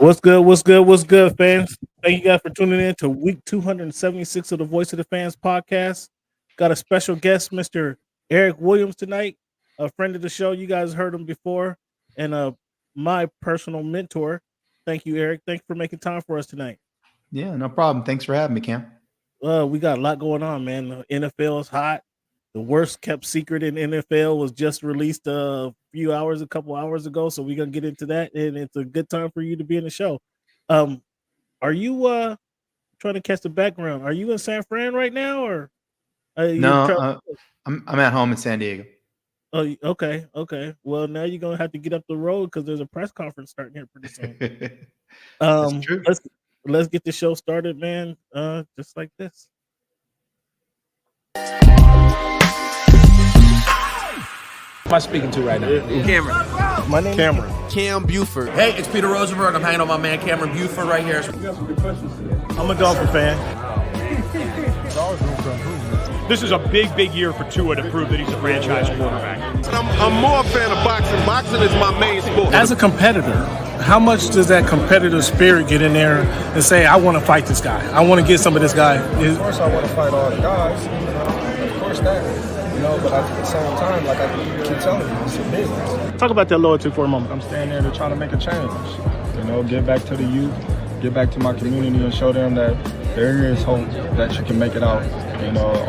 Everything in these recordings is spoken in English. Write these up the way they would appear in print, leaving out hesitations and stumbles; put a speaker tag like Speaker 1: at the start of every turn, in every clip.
Speaker 1: What's good? What's good? What's good, fans? Thank you guys for tuning in to week 276 of the Voice of the Fans podcast. Got a special guest, Mr. Eric Williams tonight, a friend of the show. You guys heard him before, and my personal mentor. Thank you, Eric. Thanks for making time for us tonight.
Speaker 2: Yeah, no problem. Thanks for having me, Cam.
Speaker 1: We got a lot going on, man. The NFL is hot. The worst kept secret in NFL was just released a couple hours ago. So we're gonna get into that, and it's a good time for you to be in the show. Are you trying to catch the background? Are you in San Fran right now, or
Speaker 2: no? I'm at home in San Diego.
Speaker 1: Oh, okay. Well, now you're gonna have to get up the road because there's a press conference starting here pretty soon.
Speaker 2: That's true.
Speaker 1: Let's get the show started, man. Just like this.
Speaker 3: Am I speaking to right now?
Speaker 4: Cameron.
Speaker 1: My name
Speaker 3: Cameron.
Speaker 4: Cam Buford.
Speaker 5: Hey, it's Peter Rosenberg. I'm hanging on my man Cameron Buford right here.
Speaker 1: I'm a Dolphin fan.
Speaker 6: This is a big year for Tua to prove that he's a franchise quarterback.
Speaker 7: I'm more a fan of boxing. Boxing is my main sport.
Speaker 3: As a competitor, how much does that competitive spirit get in there and say, I want to fight this guy. I want to get some of this guy.
Speaker 8: Of course I want to fight all the guys. Of course that. But at the same time, like I keep telling you, it's a business.
Speaker 1: Talk about that loyalty for a moment.
Speaker 8: I'm staying there to try to make a change. Get back to the youth, get back to my community and show them that there is hope that you can make it out.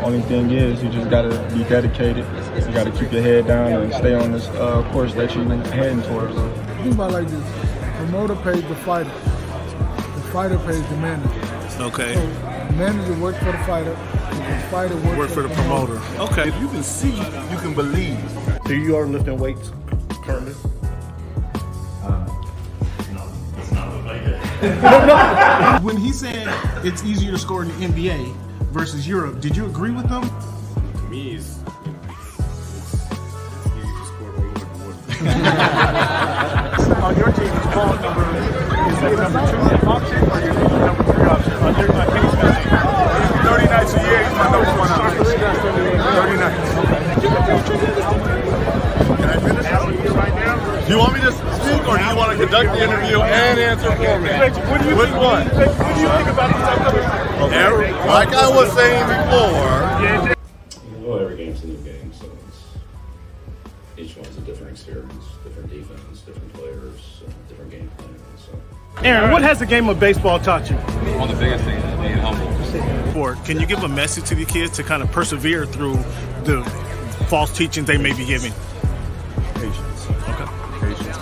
Speaker 8: Only thing is you just got to be dedicated. You got to keep your head down and stay on this course that you're heading towards.
Speaker 9: Think about it like this. The promoter pays the fighter. The fighter pays the manager.
Speaker 3: Okay.
Speaker 9: So the manager works for the fighter. The fighter works
Speaker 3: for the promoter. Okay.
Speaker 7: If you can see, you can believe.
Speaker 1: So you are lifting weights currently?
Speaker 6: When he said it's easier to score in the NBA versus Europe, did you agree with him?
Speaker 10: To me, it's easy to score all over the world.
Speaker 6: On your team, is Paul is he number 2 option or is he number 3 option? On your team, 30 nights a year, he's my number 1 option. 30 nights.
Speaker 7: Can I finish right now? Do you want me to speak or do you want to conduct the interview and answer for me?
Speaker 6: What do you
Speaker 7: Which one?
Speaker 6: What do you think about these upcoming?
Speaker 7: Okay. Like I was saying before.
Speaker 10: Well, every game's a new game, so each one's a different experience, different defense, different players, different game plan. So.
Speaker 6: Aaron, what has the game of baseball taught you?
Speaker 10: One of the biggest things is being humble.
Speaker 3: Can you give a message to the kids to kind of persevere through the false teachings they may be giving?
Speaker 8: Patience.
Speaker 3: Okay.
Speaker 8: Patience.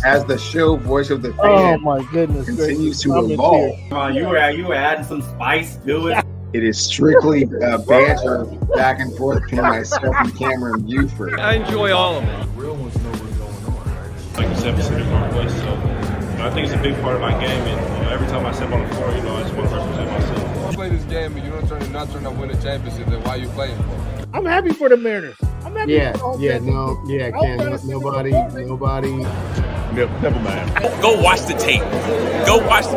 Speaker 11: As the show Voice of the Fan
Speaker 1: Oh my goodness!
Speaker 11: continues to
Speaker 1: I'm in
Speaker 11: evolve,
Speaker 5: You were adding some spice to it.
Speaker 11: it is strictly banter back and forth between myself and Cameron Buford.
Speaker 4: I enjoy all of it.
Speaker 8: Real ones know what's going on, right?
Speaker 10: Like you said, Pacific Northwest, so I think it's a big part of my game, and every time I step on the floor, I just want to represent myself.
Speaker 8: You play this game and you don't turn up win a championship, then why are you playing for?
Speaker 1: I'm happy for the Mariners. I'm happy
Speaker 11: Yeah,
Speaker 1: for the whole
Speaker 11: yeah,
Speaker 1: thing.
Speaker 11: no, yeah, Cam, nobody.
Speaker 7: Never mind.
Speaker 12: Go watch the tape. Go watch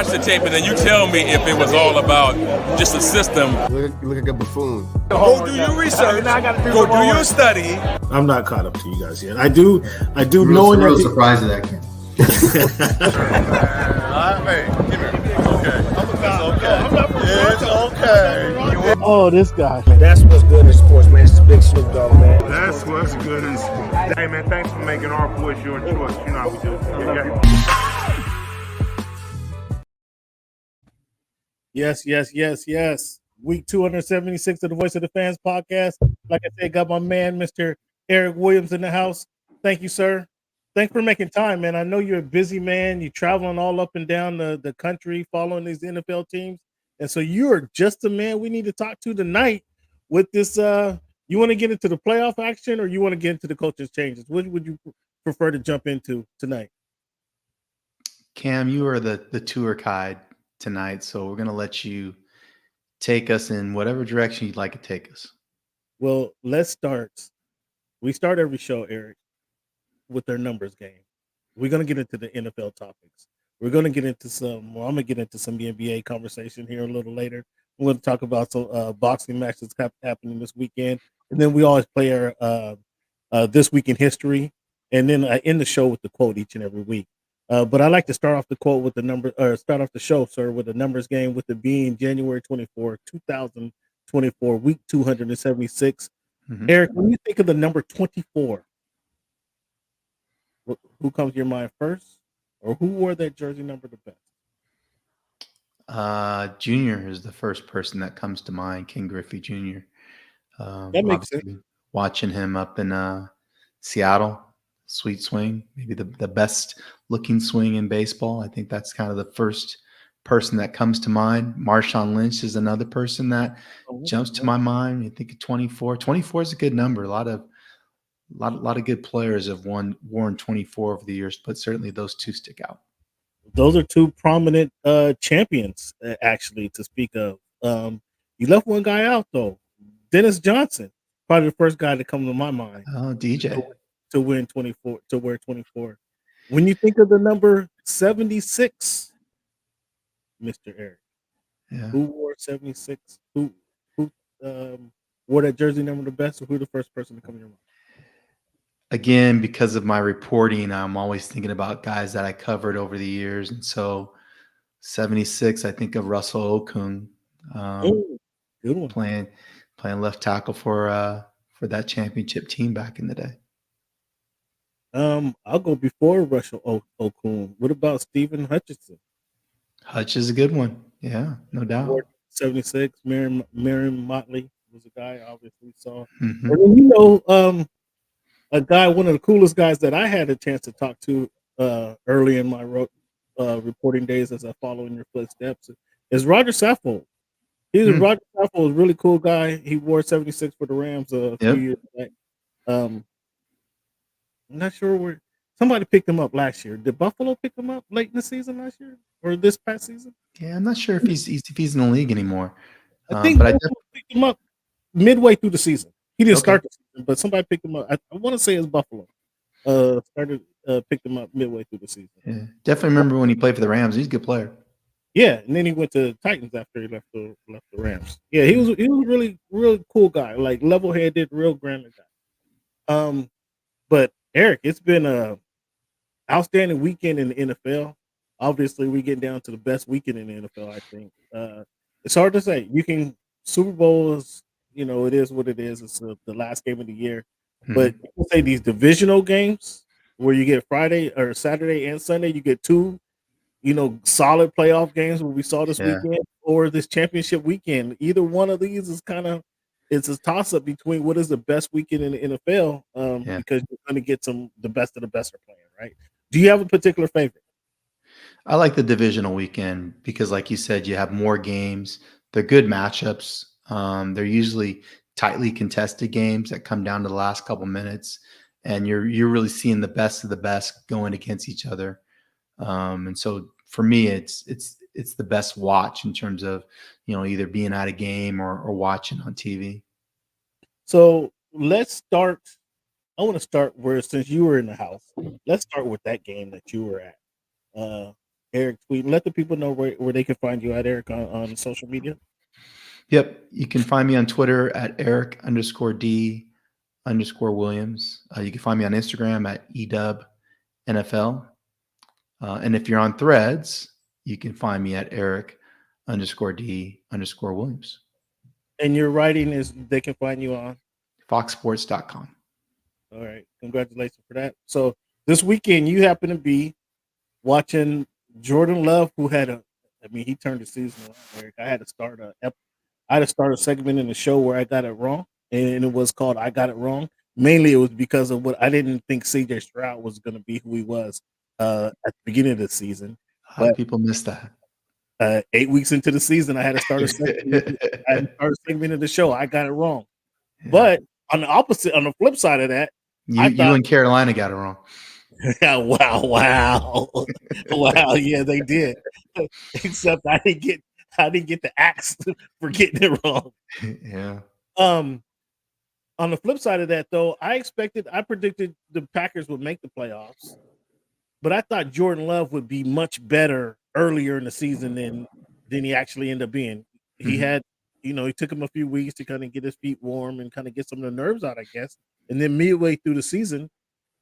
Speaker 12: the tape, and then you tell me if it was all about just a system.
Speaker 11: Look like a buffoon.
Speaker 12: Go do your research. Go do your study.
Speaker 3: I'm not caught up to you guys yet. I do
Speaker 2: Real, real surprised at that, Cam.
Speaker 7: Hey, come here. It's okay.
Speaker 1: Oh, this guy.
Speaker 8: That's what's good in sports, man. It's Big Snoop Dogg, man.
Speaker 7: That's what's good in sports. Hey, man, thanks for making our voice your choice. You know how we do.
Speaker 1: Yes. Week 276 of the Voice of the Fans podcast. Like I said, got my man, Mr. Eric Williams in the house. Thank you, sir. Thanks for making time, man. I know you're a busy man. You're traveling all up and down the country following these NFL teams. And so you're just the man we need to talk to tonight with this. You want to get into the playoff action or you want to get into the coaches' changes? What would you prefer to jump into tonight?
Speaker 2: Cam, you are the tour guide tonight, so we're going to let you take us in whatever direction you'd like to take us.
Speaker 1: Well, let's start. We start every show, Eric, with their numbers game. We're going to get into the NFL topics. We're going to get into I'm going to get into some NBA conversation here a little later. We're going to talk about some boxing matches happening this weekend. And then we always play our This Week in History. And then I end the show with the quote each and every week. But I like to start off the quote with the number, or start off the show, sir, with the numbers game, with it being January 24, 2024, week 276.
Speaker 2: Mhm.
Speaker 1: Eric, when you think of the number 24, who comes to your mind first, or who wore that jersey number the best?
Speaker 2: Junior is the first person that comes to mind, King Griffey Jr.
Speaker 1: That makes sense.
Speaker 2: Obviously, watching him up in Seattle, sweet swing, maybe the best looking swing in baseball. I think that's kind of the first person that comes to mind. Marshawn Lynch is another person that jumps to my mind. I think of 24. 24 is a good number. A lot of good players have worn 24 over the years, but certainly those two stick out.
Speaker 1: Those are two prominent champions, actually, to speak of. You left one guy out, though. Dennis Johnson, probably the first guy to come to my mind.
Speaker 2: Oh, DJ.
Speaker 1: To win 24, to wear 24. When you think of the number 76, Mr. Eric, who wore 76? Who wore that jersey number the best, or who the first person to come to your mind?
Speaker 2: Again, because of my reporting, I'm always thinking about guys that I covered over the years. And so 76, I think of Russell Okung,
Speaker 1: good one.
Speaker 2: playing left tackle for that championship team back in the day.
Speaker 1: I'll go before Russell Okung. What about Stephen Hutchinson?
Speaker 2: Hutch is a good one. Yeah, no doubt.
Speaker 1: 76. Miriam Motley was a guy I obviously saw.
Speaker 2: Mhm.
Speaker 1: And then, a guy, one of the coolest guys that I had a chance to talk to early in my reporting days, as I follow in your footsteps, is Roger Saffold. Roger Saffold was a really cool guy. He wore 76 for the Rams a few years back. I'm not sure where somebody picked him up last year. Did Buffalo pick him up late in the season last year or this past season?
Speaker 2: Yeah, I'm not sure if he's in the league anymore.
Speaker 1: I think
Speaker 2: but
Speaker 1: Buffalo picked him up midway through the season. He didn't start the season, but somebody picked him up. I want to say it's Buffalo. Picked him up midway through the season.
Speaker 2: Yeah, definitely remember when he played for the Rams. He's a good player.
Speaker 1: Yeah, and then he went to Titans after he left the Rams. Yeah, he was really cool guy, like level headed, real grounded guy. But Eric, it's been a outstanding weekend in the NFL. Obviously, we get down to the best weekend in the NFL. I think it's hard to say. Super Bowl is, it is what it is. It's the last game of the year. But you can say these divisional games where you get Friday or Saturday and Sunday, you get two, solid playoff games where we saw this weekend, or this championship weekend. Either one of these is it's a toss up between what is the best weekend in the NFL, because you're going to get the best of the best are playing, right? Do you have a particular favorite?
Speaker 2: I like the divisional weekend because, like you said, you have more games. They're good matchups. They're usually tightly contested games that come down to the last couple minutes, and you're really seeing the best of the best going against each other. And so for me, it's the best watch in terms of either being at a game or watching on TV.
Speaker 1: So let's start. I want to start since you were in the house, let's start with that game that you were at. Eric, tweet. Let the people know where they can find you at, Eric, on social media.
Speaker 2: Yep. You can find me on Twitter at Eric_D_Williams. You can find me on Instagram at EdubNFL. And if you're on Threads, you can find me at Eric_D_Williams.
Speaker 1: And your writing they can find you on
Speaker 2: FoxSports.com.
Speaker 1: All right. Congratulations for that. So this weekend you happen to be watching Jordan Love, who he turned the season around, Eric. I had to start a segment in the show where I got it wrong, and it was called I Got It Wrong. Mainly it was because of what I didn't think CJ Stroud was going to be who he was at the beginning of the season.
Speaker 2: A lot of people missed that.
Speaker 1: 8 weeks into the season, I had to start a segment of the show. I got it wrong. Yeah. But on the flip side of that,
Speaker 2: you and Carolina got it wrong.
Speaker 1: Wow. Yeah, they did. Except I didn't get the axe for getting it wrong.
Speaker 2: Yeah.
Speaker 1: On the flip side of that, though, I predicted the Packers would make the playoffs, but I thought Jordan Love would be much better earlier in the season than he actually ended up being. He had, it took him a few weeks to kind of get his feet warm and kind of get some of the nerves out, I guess. And then midway through the season,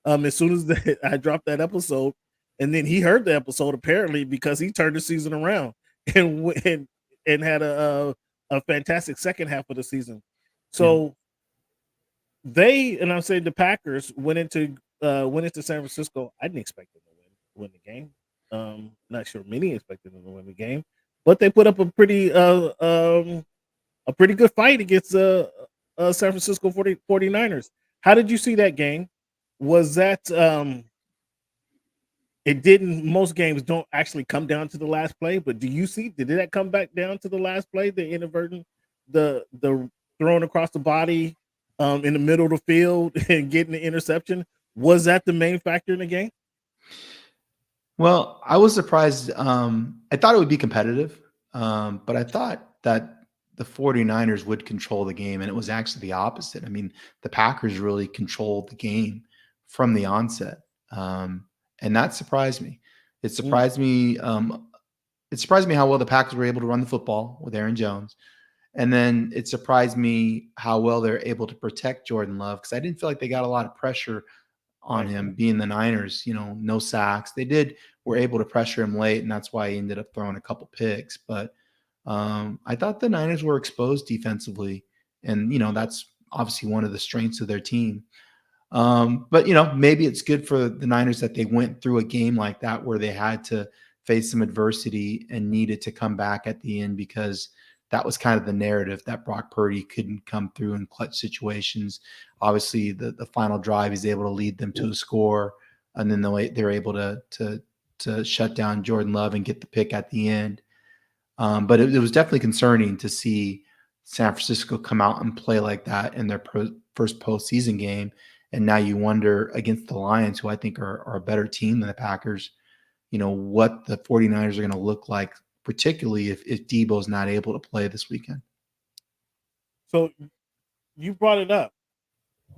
Speaker 1: as soon as I dropped that episode, and then he heard the episode apparently because he turned the season around and had a fantastic second half of the season. So I'm saying the Packers went into San Francisco. I didn't expect them to win the game. Not sure many expected them to win the game, but they put up a pretty good fight against San Francisco 49ers. How did you see that game? Was that it didn't, most games don't actually come down to the last play, but did that come back down to the last play, the inadvertent, the throwing across the body in the middle of the field and getting the interception? Was that the main factor in the game?
Speaker 2: Well, I was surprised. I thought it would be competitive, but I thought that the 49ers would control the game, and it was actually the opposite. I mean, the Packers really controlled the game from the onset, and that surprised me. It surprised me. It surprised me how well the Packers were able to run the football with Aaron Jones, and then it surprised me how well they're able to protect Jordan Love, because I didn't feel like they got a lot of pressure on him, being the Niners. No sacks. They were able to pressure him late, and that's why he ended up throwing a couple picks. But I thought the Niners were exposed defensively, and that's obviously one of the strengths of their team. But maybe it's good for the Niners that they went through a game like that where they had to face some adversity and needed to come back at the end, because that was kind of the narrative, that Brock Purdy couldn't come through in clutch situations. Obviously, the final drive, he's able to lead them to a score, and then they're able to shut down Jordan Love and get the pick at the end. But it was definitely concerning to see San Francisco come out and play like that in their first postseason game. And now you wonder, against the Lions, who I think are a better team than the Packers, what the 49ers are going to look like, particularly if Debo's not able to play this weekend.
Speaker 1: So you brought it up.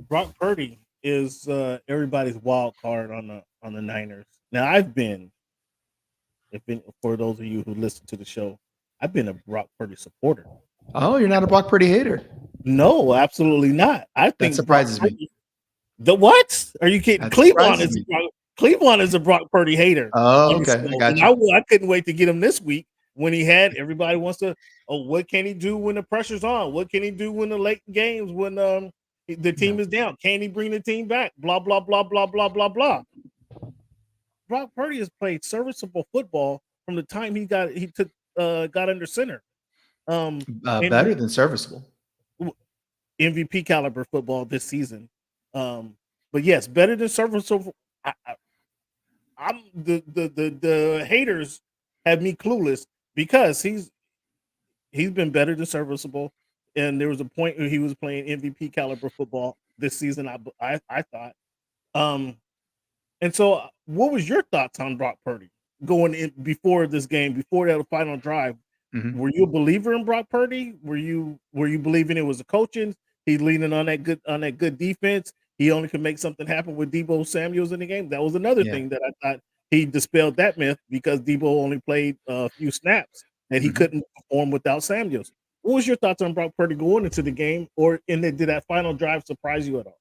Speaker 1: Brock Purdy is everybody's wild card on the Niners. Now, for those of you who listen to the show, I've been a Brock Purdy supporter.
Speaker 2: Oh, you're not a Brock Purdy hater?
Speaker 1: No, absolutely not. I think
Speaker 2: that surprises me.
Speaker 1: The what? Are you kidding? Cleveland is a Brock Purdy hater.
Speaker 2: Oh, okay. I got you.
Speaker 1: I couldn't wait to get him this week when he had everybody wants to. Oh, what can he do when the pressure's on? What can he do when the late games when the team is down? Can he bring the team back? Blah blah blah blah blah blah blah. Brock Purdy has played serviceable football from the time he got under center.
Speaker 2: Better than serviceable.
Speaker 1: MVP caliber football this season. But yes, better than serviceable. I'm the haters have me clueless, because he's been better than serviceable, and there was a point where he was playing MVP caliber football this season. I thought. And so, what was your thoughts on Brock Purdy going in before this game, before that final drive?
Speaker 2: Mm-hmm.
Speaker 1: Were you a believer in Brock Purdy? Were you believing it was a coaching? He's leaning on that good defense. He only can make something happen with Debo Samuels in the game. That was another thing that I thought he dispelled that myth, because Debo only played a few snaps and he couldn't perform without Samuels. What was your thoughts on Brock Purdy going into the game, did that final drive surprise you at all?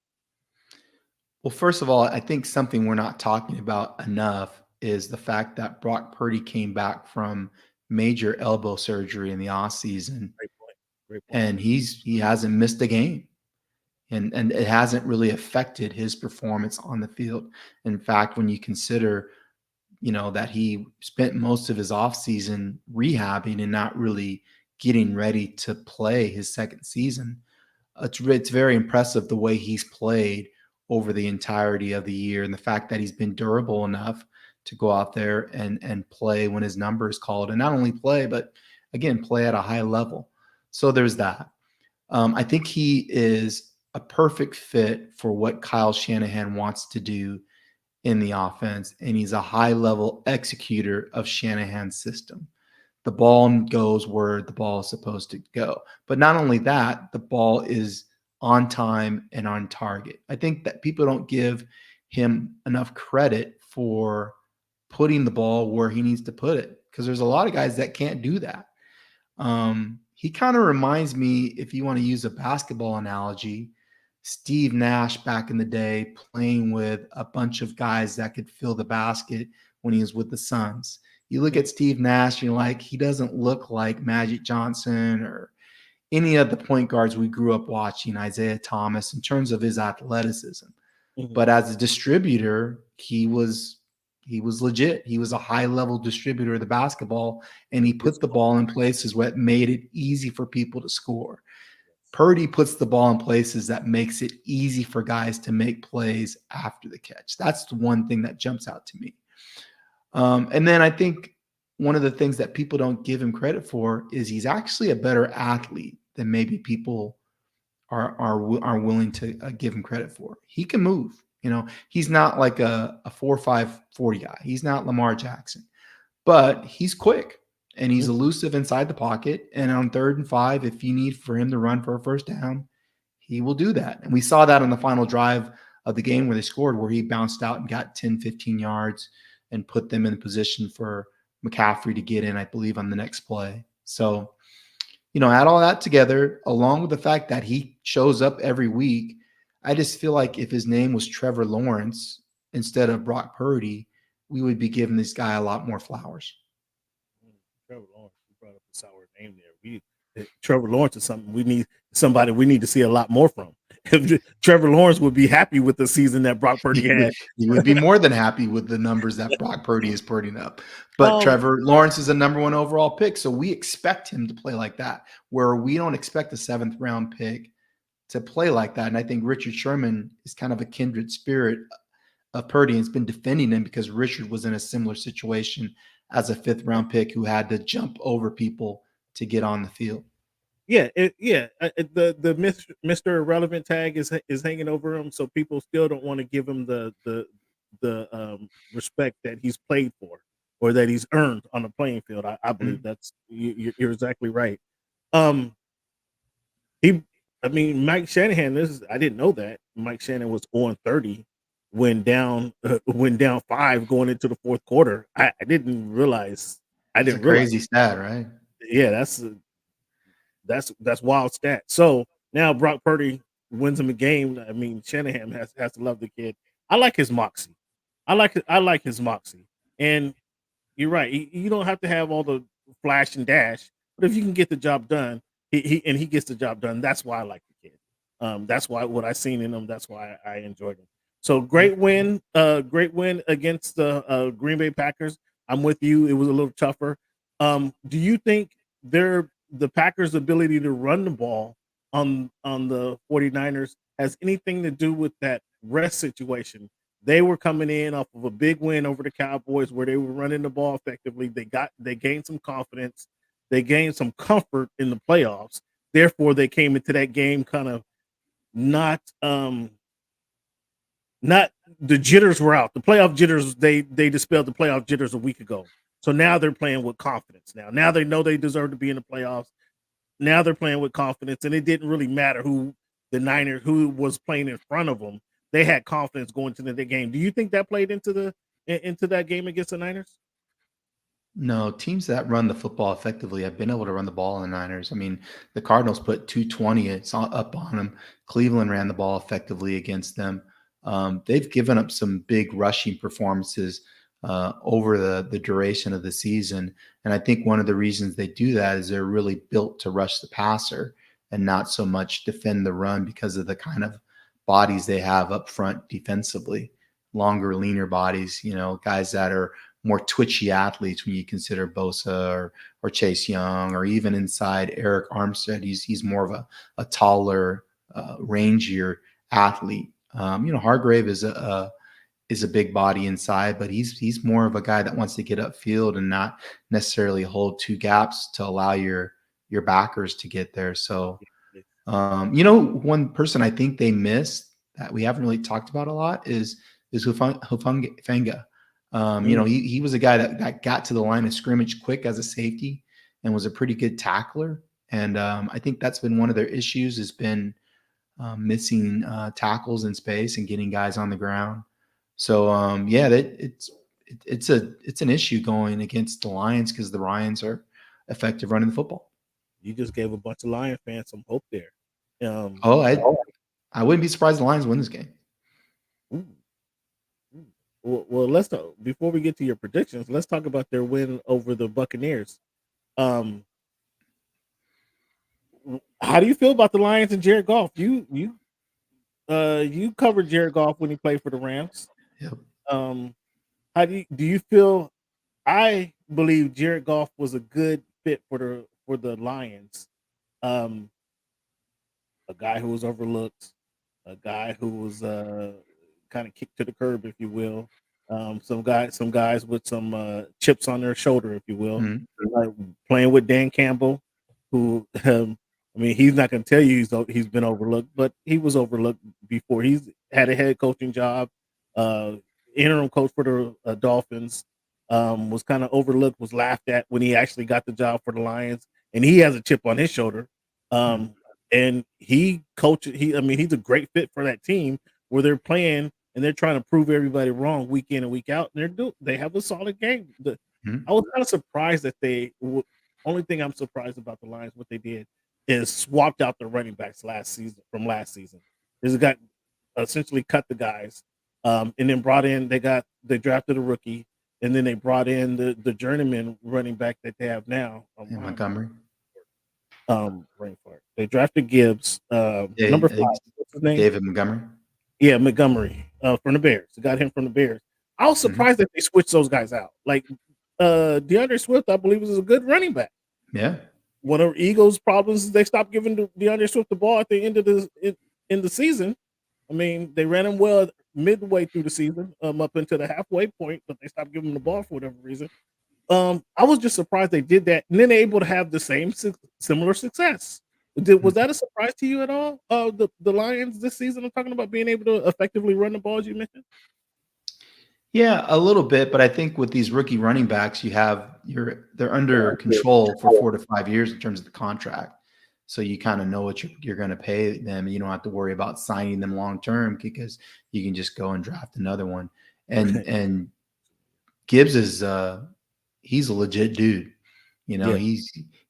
Speaker 2: Well, first of all, I think something we're not talking about enough is the fact that Brock Purdy came back from major elbow surgery in the offseason.
Speaker 1: Great point.
Speaker 2: And he hasn't missed a game. And it hasn't really affected his performance on the field. In fact, when you consider, that he spent most of his offseason rehabbing and not really getting ready to play his second season, it's very impressive the way he's played over the entirety of the year, and the fact that he's been durable enough to go out there and play when his number is called, and not only play, but again, play at a high level. So there's that. I think he is a perfect fit for what Kyle Shanahan wants to do in the offense, and he's a high-level executor of Shanahan's system. The ball goes where the ball is supposed to go. But not only that, the ball is on time and on target. I think that people don't give him enough credit for putting the ball where he needs to put it, because there's a lot of guys that can't do that. He kind of reminds me, if you want to use a basketball analogy, Steve Nash back in the day, playing with a bunch of guys that could fill the basket when he was with the Suns. You look at Steve Nash, and you're like, he doesn't look like Magic Johnson or any of the point guards we grew up watching, Isaiah Thomas, in terms of his athleticism. But as a distributor, he was legit. He was a high-level distributor of the basketball, and he put the ball in places where it made it easy for people to score. Purdy puts the ball in places that makes it easy for guys to make plays after the catch. That's the one thing that jumps out to me. And then I think one of the things that people don't give him credit for is he's actually a better athlete than maybe people are willing to give him credit for. He can move. He's not like a 4.5 40 guy. He's not Lamar Jackson, but he's quick and he's elusive inside the pocket. And on 3rd and 5, if you need for him to run for a first down, he will do that. And we saw that on the final drive of the game where they scored, where he bounced out and got 10, 15 yards and put them in position for McCaffrey to get in, I believe, on the next play. So, add all that together, along with the fact that he shows up every week. I just feel like if his name was Trevor Lawrence instead of Brock Purdy, we would be giving this guy a lot more flowers.
Speaker 1: Trevor Lawrence, you brought up a sour name there. Trevor Lawrence is somebody we need to see a lot more from. Trevor Lawrence would be happy with the season that Brock Purdy had.
Speaker 2: He would be more than happy with the numbers that Brock Purdy is putting up. But Trevor Lawrence is a number 1 overall pick, so we expect him to play like that, where we don't expect a 7th round pick to play like that. And I think Richard Sherman is kind of a kindred spirit of Purdy and has been defending him because Richard was in a similar situation as a 5th round pick who had to jump over people to get on the field.
Speaker 1: Yeah, the Mr. Irrelevant tag is hanging over him, so people still don't want to give him the respect that he's played for or that he's earned on the playing field. I believe that's you're exactly right. Mike Shanahan. I didn't know that Mike Shanahan was on 30 when down 5 going into the 4th quarter. I didn't realize. That's a
Speaker 2: crazy stat, right?
Speaker 1: Yeah, that's wild stat. So now Brock Purdy wins him a game. Shanahan has to love the kid. I like his moxie. I like his moxie. And you're right. You don't have to have all the flash and dash, but if you can get the job done, he gets the job done. That's why I like the kid. That's why what I seen in him. That's why I enjoyed him. So great win against the Green Bay Packers. I'm with you. It was a little tougher. Do you think the Packers' ability to run the ball on the 49ers has anything to do with that rest situation? They were coming in off of a big win over the Cowboys where they were running the ball effectively. They gained some confidence. They gained some comfort in the playoffs. Therefore, they came into that game kind of not the jitters were out. The playoff jitters, they dispelled the playoff jitters a week ago. So now they're playing with confidence. Now they know they deserve to be in the playoffs. Now they're playing with confidence, and it didn't really matter who was playing in front of them. They had confidence going into the game. Do you think that played into that game against the Niners?
Speaker 2: No, teams that run the football effectively have been able to run the ball in the Niners. The Cardinals put 220 up on them. Cleveland ran the ball effectively against them. They've given up some big rushing performances over the duration of the season. And I think one of the reasons they do that is they're really built to rush the passer and not so much defend the run because of the kind of bodies they have up front defensively. Longer, leaner bodies, guys that are more twitchy athletes when you consider Bosa or Chase Young, or even inside Eric Armstead. He's more of a taller, rangier athlete. Hargrave is a big body inside, but he's more of a guy that wants to get upfield and not necessarily hold 2 gaps to allow your backers to get there. So, one person I think they missed that we haven't really talked about a lot is Hufanga. He was a guy that got to the line of scrimmage quick as a safety and was a pretty good tackler. And I think that's been one of their issues, has been missing tackles in space and getting guys on the ground. So it's an issue going against the Lions because the Lions are effective running the football.
Speaker 1: You just gave a bunch of Lion fans some hope there.
Speaker 2: I wouldn't be surprised the Lions win this game.
Speaker 1: Well, let's talk before we get to your predictions. Let's talk about their win over the Buccaneers. Um, how do you feel about the Lions and Jared Goff? You covered Jared Goff when he played for the Rams.
Speaker 2: Yep.
Speaker 1: How do you feel? I believe Jared Goff was a good fit for the Lions. Um, a guy who was overlooked, a guy who was kind of kicked to the curb, if you will. Some guys with some chips on their shoulder, if you will,
Speaker 2: Mhm.
Speaker 1: like playing with Dan Campbell, who I mean, he's not going to tell you he's been overlooked, but he was overlooked before. He's had a head coaching job, uh, interim coach for the Dolphins. Was kind of overlooked, was laughed at when he actually got the job for the Lions, and he has a chip on his shoulder. And he coaches. I mean, he's a great fit for that team where they're playing and they're trying to prove everybody wrong week in and week out. And they have a solid game.
Speaker 2: Mhm.
Speaker 1: I was kind of surprised that only thing I'm surprised about the Lions, what they did is swapped out the running backs last season. They got essentially cut the guys, and then they drafted a rookie, and then they brought in the journeyman running back that they have now.
Speaker 2: Montgomery.
Speaker 1: Brain fart. They drafted Gibbs, number 5. What's his name?
Speaker 2: David Montgomery.
Speaker 1: Yeah, Montgomery from the Bears. They got him from the Bears. I was surprised that they switched those guys out. Like DeAndre Swift, I believe, is a good running back.
Speaker 2: Yeah.
Speaker 1: One of Eagles' problems is they stopped giving DeAndre Swift the ball at the end of the season. I mean, they ran him well midway through the season, up into the halfway point, but they stopped giving him the ball for whatever reason. I was just surprised they did that, and then they're able to have the similar success. Was that a surprise to you at all? The Lions this season. I'm talking about being able to effectively run the ball, as you mentioned.
Speaker 2: Yeah, a little bit, but I think with these rookie running backs, they're under control for 4 to 5 years in terms of the contract. So you kind of know what you're going to pay them. You don't have to worry about signing them long term because you can just go and draft another one. And Gibbs is he's a legit dude. You know,
Speaker 1: Yeah.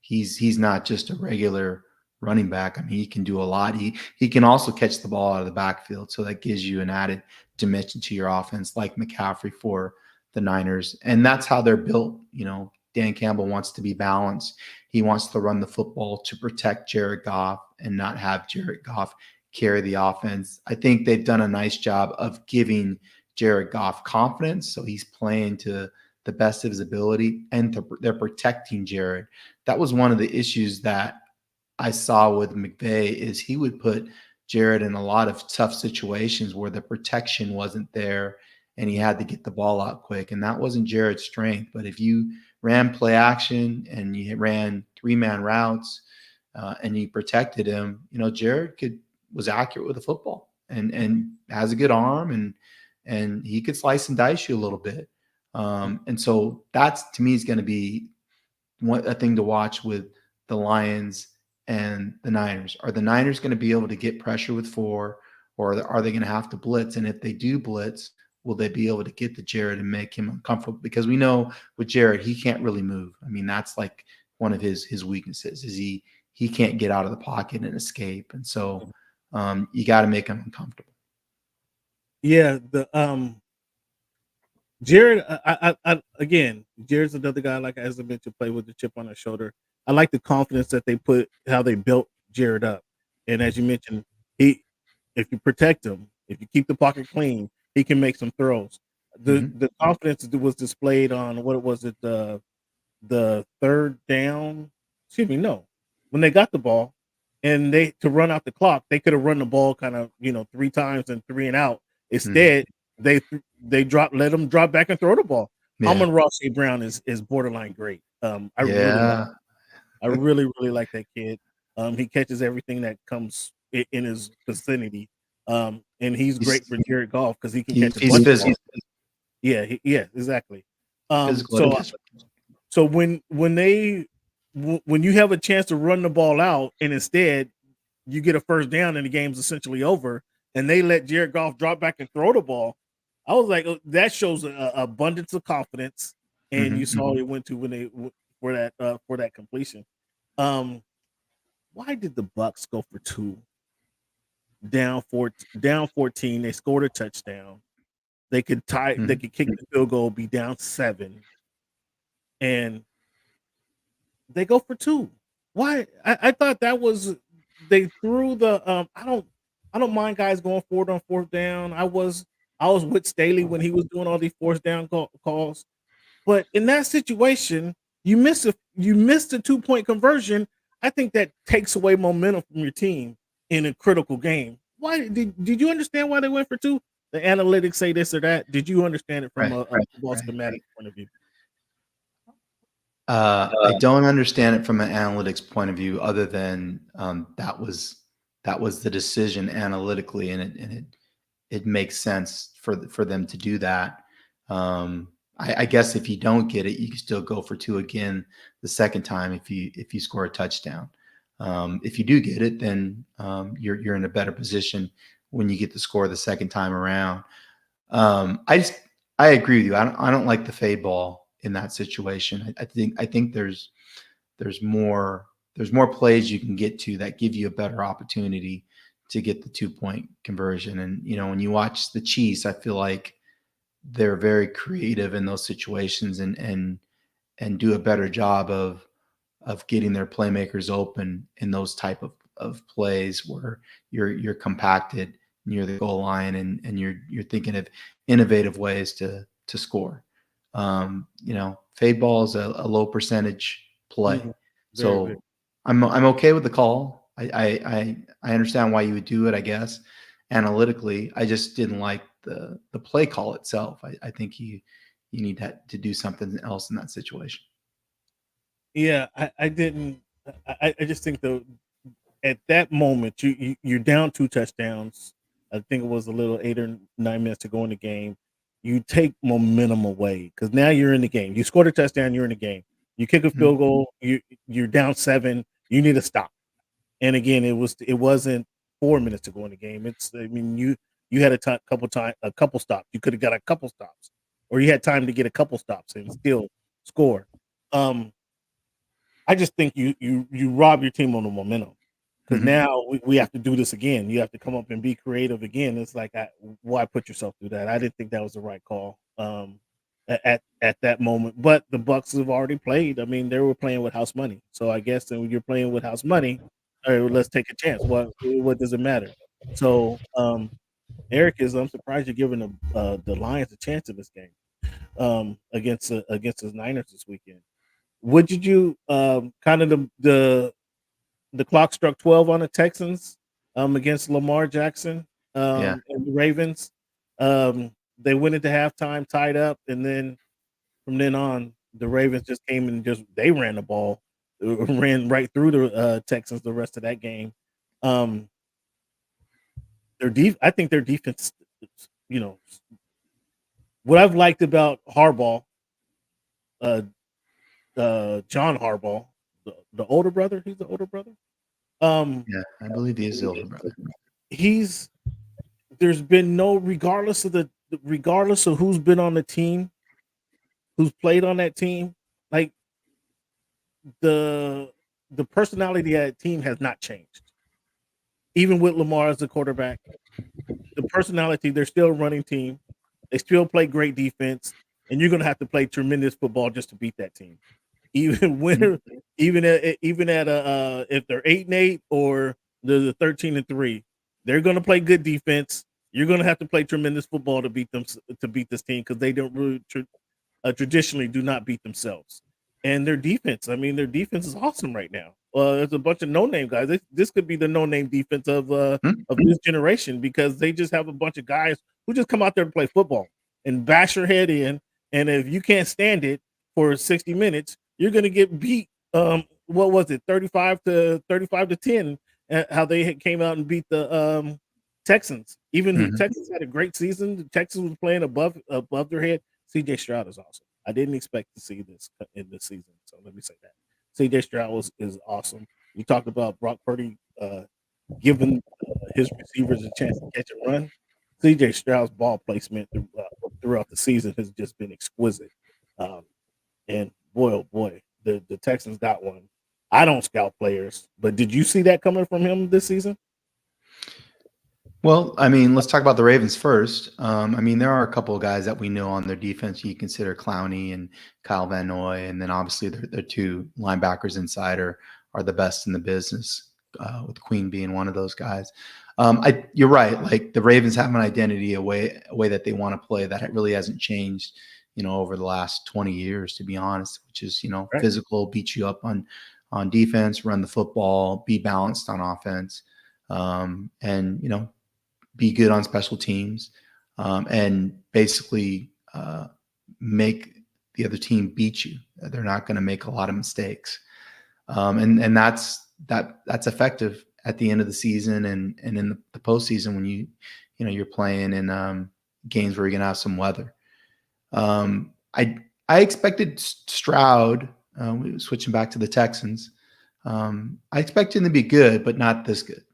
Speaker 2: he's not just a regular running back. I mean, he can do a lot. He can also catch the ball out of the backfield, so that gives you an added dimension to your offense, like McCaffrey for the Niners. And that's how they're built. You know, Dan Campbell wants to be balanced. He wants to run the football to protect Jared Goff and not have Jared Goff carry the offense. I think they've done a nice job of giving Jared Goff confidence, so he's playing to the best of his ability, and they're protecting Jared. That was one of the issues that I saw with McVay is he would put Jared in a lot of tough situations where the protection wasn't there and he had to get the ball out quick. And that wasn't Jared's strength. But if you ran play action and you ran 3-man routes and you protected him, you know, Jared was accurate with the football and has a good arm and he could slice and dice you a little bit. And so that's, to me, is going to be a thing to watch with the Lions and the Niners. Are the Niners going to be able to get pressure with 4, or are they going to have to blitz? And if they do blitz, will they be able to get to Jared and make him uncomfortable? Because we know with Jared, he can't really move. I mean, that's like one of his weaknesses is he can't get out of the pocket and escape. And so you got to make him uncomfortable.
Speaker 1: Yeah, Jared, again, Jared's another guy, like as I mentioned, play with the chip on his shoulder. I like the confidence that how they built Jared up. And as you mentioned, if you protect him, if you keep the pocket clean, he can make some throws. The confidence was displayed on the third down. Excuse me, no. When they got the ball and to run out the clock, they could have run the ball kind of, 3 times and 3 and out. Instead, they let him drop back and throw the ball.
Speaker 2: Yeah.
Speaker 1: Amon-Ra St. Brown is borderline great. I really like that kid. He catches everything that comes in his vicinity. And he's great for Jared Goff because he can catch a bunch of balls. Yeah, exactly. So when you have a chance to run the ball out and instead you get a first down and the game's essentially over and they let Jared Goff drop back and throw the ball, I was like, that shows an abundance of confidence. And you saw it went to when for that completion. Why did the Bucs go for 2? Down 14, they scored a touchdown. They could tie. They could kick the field goal, be down 7, and they go for 2. Why? I thought that was they threw the. I don't mind guys going forward on 4th down. I was with Staley when he was doing all these 4th down calls, but in that situation, you miss a 2-point conversion. I think that takes away momentum from your team in a critical game. Why did you understand why they went for 2? The analytics say this or that. Did you understand it from a football schematic point of view?
Speaker 2: I don't understand it from an analytics point of view, other than that was the decision analytically, and it makes sense for them to do that. I guess if you don't get it, you can still go for 2 again the second time if you score a touchdown. If you do get it, then you're in a better position when you get the score the second time around. I agree with you. I don't like the fade ball in that situation. I think there's more plays you can get to that give you a better opportunity to get the 2-point conversion. And when you watch the Chiefs, I feel like they're very creative in those situations and do a better job of getting their playmakers open in those type of plays where you're compacted near the goal line and you're thinking of innovative ways to score. Fade ball is a low percentage play. So I'm okay with the call. I understand why you would do it, I guess. Analytically, I just didn't like the play call itself. I think you need to do something else in that situation.
Speaker 1: Yeah, I didn't. I just think at that moment you're down 2 touchdowns. I think it was a little 8 or 9 minutes to go in the game. You take momentum away because now you're in the game. You scored a touchdown, you're in the game. You kick a field goal, you're down 7. You need a stop. And again, it wasn't 4 minutes to go in the game. You had a couple stops. You could have got a couple stops, or you had time to get a couple stops and still score. I just think you rob your team on the momentum because now we have to do this again. You have to come up and be creative again. It's like, why put yourself through that? I didn't think that was the right call at that moment. But the Bucs have already played. I mean, they were playing with house money. So I guess when you're playing with house money, all right, let's take a chance. What does it matter? So Eric I'm surprised you're giving the Lions a chance in this game against the Niners this weekend. What did you kind of the clock struck 12 on the Texans against Lamar Jackson and the Ravens. They went into halftime tied up, and then from then on, the Ravens just came and they ran the ball, ran right through the Texans the rest of that game. I think their defense, what I've liked about Harbaugh, John Harbaugh, the older brother. He's the older brother.
Speaker 2: Yeah, I believe he is the older brother.
Speaker 1: There's been no, regardless of who's been on the team, who's played on that team, like the personality of that team has not changed. Even with Lamar as the quarterback, the personality, they're still a running team. They still play great defense, and you're going to have to play tremendous football just to beat that team. Even at if they're 8-8 or they're 13-3, they're going to play good defense. You're going to have to play tremendous football to beat this team because they don't really traditionally do not beat themselves. And their defense is awesome right now. There's a bunch of no-name guys. This could be the no-name defense of this generation because they just have a bunch of guys who just come out there to play football and bash your head in. And if you can't stand it for 60 minutes, you're going to get beat. What was it, 35-10? How they came out and beat the Texans. Even the Texans had a great season. The Texans was playing above their head. CJ Stroud is awesome. I didn't expect to see this in this season. So let me say that. CJ Stroud is awesome. You talked about Brock Purdy giving his receivers a chance to catch and run. CJ Stroud's ball placement throughout the season has just been exquisite. And boy, oh boy, the Texans got one. I don't scout players, but did you see that coming from him this season?
Speaker 2: Well, I mean, let's talk about the Ravens first. I mean, there are a couple of guys that we know on their defense. You consider Clowney and Kyle Van Noy, and then obviously their two linebackers inside are the best in the business, with Queen being one of those guys. You're right. Like the Ravens have an identity, a way that they want to play that really hasn't changed, over the last 20 years, to be honest, which is,
Speaker 1: Right.
Speaker 2: physical, beat you up on defense, run the football, be balanced on offense, and be good on special teams, and basically make the other team beat you. They're not going to make a lot of mistakes, and that's effective at the end of the season and in the postseason when you're playing in games where you're going to have some weather. I expected Stroud. Switching back to the Texans, I expected him to be good, but not this good.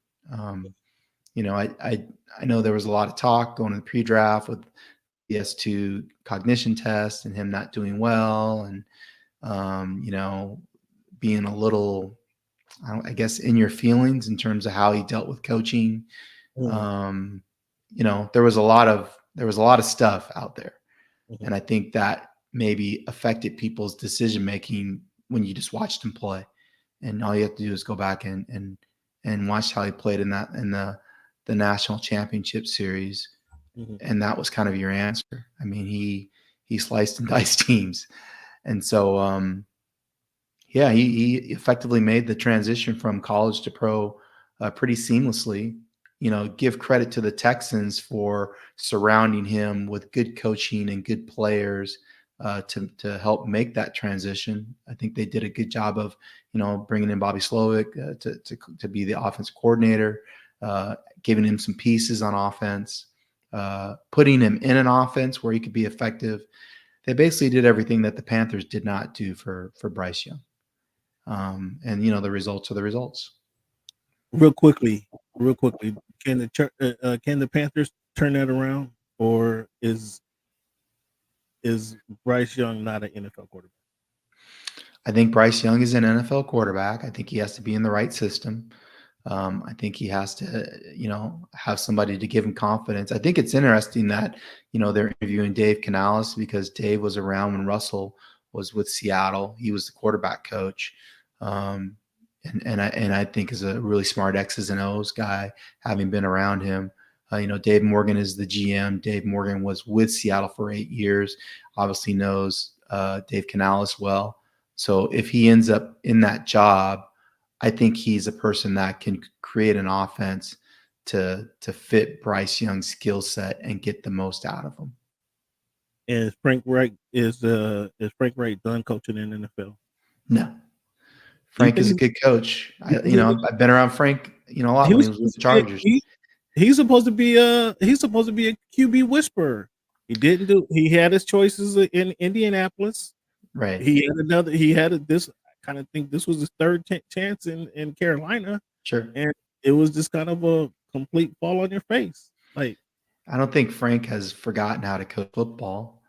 Speaker 2: I know there was a lot of talk going to the pre-draft with the S2 cognition test and him not doing well, and being a little, I guess, in your feelings in terms of how he dealt with coaching. There was a lot of stuff out there, and I think that maybe affected people's decision making when you just watched him play, and all you have to do is go back and watch how he played in the national championship series. And that was kind of your answer. I mean, he sliced and diced teams. And so, he effectively made the transition from college to pro pretty seamlessly. Give credit to the Texans for surrounding him with good coaching and good players to help make that transition. I think they did a good job of, bringing in Bobby Slowick to be the offensive coordinator, giving him some pieces on offense, putting him in an offense where he could be effective. They basically did everything that the Panthers did not do for Bryce Young. And the results are the results.
Speaker 1: Real quickly, can the Panthers turn that around, or is Bryce Young not an NFL quarterback?
Speaker 2: I think Bryce Young is an NFL quarterback. I think he has to be in the right system. I think he has to, have somebody to give him confidence. I think it's interesting that, they're interviewing Dave Canales because Dave was around when Russell was with Seattle. He was the quarterback coach. And I think is a really smart X's and O's guy, having been around him. Dave Morgan is the GM. Dave Morgan was with Seattle for 8 years, obviously knows Dave Canales well. So if he ends up in that job, I think he's a person that can create an offense to fit Bryce Young's skill set and get the most out of him.
Speaker 1: And Frank Reich is Frank Reich done coaching in the NFL?
Speaker 2: No. Frank is a good coach. I've been around Frank, a lot when he was with the Chargers.
Speaker 1: He's supposed to be a QB whisperer. He had his choices in Indianapolis.
Speaker 2: Right.
Speaker 1: This kind of think this was his third chance in Carolina.
Speaker 2: Sure.
Speaker 1: And it was just kind of a complete fall on your face. Like,
Speaker 2: I don't think Frank has forgotten how to coach football.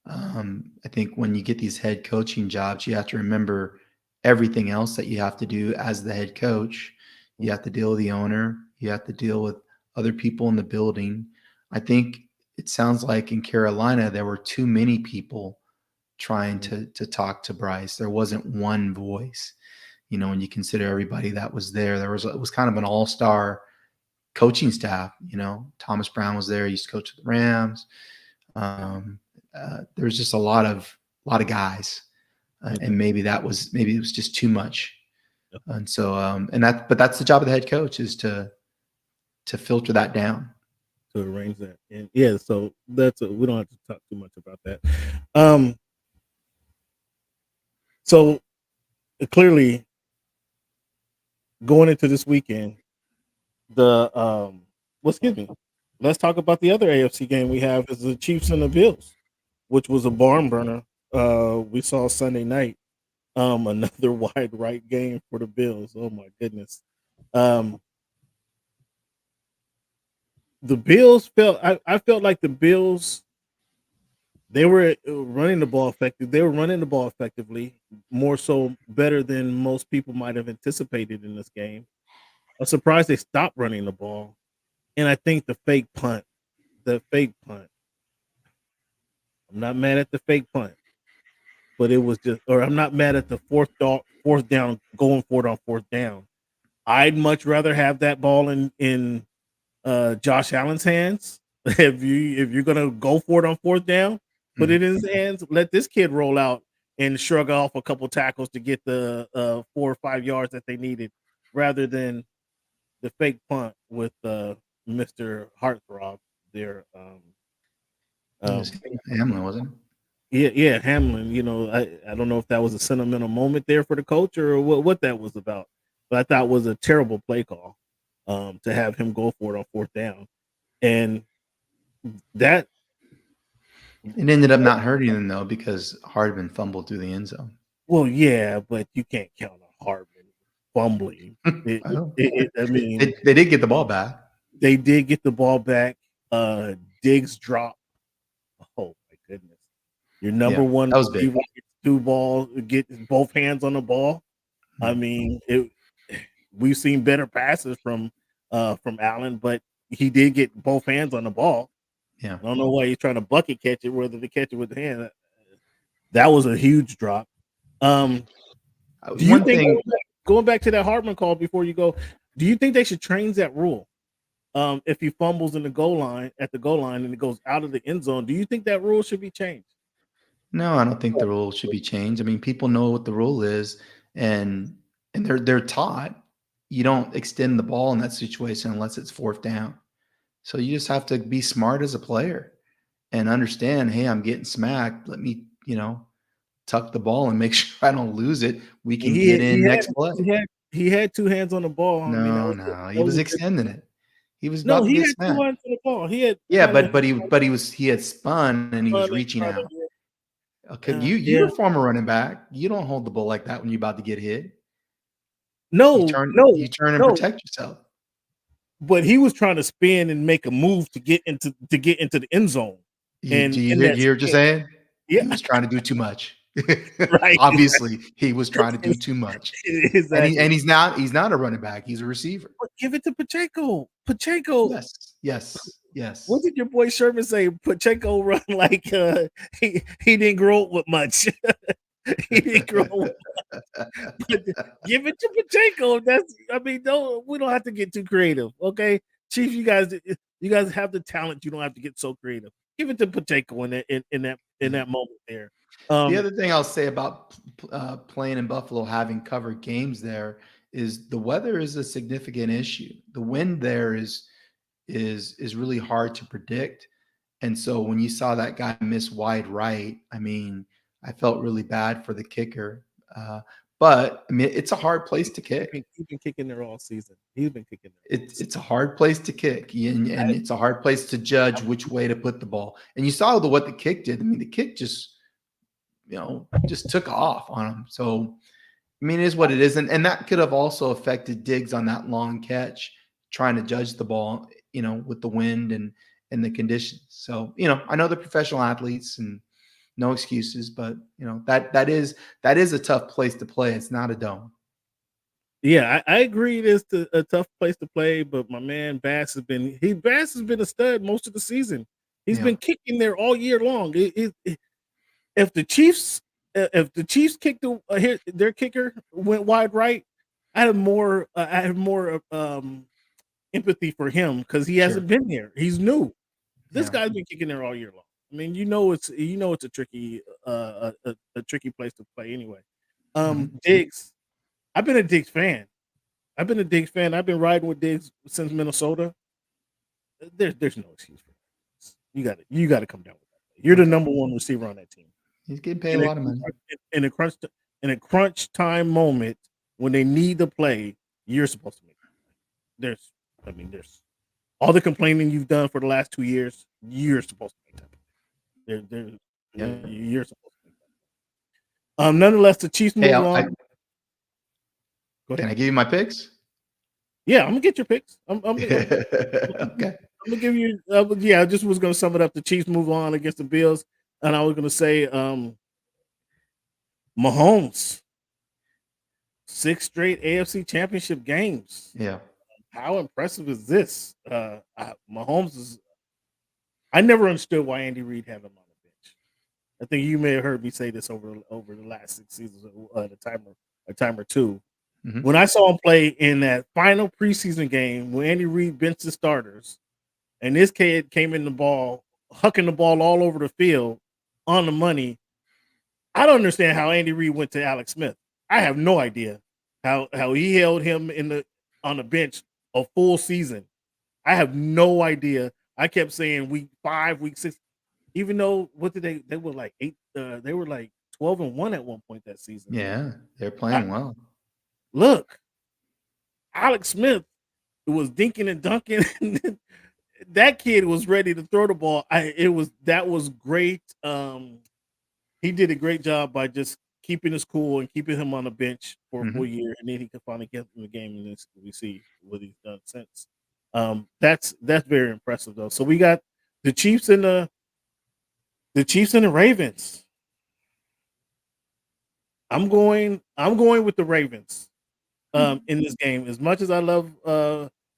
Speaker 2: I think when you get these head coaching jobs, you have to remember everything else that you have to do as the head coach. You have to deal with the owner. You have to deal with other people in the building. I think it sounds like in Carolina, there were too many people trying to talk to Bryce. There wasn't one voice. When you consider everybody that was there, it was kind of an all-star coaching staff. Thomas Brown was there. He used to coach the Rams. There was just a lot of guys. And maybe it was just too much. And so, but that's the job of the head coach, is to filter that down,
Speaker 1: to arrange that. And so we don't have to talk too much about that. So clearly going into this weekend, let's talk about the other AFC game we have, is the Chiefs and the Bills, which was a barn burner. We saw Sunday night, another wide right game for the Bills. Oh my goodness. The Bills I felt like the Bills, they were running the ball effective. They were running the ball effectively, more so better than most people might have anticipated in this game. I'm surprised they stopped running the ball. And I think the fake punt. I'm not mad at the fake punt, but it was just, or I'm not mad at the fourth down, going for it on fourth down. I'd much rather have that ball in Josh Allen's hands. If you're gonna go for it on fourth down, put it in his hands. Let this kid roll out and shrug off a couple tackles to get the 4 or 5 yards that they needed, rather than the fake punt with Mr. Heartthrob there.
Speaker 2: Hamlin, wasn't it?
Speaker 1: Yeah, Hamlin. You know, I don't know if that was a sentimental moment there for the coach or what that was about, but I thought it was a terrible play call to have him go for it on fourth down, and that
Speaker 2: It ended up not hurting him though because Hardman fumbled through the end zone.
Speaker 1: Well, yeah, but you can't count on Hardman fumbling. I mean,
Speaker 2: they did get the ball back.
Speaker 1: They did get the ball back. Diggs dropped. Oh my goodness! Your number one receiver gets both hands on the ball. I mean, we've seen better passes from Allen, but he did get both hands on the ball.
Speaker 2: Yeah,
Speaker 1: I don't know why he's trying to bucket catch it rather than catch it with the hand. That was a huge drop. Do you think going back to that Hartman call before you go, do you think they should change that rule? If he fumbles in the goal line and it goes out of the end zone, do you think that rule should be changed?
Speaker 2: No, I don't think the rule should be changed. I mean, people know what the rule is, and they're taught you don't extend the ball in that situation unless it's fourth down. So you just have to be smart as a player and understand, hey, I'm getting smacked. Let me, tuck the ball and make sure I don't lose it. We can get in next play.
Speaker 1: He had two hands on the ball.
Speaker 2: No, he was extending it. He was
Speaker 1: no,
Speaker 2: about
Speaker 1: he
Speaker 2: to
Speaker 1: had
Speaker 2: get smacked.
Speaker 1: 2 hands on the ball. He had
Speaker 2: he had spun and he was reaching out. Okay, you're a former running back. You don't hold the ball like that when you're about to get hit. You turn and protect yourself.
Speaker 1: But he was trying to spin and make a move to get into the end zone.
Speaker 2: You hear what you're saying?
Speaker 1: Yeah,
Speaker 2: he was trying to do too much.
Speaker 1: Right.
Speaker 2: Obviously, he was trying to do too much.
Speaker 1: Exactly.
Speaker 2: And he's not a running back. He's a receiver.
Speaker 1: But give it to Pacheco. Pacheco.
Speaker 2: Yes.
Speaker 1: What did your boy Sherman say? Pacheco run like he didn't grow up with much. He didn't grow up. But give it to Pacheco. We don't have to get too creative, okay? Chief, you guys have the talent. You don't have to get so creative. Give it to Pacheco in that moment there.
Speaker 2: The other thing I'll say about playing in Buffalo, having covered games there, is the weather is a significant issue. The wind there is really hard to predict, and so when you saw that guy miss wide right, I mean, I felt really bad for the kicker. But I mean, it's a hard place to kick.
Speaker 1: He's been kicking there all season. He's been kicking there.
Speaker 2: It's a hard place to kick, and it's a hard place to judge which way to put the ball. And you saw what the kick did. I mean, the kick just took off on him. So, I mean, it is what it is. And that could have also affected Diggs on that long catch, trying to judge the ball, with the wind and the conditions. So, I know they're professional athletes and no excuses, but that is a tough place to play. It's not a dome.
Speaker 1: Yeah, I agree. It is a tough place to play, but my man Bass has been a stud most of the season. He's been kicking there all year long. If the Chiefs kicked their kicker went wide right, I have more empathy for him because he hasn't been there. He's new. This guy's been kicking there all year long. I mean, it's a tricky place to play anyway. Diggs, I've been a Diggs fan. I've been riding with Diggs since Minnesota. There's no excuse for that. You got to come down with that. You're the number one receiver on that team.
Speaker 2: He's getting paid a lot of money.
Speaker 1: In a crunch time moment when they need to play, you're supposed to make it. There's all the complaining you've done for the last 2 years. You're supposed to make that. You're supposed to make that. Nonetheless, the Chiefs move on.
Speaker 2: Can I give you my picks?
Speaker 1: Yeah, I'm gonna get your picks.
Speaker 2: Okay.
Speaker 1: I'm gonna give you. I just was gonna sum it up. The Chiefs move on against the Bills, and I was gonna say, Mahomes, 6 straight AFC Championship games.
Speaker 2: Yeah.
Speaker 1: how impressive is this? Mahomes is. I never understood why Andy Reid had him on the bench. I think you may have heard me say this over the last 6 seasons, a time or two.
Speaker 2: Mhm.
Speaker 1: When I saw him play in that final preseason game when Andy Reid benched the starters, and this kid came in the ball, hucking the ball all over the field on the money. I don't understand how Andy Reid went to Alex Smith. I have no idea how he held him on the bench a full season. I have no idea. I kept saying week 5, week 6, even though what did they were like 8 they were like 12-1 at one point that season.
Speaker 2: Yeah, they're playing well.
Speaker 1: Look, Alex Smith was dinking and dunking. That kid was ready to throw the ball. That was great. He did a great job by just keeping his cool and keeping him on the bench for a full year, and then he could finally get in the game, and we see what he's done since. That's very impressive though. So we got the Chiefs and the Ravens. I'm going with the Ravens in this game. As much as I love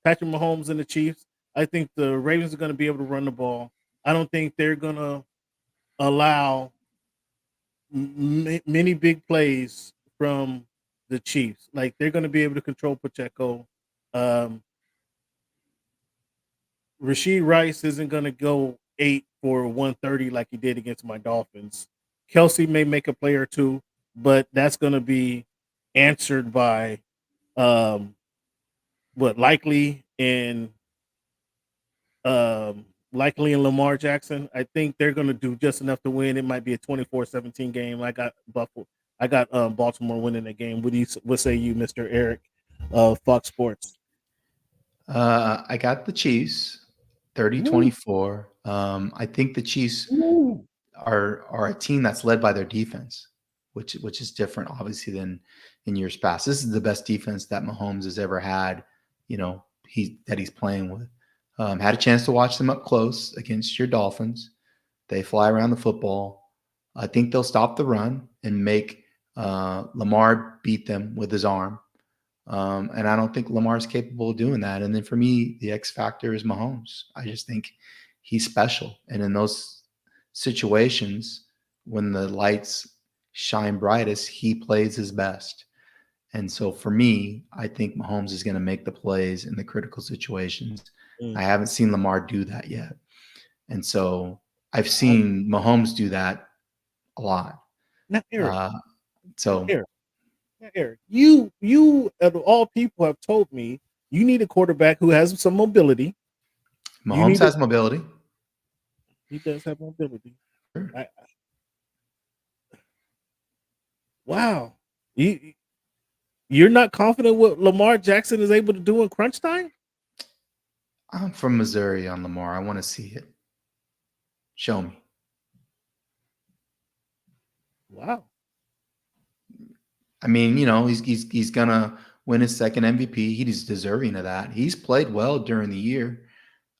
Speaker 1: Patrick Mahomes and the Chiefs, I think the Ravens are going to be able to run the ball. I don't think they're going to allow many big plays from the Chiefs. Like they're going to be able to control Pacheco. Rashid Rice isn't going to go 8 for 130 like he did against my Dolphins. Kelsey may make a play or two, but that's going to be answered by likely in Lamar Jackson. I think they're going to do just enough to win. It might be a 24-17 game. I got Baltimore winning that game. What say you, Mr. Eric, Fox Sports?
Speaker 2: I got the Chiefs 30-24. I think the Chiefs are a team that's led by their defense, which is different, obviously, than in years past. This is the best defense that Mahomes has ever had, that he's playing with. Had a chance to watch them up close against your Dolphins. They fly around the football. I think they'll stop the run and make Lamar beat them with his arm. And I don't think Lamar's capable of doing that. And then for me, the X factor is Mahomes. I just think he's special. And in those situations, when the lights shine brightest, he plays his best. And so for me, I think Mahomes is going to make the plays in the critical situations. I haven't seen Lamar do that yet. And so I've seen Mahomes do that a lot.
Speaker 1: Now, Eric, Eric, you of all people have told me you need a quarterback who has some mobility.
Speaker 2: Mahomes has mobility.
Speaker 1: He does have mobility.
Speaker 2: Sure.
Speaker 1: Wow. You're not confident what Lamar Jackson is able to do in crunch time?
Speaker 2: I'm from Missouri on Lamar. I want to see it. Show me.
Speaker 1: Wow.
Speaker 2: I mean, he's gonna win his second MVP. He's deserving of that. He's played well during the year,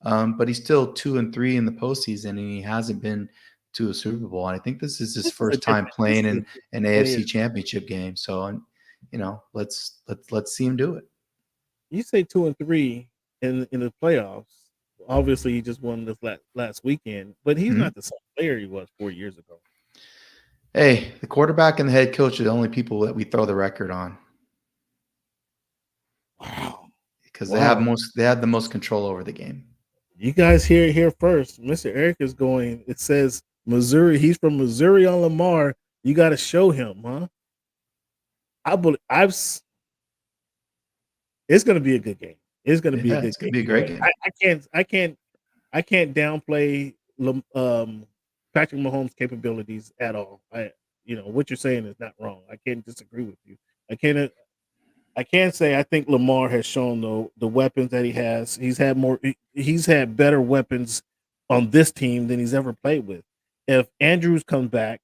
Speaker 2: but he's still 2-3 in the postseason, and he hasn't been to a Super Bowl. And I think this is his first time playing in an AFC Championship game. So, let's see him do it.
Speaker 1: You say 2-3 in the playoffs. Obviously, he just won this last weekend, but he's not the same player he was 4 years ago.
Speaker 2: Hey, the quarterback and the head coach are the only people that we throw the record on.
Speaker 1: Wow.
Speaker 2: Because they have the most control over the game.
Speaker 1: You guys hear it here first. Mr. Eric is going, it says Missouri. He's from Missouri on Lamar. You got to show him, huh? It's going to be a good game. It's going to be a good game.
Speaker 2: It's going to be a great game.
Speaker 1: I can't downplay Patrick Mahomes' capabilities at all. What you're saying is not wrong. I can't disagree with you. I can't say I think Lamar has shown the weapons that he has. He's had better weapons on this team than he's ever played with. If Andrews comes back,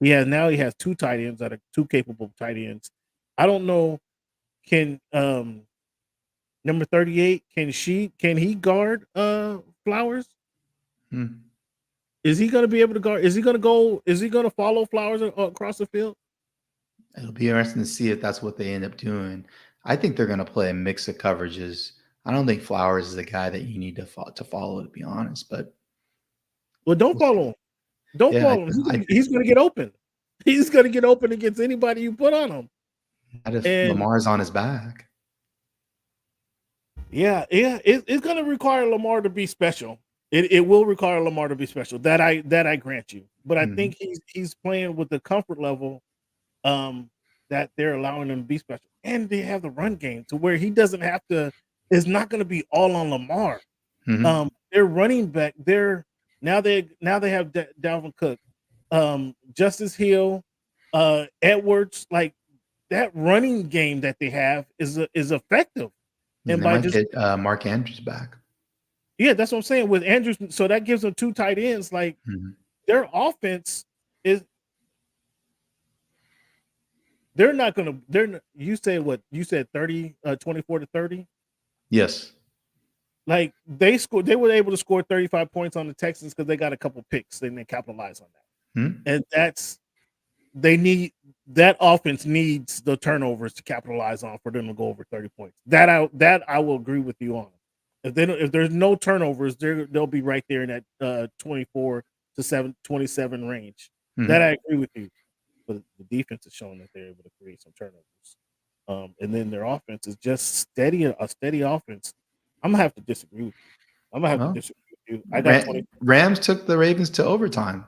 Speaker 1: he has two tight ends that are two capable tight ends. I don't know. Can number 38 can he guard Flowers? Is he going to be able to guard? Is he going to follow Flowers across the field?
Speaker 2: It'll be interesting to see if that's what they end up doing. I think they're going to play a mix of coverages. I don't think Flowers is the guy that you need to follow, to be honest. But
Speaker 1: don't follow him. Don't
Speaker 2: yeah,
Speaker 1: follow him. He's going to get open. He's going to get open against anybody you put on him.
Speaker 2: Not if Lamar's on his back.
Speaker 1: Yeah. It's going to require Lamar to be special. It will require Lamar to be special. That I grant you. But I think he's playing with the comfort level that they're allowing him to be special, and they have the run game to where he doesn't have to. It's not going to be all on Lamar. They're running back. Now they have Dalvin Cook, Justice Hill, Edwards. Like that running game that they have is effective.
Speaker 2: And they might get Mark Andrews back.
Speaker 1: Yeah, that's what I'm saying with Andrews. So that gives them 2 tight ends. Like their offense is. They're not going to. You said what? You said 30, 24 to 30.
Speaker 2: Yes.
Speaker 1: Like they were able to score 35 points on the Texans because they got a couple picks and they capitalize on that. And that offense needs the turnovers to capitalize on for them to go over 30 points. That I will agree with you on. If there's no turnovers, they'll be right there in that 24 to 27 range. That I agree with you. But the defense is showing that they're able to create some turnovers. And then their offense is just a steady offense. I'm gonna have to disagree with you. I got 20.
Speaker 2: Rams took the Ravens to overtime.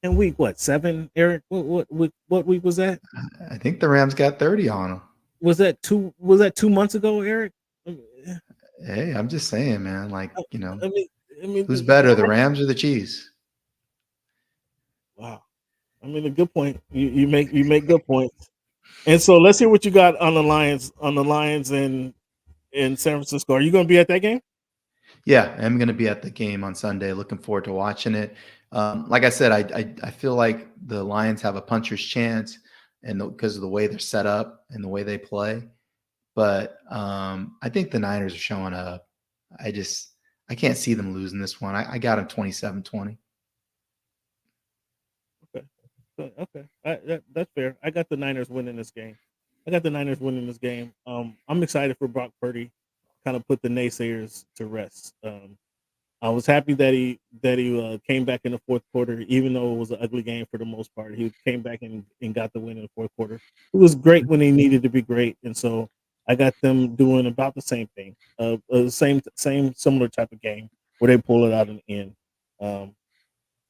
Speaker 1: In week 7, Eric? What week was that?
Speaker 2: I think the Rams got 30 on them.
Speaker 1: Was that 2 months ago, Eric?
Speaker 2: Hey, I'm just saying, man. Like,
Speaker 1: I mean,
Speaker 2: who's better, the Rams or the Chiefs?
Speaker 1: Wow. I mean, a good point. You make good points. And so let's hear what you got on the Lions in San Francisco. Are you going to be at that game?
Speaker 2: Yeah, I'm going to be at the game on Sunday. Looking forward to watching it. Like I said, I feel like the Lions have a puncher's chance, and because of the way they're set up and the way they play. But I think the Niners are showing up. I can't see them losing this one. I got them 27-20.
Speaker 1: Okay, that's fair. I got the Niners winning this game. I'm excited for Brock Purdy. Kind of put the naysayers to rest. I was happy that he came back in the fourth quarter, even though it was an ugly game for the most part. He came back and got the win in the fourth quarter. It was great when he needed to be great, and so I got them doing about the same thing, same similar type of game where they pull it out in the end.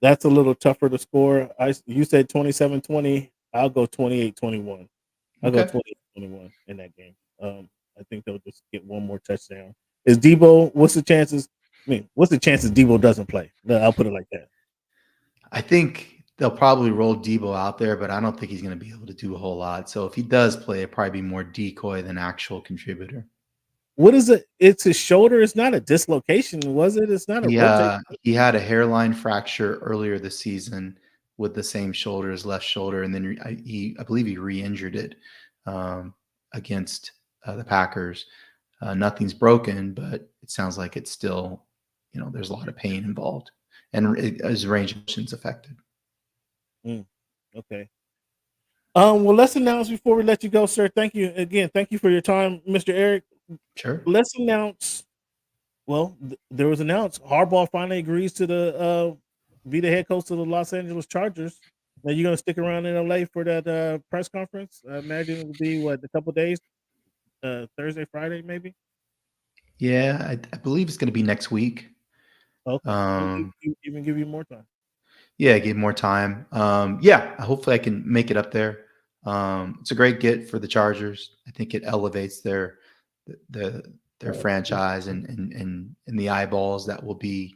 Speaker 1: That's a little tougher to score. You said 27-20. I'll go 28-21. I'll go 28-21 in that game. I think they'll just get one more touchdown. Is Debo? What's the chances Debo doesn't play? I'll put it like that.
Speaker 2: I think they'll probably roll Debo out there, but I don't think he's going to be able to do a whole lot. So if he does play, it'll probably be more decoy than actual contributor.
Speaker 1: What is it? It's his shoulder. It's not a dislocation, was it? It's not a rotation.
Speaker 2: He had a hairline fracture earlier this season with the same shoulder, his left shoulder, and then I believe he re-injured it against the Packers. Nothing's broken, but it sounds like it's still, there's a lot of pain involved, and his range of motion's affected.
Speaker 1: Okay. Well, let's announce before we let you go, sir. Thank you again. Thank you for your time, Mr. Eric.
Speaker 2: Sure.
Speaker 1: Let's announce. Well, there was announced Harbaugh finally agrees to be the head coach of the Los Angeles Chargers. Now you're going to stick around in LA for that press conference. I imagine it will be a couple of days, Thursday, Friday, maybe.
Speaker 2: Yeah, I believe it's going to be next week.
Speaker 1: Okay. Even give you more time.
Speaker 2: Yeah, give more time. Yeah, hopefully I can make it up there. It's a great get for the Chargers. I think it elevates their franchise and the eyeballs that will be,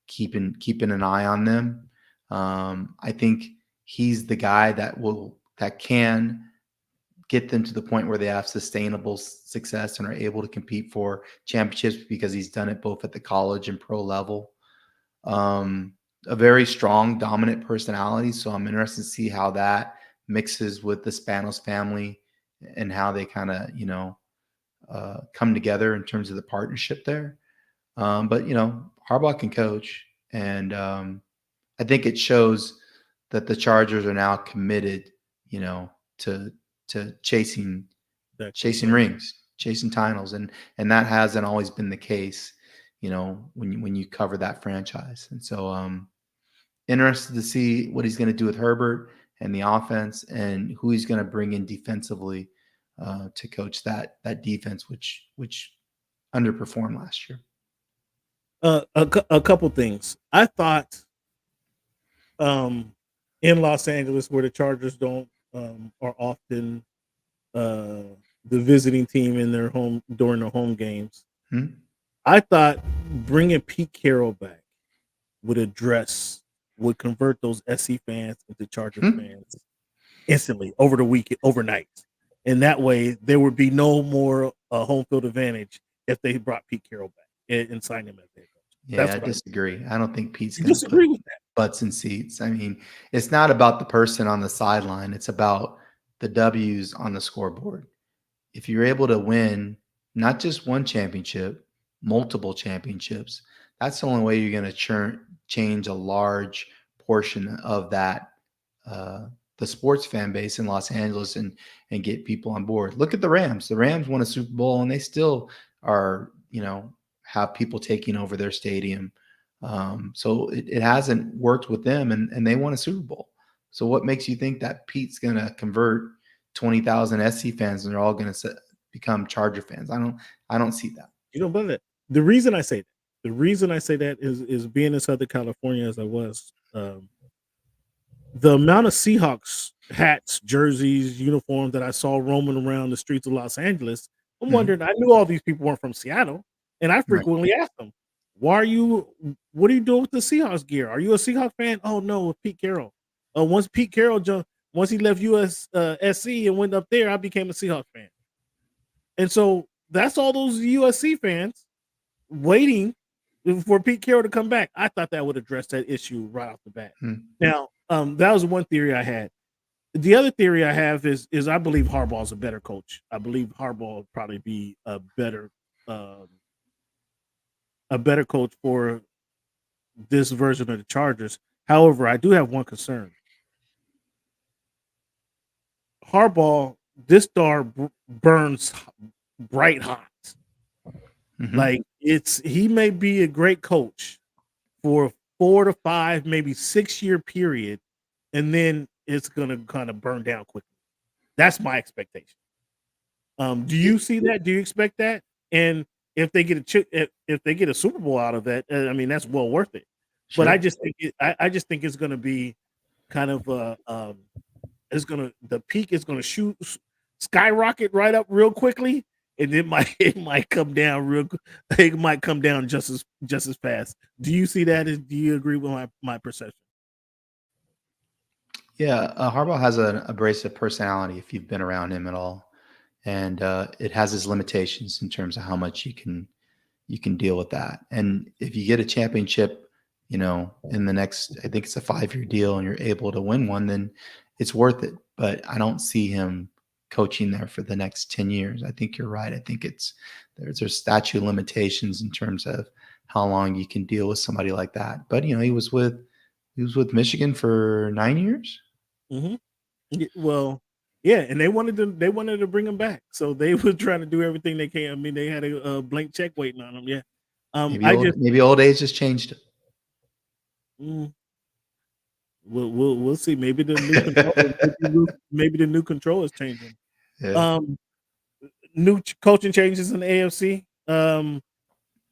Speaker 2: keeping an eye on them. I think he's the guy that can get them to the point where they have sustainable success and are able to compete for championships because he's done it both at the college and pro level. A very strong, dominant personality. So I'm interested to see how that mixes with the Spanos family and how they kind of, come together in terms of the partnership there. But, Harbaugh can coach. And I think it shows that the Chargers are now committed, to chasing rings. chasing titles, and that hasn't always been the case, when you cover that franchise. And so interested to see what he's going to do with Herbert and the offense, and who he's going to bring in defensively to coach that defense, which underperformed last year.
Speaker 1: A couple things. I thought in Los Angeles, where the Chargers don't are often the visiting team in their home during the home games. I thought bringing Pete Carroll back would convert those SC fans into Chargers fans instantly over the weekend, overnight, and that way there would be no more home field advantage if they brought Pete Carroll back and signed him as head coach.
Speaker 2: Yeah, I disagree. I don't think Pete's
Speaker 1: going to put
Speaker 2: butts in seats. I mean, it's not about the person on the sideline. It's about the W's on the scoreboard. If you're able to win not just one championship, multiple championships, that's the only way you're going to change a large portion of that, the sports fan base in Los Angeles, and get people on board. Look at the Rams. The Rams won a Super Bowl, and they still are, have people taking over their stadium. So it hasn't worked with them, and they won a Super Bowl. So what makes you think that Pete's going to convert 20,000 SC fans and they're all going to become Charger fans? I don't see that.
Speaker 1: You don't believe it. The reason I say that is being in Southern California as I was, the amount of Seahawks hats, jerseys, uniforms that I saw roaming around the streets of Los Angeles. I'm wondering, I knew all these people weren't from Seattle, and I frequently asked them, what are you doing with the Seahawks gear? Are you a Seahawks fan? Oh no, with Pete Carroll. Once Pete Carroll once he left USC and went up there, I became a Seahawks fan. And so that's all those USC fans waiting for Pete Carroll to come back. I thought that would address that issue right off the bat. Now, that was one theory I had. The other theory I have is I believe Harbaugh is a better coach. I believe Harbaugh would probably be a better coach for this version of the Chargers. However, I do have one concern. Harbaugh, this star burns bright hot. Like he may be a great coach for 4 to 5, maybe 6-year period, and then it's gonna kind of burn down quickly. That's my expectation. Do you see that? Do you expect that? And if they get a Super Bowl out of that, I mean that's well worth it. Sure. But I just think it's gonna be kind of the peak is gonna skyrocket right up real quickly, and it might come down it might come down just as fast. Do you see that? Do you agree with my perception?
Speaker 2: Yeah, Harbaugh has an abrasive personality if you've been around him at all, and it has its limitations in terms of how much you can deal with that. And if you get a championship, in the next, I think it's a 5-year deal, and you're able to win one, then it's worth it. But I don't see him coaching there for the next 10 years. I think you're right. I think there's statute of limitations in terms of how long you can deal with somebody like that. But he was with Michigan for 9 years.
Speaker 1: Well, yeah, and they wanted to bring him back, so they were trying to do everything they can. I mean, they had a blank check waiting on them. Yeah,
Speaker 2: maybe old age has changed it.
Speaker 1: We'll see. Maybe the new control is changing.
Speaker 2: Yeah.
Speaker 1: New coaching changes in the AFC.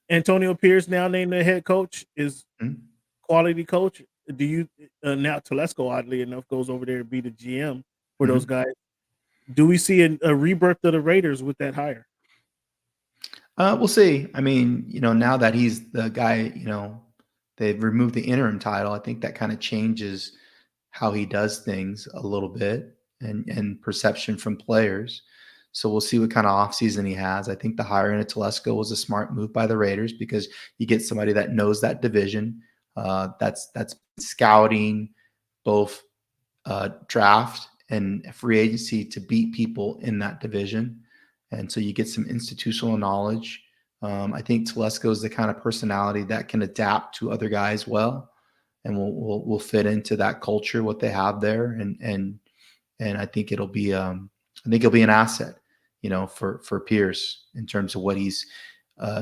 Speaker 1: Antonio Pierce now named the head coach, is quality coach. Do you now Telesco, oddly enough, goes over there to be the GM for those guys? Do we see a rebirth of the Raiders with that hire?
Speaker 2: We'll see. I mean, now that he's the guy, they've removed the interim title. I think that kind of changes how he does things a little bit and perception from players. So we'll see what kind of offseason he has. I think the hiring of Telesco was a smart move by the Raiders because you get somebody that knows that division, that's scouting both draft and free agency to beat people in that division. And so you get some institutional knowledge. I think Telesco is the kind of personality that can adapt to other guys well, and will fit into that culture, what they have there. And I think it'll be an asset. for Pierce in terms of what he's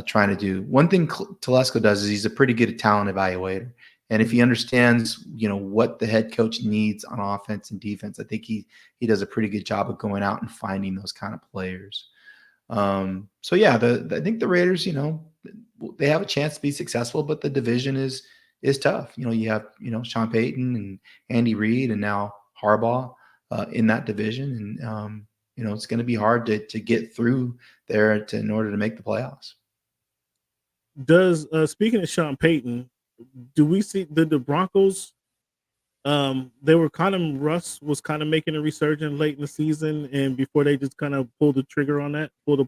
Speaker 2: trying to do. One thing Telesco does is he's a pretty good talent evaluator. And if he understands, what the head coach needs on offense and defense, I think he does a pretty good job of going out and finding those kind of players. So yeah, I think the Raiders, they have a chance to be successful, but the division is tough. You have, Sean Payton and Andy Reid and now Harbaugh in that division. And, it's going to be hard to get through there in order to make the playoffs.
Speaker 1: Does speaking of Sean Payton, do we see the Broncos? They were Russ was kind of making a resurgence late in the season, and before they just kind of pulled the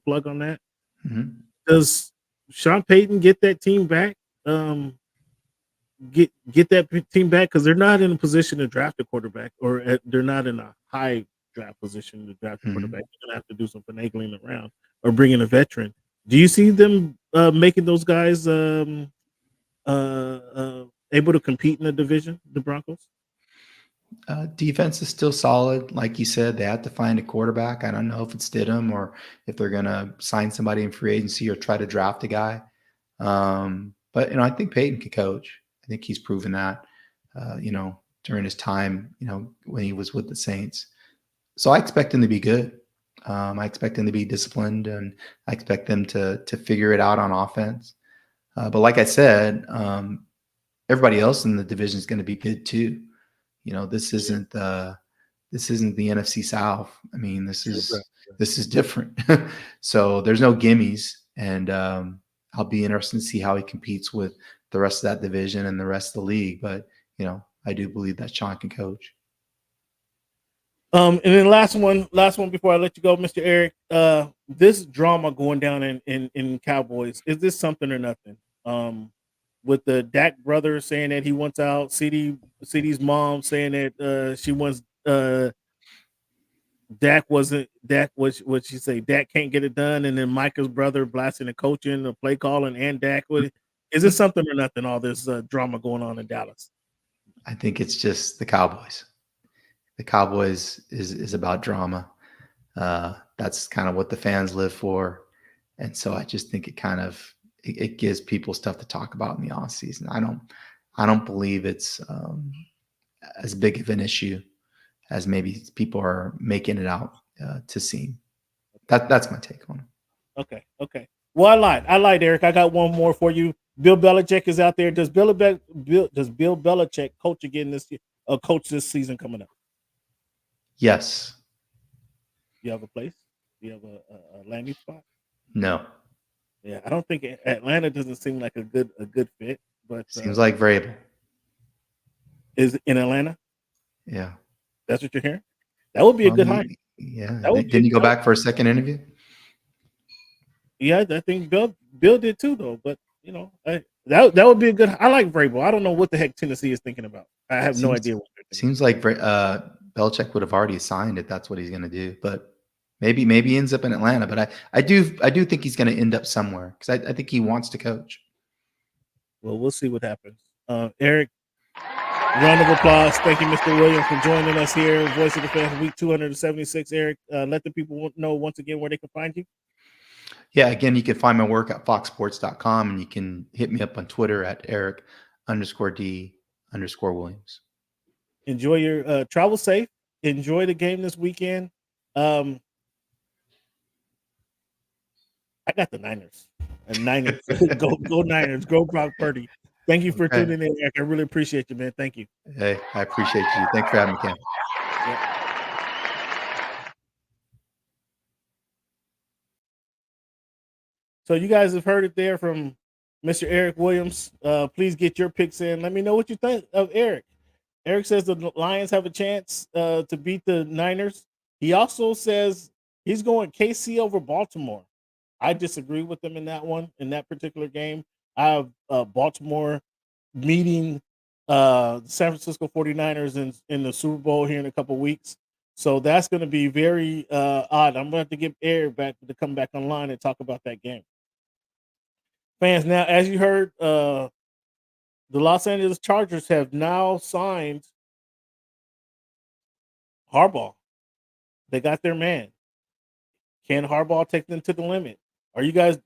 Speaker 1: plug on that.
Speaker 2: Mm-hmm.
Speaker 1: Does Sean Payton get that team back? Get that team back because they're not in a position to draft a quarterback, or they're not in a high draft position to draft a quarterback. They're gonna have to do some finagling around or bring in a veteran. Do you see them making those guys able to compete in the division, the Broncos?
Speaker 2: Defense is still solid. Like you said, they have to find a quarterback. I don't know if it's Stidham or if they're going to sign somebody in free agency or try to draft a guy. But, I think Peyton can coach. I think he's proven that, during his time, when he was with the Saints. So I expect him to be good. I expect them to be disciplined, and I expect them to figure it out on offense. But like I said, everybody else in the division is going to be good too. This isn't the NFC South. I mean, this is different. So there's no gimmies, and I'll be interested to see how he competes with the rest of that division and the rest of the league. But I do believe that Sean can coach.
Speaker 1: And then last one before I let you go, Mr. Eric. This drama going down in Cowboys, is this something or nothing? With the Dak brother saying that he wants out, CD's mom saying that she wants Dak was what she say, Dak can't get it done, and then Micah's brother blasting the coaching, the play calling, and Dak. Is this something or nothing? All this drama going on in Dallas.
Speaker 2: I think it's just the Cowboys. The Cowboys is about drama. That's kind of what the fans live for. And so I just think it gives people stuff to talk about in the offseason. I don't believe it's as big of an issue as maybe people are making it out to seem. That's my take on
Speaker 1: it. Okay. Well, I lied, Eric. I got one more for you. Bill Belichick is out there. Does Bill Belichick coach again this year? Coach this season coming up?
Speaker 2: Yes.
Speaker 1: You have a place? You have a landing spot?
Speaker 2: No.
Speaker 1: Yeah, I don't think Atlanta doesn't seem like a good fit. But
Speaker 2: seems like Vrabel.
Speaker 1: Is in Atlanta?
Speaker 2: Yeah.
Speaker 1: That's what you're hearing? That would be a good hire.
Speaker 2: Yeah. Didn't you go back for a second interview?
Speaker 1: Yeah, I think Bill did too, though. But that would be a good. I like Vrabel. I don't know what the heck Tennessee is thinking about. I have no idea what they're thinking.
Speaker 2: Seems like Belichick would have already signed it. That's what he's going to do. But maybe he ends up in Atlanta. But I do think he's going to end up somewhere because I think he wants to coach.
Speaker 1: Well, we'll see what happens. Eric, round of applause. Thank you, Mr. Williams, for joining us here. Voice of the Fans, week 276. Eric, let the people know once again where they can find you.
Speaker 2: Yeah, again, you can find my work at foxsports.com, and you can hit me up on Twitter at Eric_D_Williams.
Speaker 1: Enjoy your travel safe. Enjoy the game this weekend. I got the Niners. Niners. go Niners. Go Brock Purdy. Thank you for tuning in, Eric. I really appreciate you, man. Thank you.
Speaker 2: Hey, I appreciate you. Thanks for having me, Ken.
Speaker 1: Yeah. So you guys have heard it there from Mr. Eric Williams. Please get your picks in. Let me know what you think of Eric. Eric says the Lions have a chance to beat the Niners. He also says he's going KC over Baltimore. I disagree with him in that particular game. I have Baltimore meeting San Francisco 49ers in the Super Bowl here in a couple weeks. So that's going to be very odd. I'm going to have to get Eric back to come back online and talk about that game. Fans, now, as you heard, the Los Angeles Chargers have now signed Harbaugh. They got their man. Can Harbaugh take them to the limit? Are you guys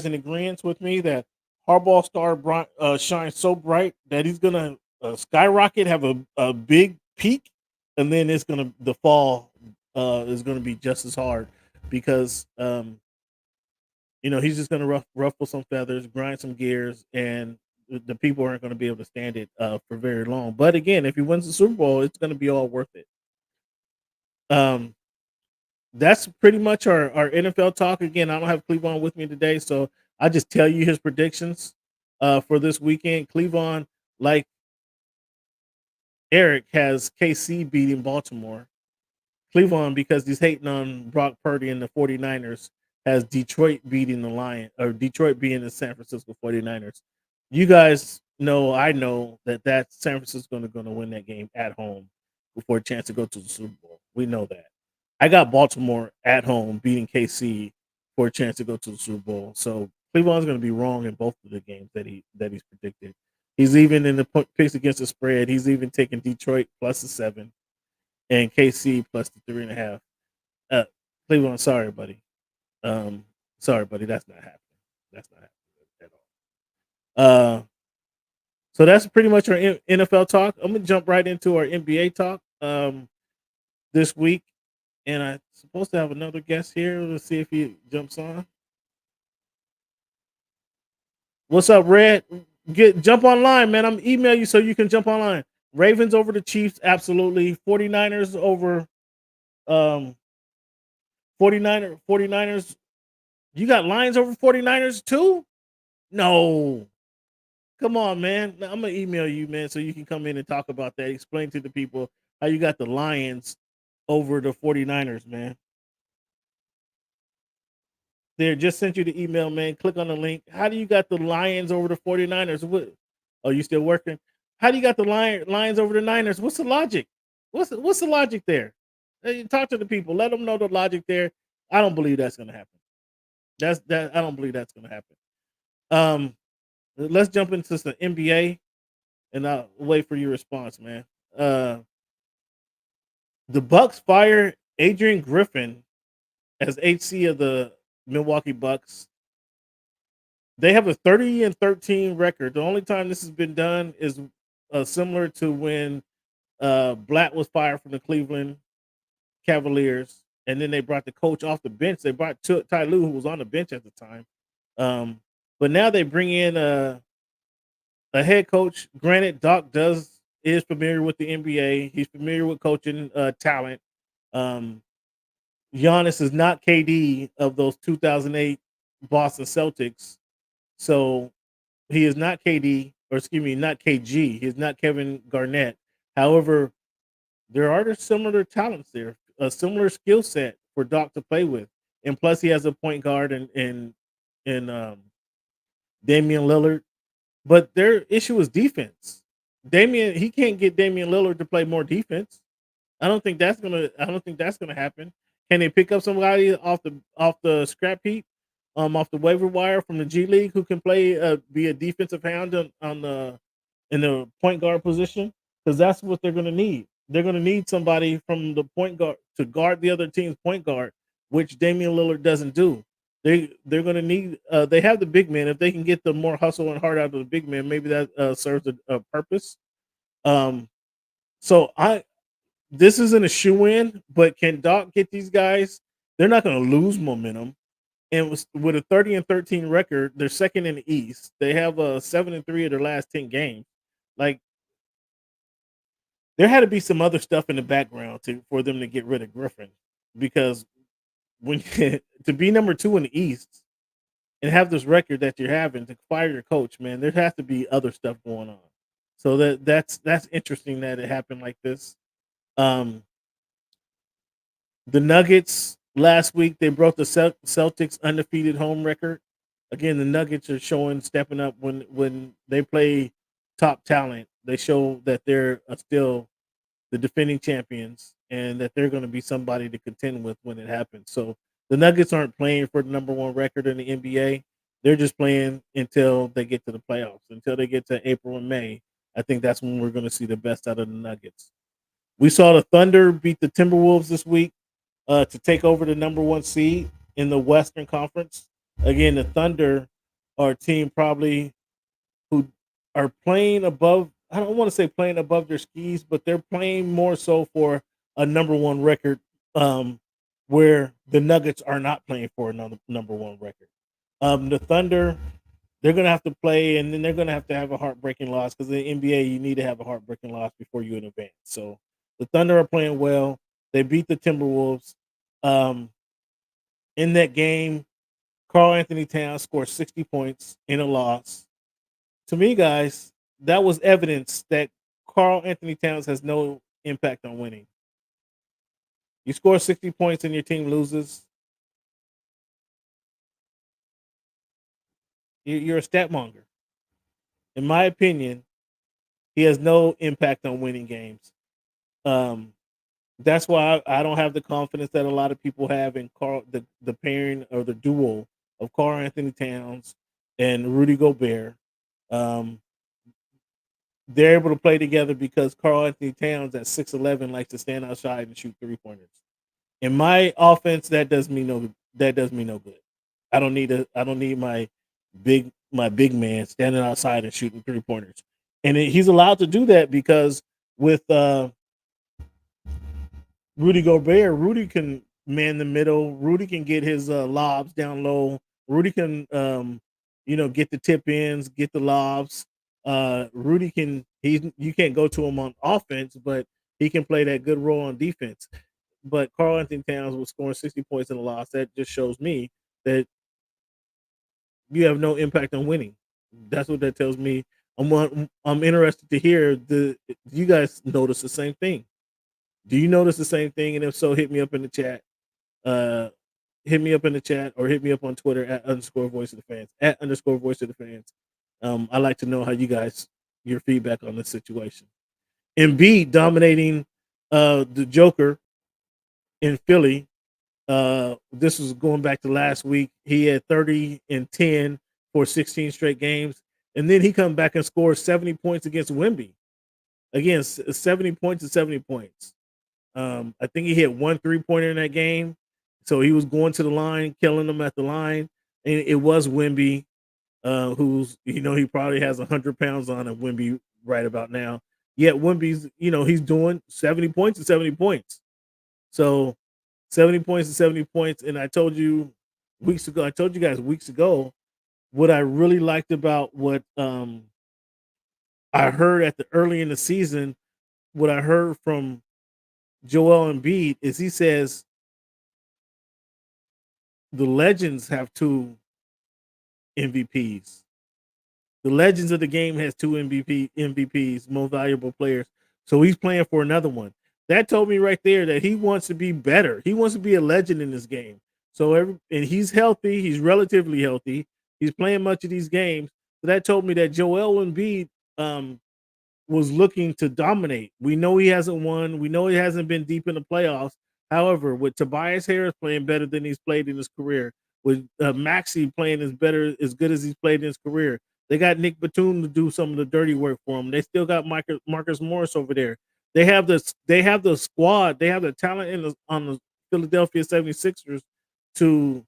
Speaker 1: in agreement with me that Harbaugh shines so bright that he's gonna skyrocket, have a big peak, and then the fall is gonna be just as hard because he's just gonna ruffle some feathers, grind some gears, and the people aren't going to be able to stand it for very long. But again, if he wins the Super Bowl, it's going to be all worth it. That's pretty much our NFL talk. Again, I don't have Cleveland with me today, so I just tell you his predictions for this weekend. Cleveland, like Eric, has KC beating Baltimore. Cleveland, because he's hating on Brock Purdy and the 49ers, has Detroit beating the Lions, or Detroit beating the San Francisco 49ers. You guys know, I know that San Francisco's going to win that game at home before a chance to go to the Super Bowl. We know that. I got Baltimore at home beating KC for a chance to go to the Super Bowl. So Cleveland's going to be wrong in both of the games that he's predicted. He's even in the picks against the spread. He's even taking Detroit plus the 7 and KC plus the 3.5. Cleveland, sorry, buddy. Sorry, buddy. That's not happening. That's not happening at all. So that's pretty much our NFL talk. I'm gonna jump right into our NBA talk this week, and I'm supposed to have another guest here. Let's see if he jumps on. What's up, Red? Jump online, man. I'm email you so you can jump online. Ravens over the Chiefs, absolutely. 49ers over 49ers. You got Lions over 49ers too? No. Come on, man. I'm going to email you, man, so you can come in and talk about that. Explain to the people how you got the Lions over the 49ers, man. There, just sent you the email, man. Click on the link. How do you got the Lions over the 49ers? What? Oh, you still working? How do you got the Lions over the Niners? What's the logic? What's the logic there? Hey, talk to the people. Let them know the logic there. I don't believe that's going to happen. I don't believe that's going to happen. Let's jump into some NBA, and I'll wait for your response, man. The Bucks fire Adrian Griffin as HC of the Milwaukee Bucks. They have a 30-13 record. The only time this has been done is similar to when Black was fired from the Cleveland Cavaliers, and then they brought the coach off the bench. They brought Ty Lue, who was on the bench at the time. But now they bring in a head coach. Granted, Doc is familiar with the NBA. He's familiar with coaching talent. Giannis is not KD of those 2008 Boston Celtics. So he is not KD, or excuse me, not KG. He is not Kevin Garnett. However, there are similar talents there, a similar skill set for Doc to play with. And plus he has a point guard in Damian Lillard. But their issue is defense. He can't get Damian Lillard to play more defense. I don't think that's gonna happen. Can they pick up somebody off the scrap heap, off the waiver wire from the G League who can play be a defensive hound in the point guard position? Because that's what they're gonna need. They're gonna need somebody from the point guard to guard the other team's point guard, which Damian Lillard doesn't do. They're going to need. They have the big men. If they can get the more hustle and heart out of the big men, maybe that serves a purpose. So this isn't a shoe-in, but can Doc get these guys? They're not going to lose momentum. And with a 30-13 record, they're second in the East. They have 7-3 of their last 10 games. Like, there had to be some other stuff in the background for them to get rid of Griffin, because when to be number 2 in the East and have this record that you're having, to fire your coach, man, there has to be other stuff going on. So that's interesting that it happened like this. The Nuggets last week, they broke the Celtics undefeated home record. Again, the Nuggets are stepping up when they play top talent. They show that they're still the defending champions, and that they're going to be somebody to contend with when it happens. So the Nuggets aren't playing for the number 1 record in the NBA. They're just playing until they get to the playoffs, until they get to April and May. I think that's when we're going to see the best out of the Nuggets. We saw the Thunder beat the Timberwolves this week to take over the number 1 seed in the Western Conference. Again, the Thunder are a team probably who are playing above. I don't want to say playing above their skis, but they're playing more so for a number one record, where the Nuggets are not playing for another number one record. The Thunder, they're going to have to play, and then they're going to have a heartbreaking loss, because in the NBA, you need to have a heartbreaking loss before you advance. So the Thunder are playing well. They beat the Timberwolves. In that game, Karl Anthony Towns scored 60 points in a loss. To me, guys, that was evidence that Karl Anthony Towns has no impact on winning. You score 60 points and your team loses, you're a stat monger. In my opinion, he has no impact on winning games. That's why I don't have the confidence that a lot of people have in the pairing or the duo of Karl Anthony Towns and Rudy Gobert. They're able to play together because Karl Anthony Towns at 6'11" likes to stand outside and shoot 3-pointers. In my offense, that does me no good. I don't need my big man standing outside and shooting 3-pointers. And he's allowed to do that because with Rudy Gobert, Rudy can man the middle. Rudy can get his lobs down low. Rudy can get the tip ins, get the lobs. Rudy you can't go to him on offense, but he can play that good role on defense. But Karl Anthony Towns was scoring 60 points in a loss. That just shows me that you have no impact on winning. That's what that tells me. I'm interested to hear do you guys notice the same thing? Do you notice the same thing? And if so, hit me up in the chat. Hit me up in the chat or hit me up on Twitter at _voice of the fans, at _voice of the fans. I like to know how your feedback on this situation. Embiid dominating the Joker in Philly. This was going back to last week. He had 30 and 10 for 16 straight games. And then he come back and scored 70 points against Wemby. Again, 70 points and 70 points. I think he hit 1 3-pointer in that game. So he was going to the line, killing them at the line. And it was Wemby, who's, he probably has 100 pounds on him, Wemby, right about now. Yet Wemby's, he's doing 70 points and 70 points. So 70 points and 70 points. And I told you guys weeks ago, what I really liked about what I heard early in the season, what I heard from Joel Embiid is he says the legends have 2 MVPs. The legends of the game has 2 MVPs, most valuable players. So he's playing for another one. That told me right there that he wants to be better. He wants to be a legend in this game. So and he's healthy. He's relatively healthy. He's playing much of these games. So that told me that Joel Embiid was looking to dominate. We know he hasn't won. We know he hasn't been deep in the playoffs. However, with Tobias Harris playing better than he's played in his career, with Maxey playing as good as he's played in his career, they got Nick Batum to do some of the dirty work for him. They still got Marcus Morris over there. They have the squad. They have the talent on the Philadelphia 76ers to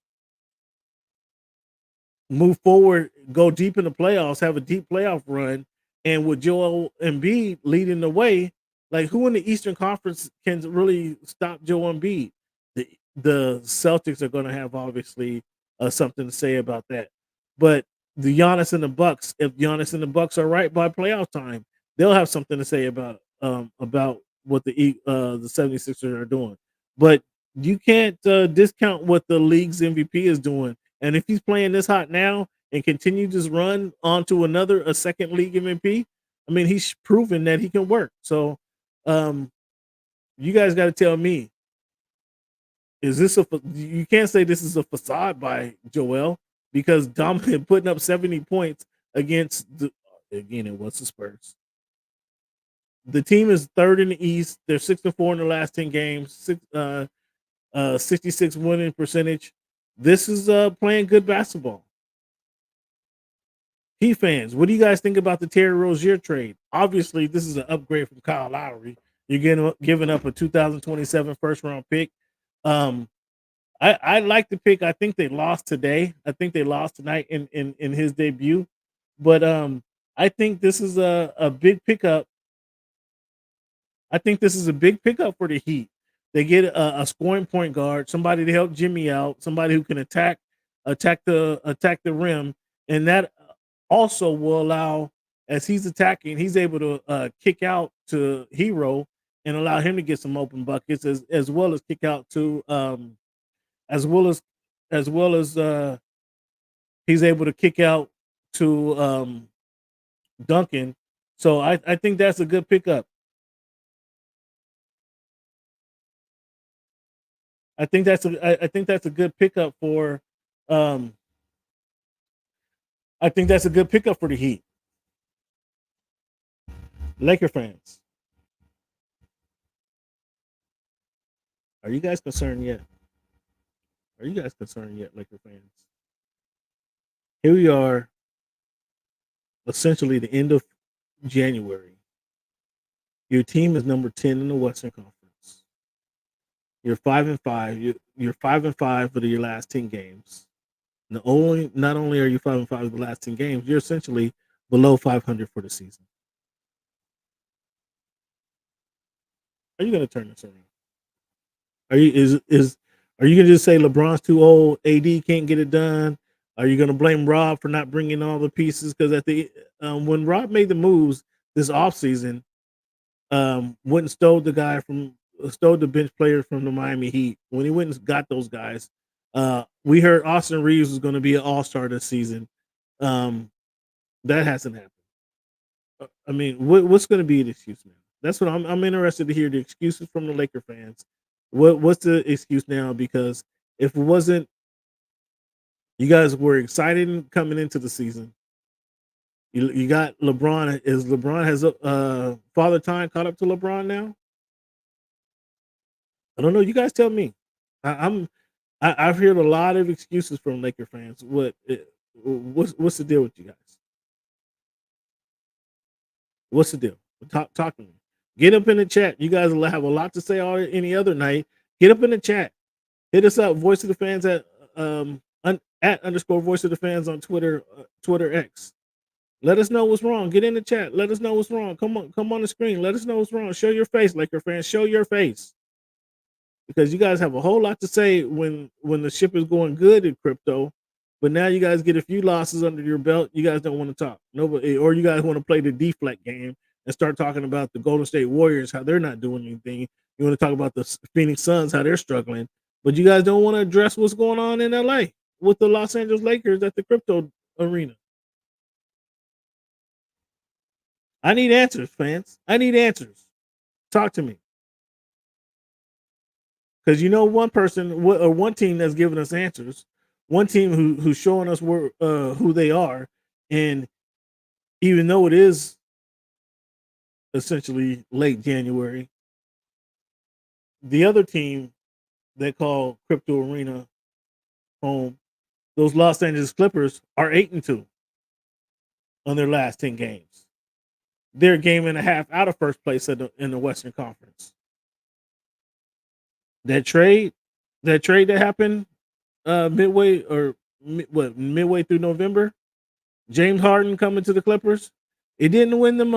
Speaker 1: move forward, go deep in the playoffs, have a deep playoff run. And with Joel Embiid leading the way, like who in the Eastern Conference can really stop Joel Embiid? The Celtics are going to have obviously something to say about that. But the Giannis and the Bucks, if Giannis and the Bucks are right by playoff time, they'll have something to say about what the 76ers are doing. But you can't discount what the league's MVP is doing. And if he's playing this hot now and continue this run onto a second league MVP, I mean, he's proven that he can work. So you guys got to tell me, you can't say this is a facade by Joel, because dominant putting up 70 points against it was the Spurs. The team is 3rd in the East. They're 6-4 in the last 10 games, 66 winning percentage. This is playing good basketball. Heat fans, what do you guys think about the Terry Rozier trade? Obviously, this is an upgrade from Kyle Lowry. You're giving up a 2027 first-round pick. I I like the pick. I think they lost today. I think they lost tonight in his debut. But I think this is a big pickup. I think this is a big pickup for the Heat. They get a scoring point guard, somebody to help Jimmy out, somebody who can attack the rim, and that also will allow, as he's attacking, he's able to kick out to Hero and allow him to get some open buckets as well as kick out to as well as he's able to kick out to Duncan. So I think that's a good pickup. I think that's a good pickup for I think that's a good pickup for the Heat. Laker fans, are you guys concerned yet? Are you guys concerned yet, Laker fans? Here we are, essentially the end of January. Your team is number 10 in the Western Conference. You're 5-5. You're 5-5 for your last 10 games. Not only are you 5-5 for the last 10 games, you're essentially below 500 for the season. Are you going to turn this around? Are you going to just say LeBron's too old, AD can't get it done? Are you going to blame Rob for not bringing all the pieces? Because at the when Rob made the moves this offseason, went and stole the bench player from the Miami Heat. When he went and got those guys, we heard Austin Reeves was going to be an all-star this season. That hasn't happened. I mean, what's going to be the excuse now? That's what I'm interested to hear, the excuses from the Laker fans. What's the excuse now? Because if it wasn't, you guys were excited coming into the season. You got LeBron. Has Father Time caught up to LeBron now? I don't know. You guys tell me. I've heard a lot of excuses from Laker fans. What's the deal with you guys? What's the deal? Talk to me. Get up in the chat. You guys will have a lot to say any other night. Get up in the chat. Hit us up. Voice of the Fans at _Voice of the Fans on Twitter X. Let us know what's wrong. Get in the chat. Let us know what's wrong. Come on the screen. Let us know what's wrong. Show your face, Laker fans. Show your face. Because you guys have a whole lot to say when the ship is going good in crypto, but now you guys get a few losses under your belt. You guys don't want to talk. Nobody, or you guys want to play the deflect game and start talking about the Golden State Warriors, how they're not doing anything. You want to talk about the Phoenix Suns, how they're struggling, but you guys don't want to address what's going on in LA with the Los Angeles Lakers at the crypto arena. I need answers, fans. I need answers. Talk to me. Because one person or one team that's giving us answers, one team who's showing us who they are, and even though it is essentially late January, the other team they call Crypto Arena home, those Los Angeles Clippers are 8-2 on their last 10 games. They're a game and a half out of first place in the Western Conference. That trade that happened midway through November, James Harden coming to the Clippers, it didn't win them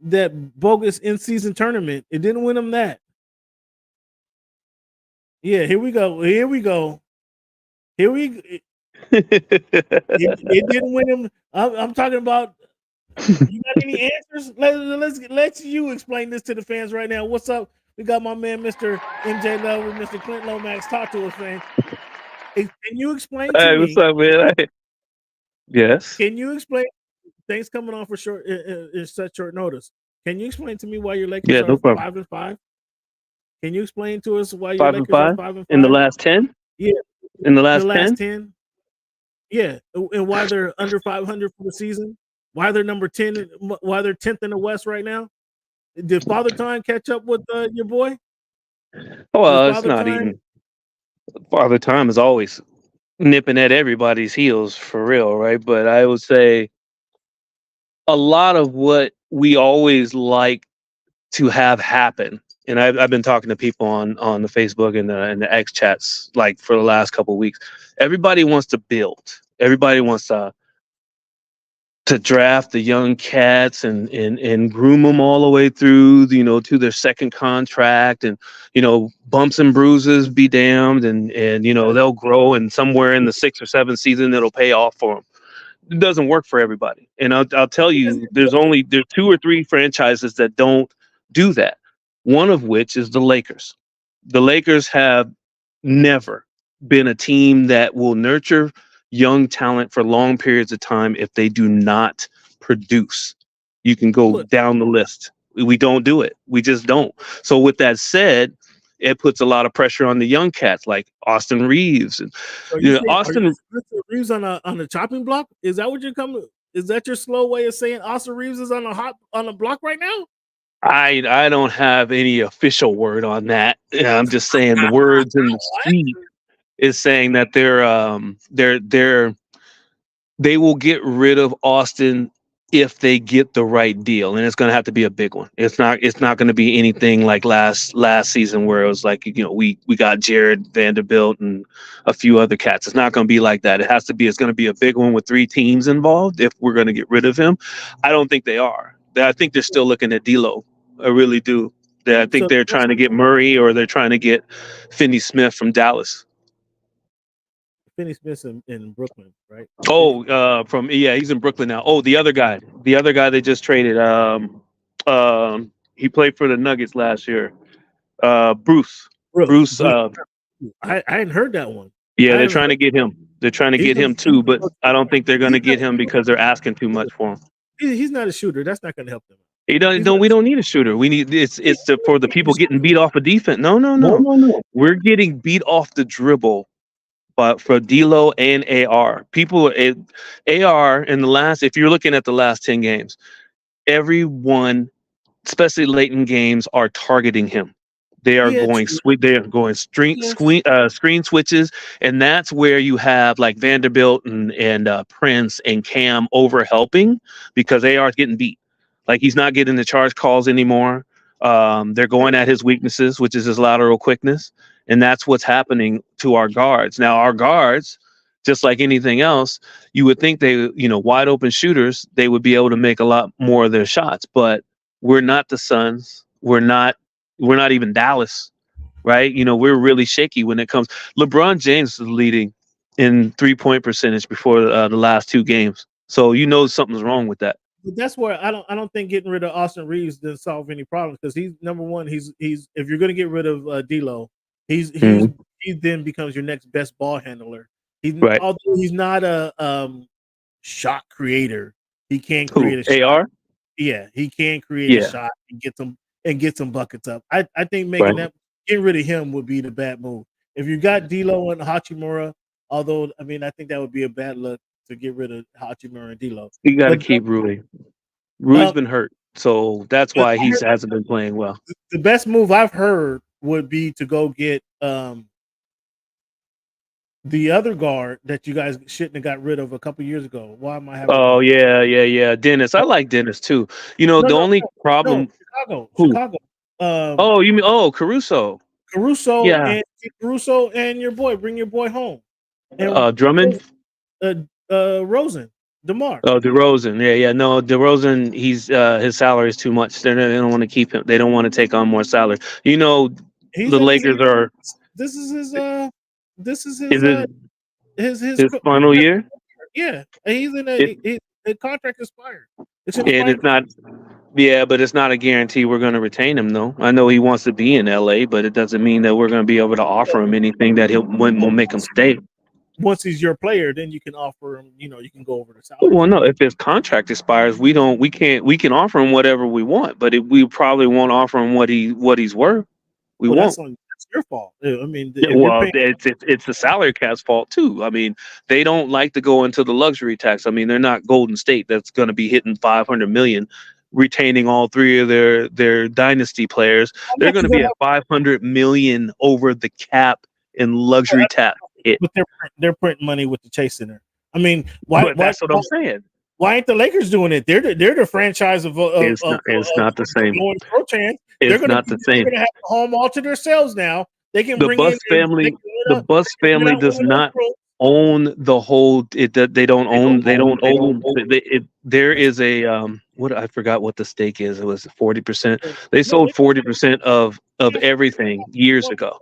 Speaker 1: that bogus in-season tournament. It didn't win them that. Yeah, here we go. It didn't win them. I'm talking about. You got any answers? Let's you explain this to the fans right now. What's up? We got my man, Mr. MJ Love, and Mr. Clint Lomax. Talk to us, man. Can you explain to me?
Speaker 13: Hey, what's up, man? Yes.
Speaker 1: Can you explain? Things coming on for short in such short notice. Can you explain to me why your Lakers are 5-5? Can you explain to us why your Lakers are 5-5
Speaker 13: in the last 10?
Speaker 1: Yeah,
Speaker 13: in the last 10.
Speaker 1: Yeah, and why they're under 500 for the season? Why they're number 10? Why they're 10th in the West right now? Did Father Time catch up with your boy?
Speaker 13: Well, it's not even. Father Time is always nipping at everybody's heels for real, right? But I would say a lot of what we always like to have happen and I've been talking to people on the Facebook and the X chats like for the last couple of weeks. Everybody wants to build. Everybody wants to draft the young cats and groom them all the way through, to their second contract, and bumps and bruises be damned, and they'll grow, and somewhere in the 6th or 7th season it'll pay off for them. It doesn't work for everybody, and I'll tell you, there's 2 or 3 franchises that don't do that. One of which is the Lakers. The Lakers have never been a team that will nurture young talent for long periods of time if they do not produce. You can go down the list. We don't do it. We just don't. So with that said, it puts a lot of pressure on the young cats like Austin Reeves. And
Speaker 1: Austin Reeves on a chopping block? Is that what you're coming? Is that your slow way of saying Austin Reeves is on a block right now?
Speaker 13: I don't have any official word on that. I'm just saying the words in the street is saying that they will get rid of Austin if they get the right deal, and it's going to have to be a big one. It's not going to be anything like last season where it was like, we got Jared Vanderbilt and a few other cats. It's not going to be like that. It's going to be a big one with 3 teams involved if we're going to get rid of him. I don't think they are. I think they're still looking at D'Lo. I really do. I think they're trying to get Murray, or they're trying to get Finney Smith from Dallas.
Speaker 1: Finney Smith's in Brooklyn, right?
Speaker 13: He's in Brooklyn now. Oh, the other guy they just traded. He played for the Nuggets last year. Bruce.
Speaker 1: I hadn't heard that one.
Speaker 13: Yeah, they're trying to get him. They're trying to get him too, but I don't think they're going to get him because they're asking too much for him.
Speaker 1: He's not a shooter. That's not going to help them.
Speaker 13: We don't need a shooter. We need for the people getting beat off of defense. No. We're getting beat off the dribble, but for D'Lo and AR. AR in the last, if you're looking at the last 10 games, everyone, especially late in games, are targeting him. They are going screen switches, and that's where you have like Vanderbilt and Prince and Cam over helping because AR is getting beat. Like he's not getting the charge calls anymore. They're going at his weaknesses, which is his lateral quickness, and that's what's happening to our guards. Now our guards, just like anything else, you would think they, wide open shooters, they would be able to make a lot more of their shots, but we're not the Suns. We're not even Dallas, right? We're really shaky when it comes. LeBron James is leading in 3-point percentage before the last 2 games. So something's wrong with that.
Speaker 1: But that's where I don't think getting rid of Austin Reeves doesn't solve any problems because he's number one. He's if you're going to get rid of D'Lo, he then becomes your next best ball handler. Although he's not a shot creator, he can create a shot.
Speaker 13: AR.
Speaker 1: Yeah, he can create a shot and get some buckets up. I think getting rid of him would be the bad move. If you got D'Lo and Hachimura, although I think that would be a bad look to get rid of Hachimura and D'Lo.
Speaker 13: You got to keep Rui. Rui's been hurt, so that's why he hasn't been playing well.
Speaker 1: The best move I've heard would be to go get the other guard that you guys shouldn't have got rid of a couple years ago. Why am I having?
Speaker 13: Oh yeah. Dennis, I like Dennis too. The only problem.
Speaker 1: Chicago.
Speaker 13: You mean Caruso?
Speaker 1: Caruso, and Caruso and your boy. Bring your boy home.
Speaker 13: And Drummond.
Speaker 1: Rosen. DeMar.
Speaker 13: Oh, DeRozan. Yeah. No, DeRozan. He's his salary is too much. They don't want to keep him. They don't want to take on more salary. The Lakers are.
Speaker 1: This is his. This is
Speaker 13: his final year.
Speaker 1: Yeah, and he's in his contract expired.
Speaker 13: It's not. Yeah, but it's not a guarantee we're going to retain him, though. I know he wants to be in LA, but it doesn't mean that we're going to be able to offer him anything that will make him stay.
Speaker 1: Once he's your player, then you can offer him. You can go over the salary.
Speaker 13: Well, no, if his contract expires, we can offer him whatever we want, but we probably won't offer him what he's worth. We won't.
Speaker 1: That's your fault.
Speaker 13: It's the salary cap's fault too. They don't like to go into the luxury tax. They're not Golden State that's going to be hitting $500 million, retaining all 3 of their dynasty players. They're going to be at $500 million over the cap in luxury tax.
Speaker 1: But they're printing money with the Chase Center.
Speaker 13: That's what I'm saying.
Speaker 1: Why ain't the Lakers doing it? They're the franchise of
Speaker 13: It's not the same. It's not the same.
Speaker 1: They're gonna have the home all to themselves now. They can
Speaker 13: The
Speaker 1: bring
Speaker 13: Buss family. The Buss family does not own the whole. They don't own. They don't own. There is a what I forgot what the stake is. It was 40%. They sold 40% of everything years ago.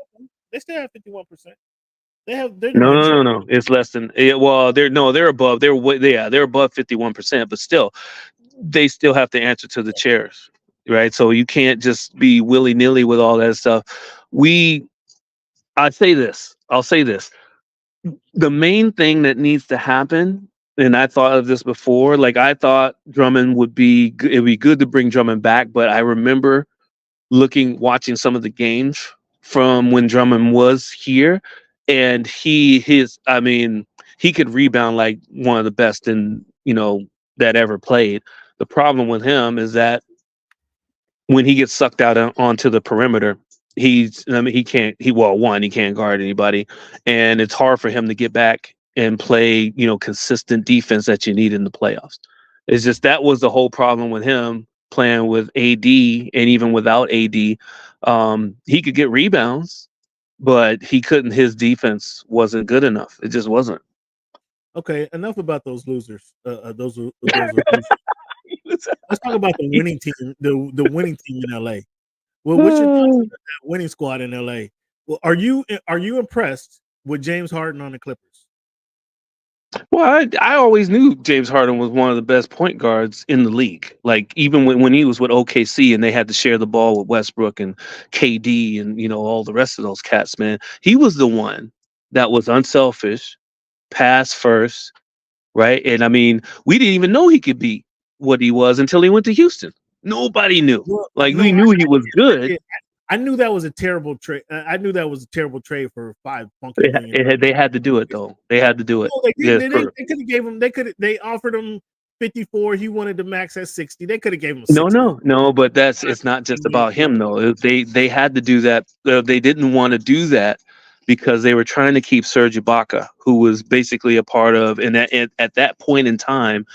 Speaker 1: They still have 51%. They're
Speaker 13: No. It's less than. Well, they're above. They're above 51%, but still, they still have to answer to the chairs, right? So you can't just be willy nilly with all that stuff. I'll say this. The main thing that needs to happen, and I thought of this before. Like I thought Drummond it'd be good to bring Drummond back, but I remember watching some of the games from when Drummond was here. And he could rebound like one of the best that ever played. The problem with him is that when he gets sucked out onto the perimeter, he can't guard anybody, and it's hard for him to get back and play, consistent defense that you need in the playoffs. It's just that was the whole problem with him playing with AD, and even without AD, he could get rebounds. But he couldn't. His defense wasn't good enough. It just wasn't.
Speaker 1: Okay, enough about those losers. Those losers. Let's talk about the winning team. The winning team in LA. Well, what's your thoughts on that winning squad in LA? Well, are you impressed with James Harden on the Clippers?
Speaker 13: Well, I always knew James Harden was one of the best point guards in the league. Like even when he was with OKC and they had to share the ball with Westbrook and KD and all the rest of those cats, man, he was the one that was unselfish, pass first, right? And I mean, we didn't even know he could be what he was until he went to Houston. Nobody knew. We knew he was good.
Speaker 1: I knew that was a terrible trade. I knew that was a terrible trade for $5 million.
Speaker 13: They had to do it though. They had to do it.
Speaker 1: No, they could have gave him. They offered him 54. He wanted the max at 60. They could have gave him 60.
Speaker 13: No. But it's not just about him though. They had to do that. They didn't want to do that because they were trying to keep Serge Ibaka, who was basically a part of. And at that point in time,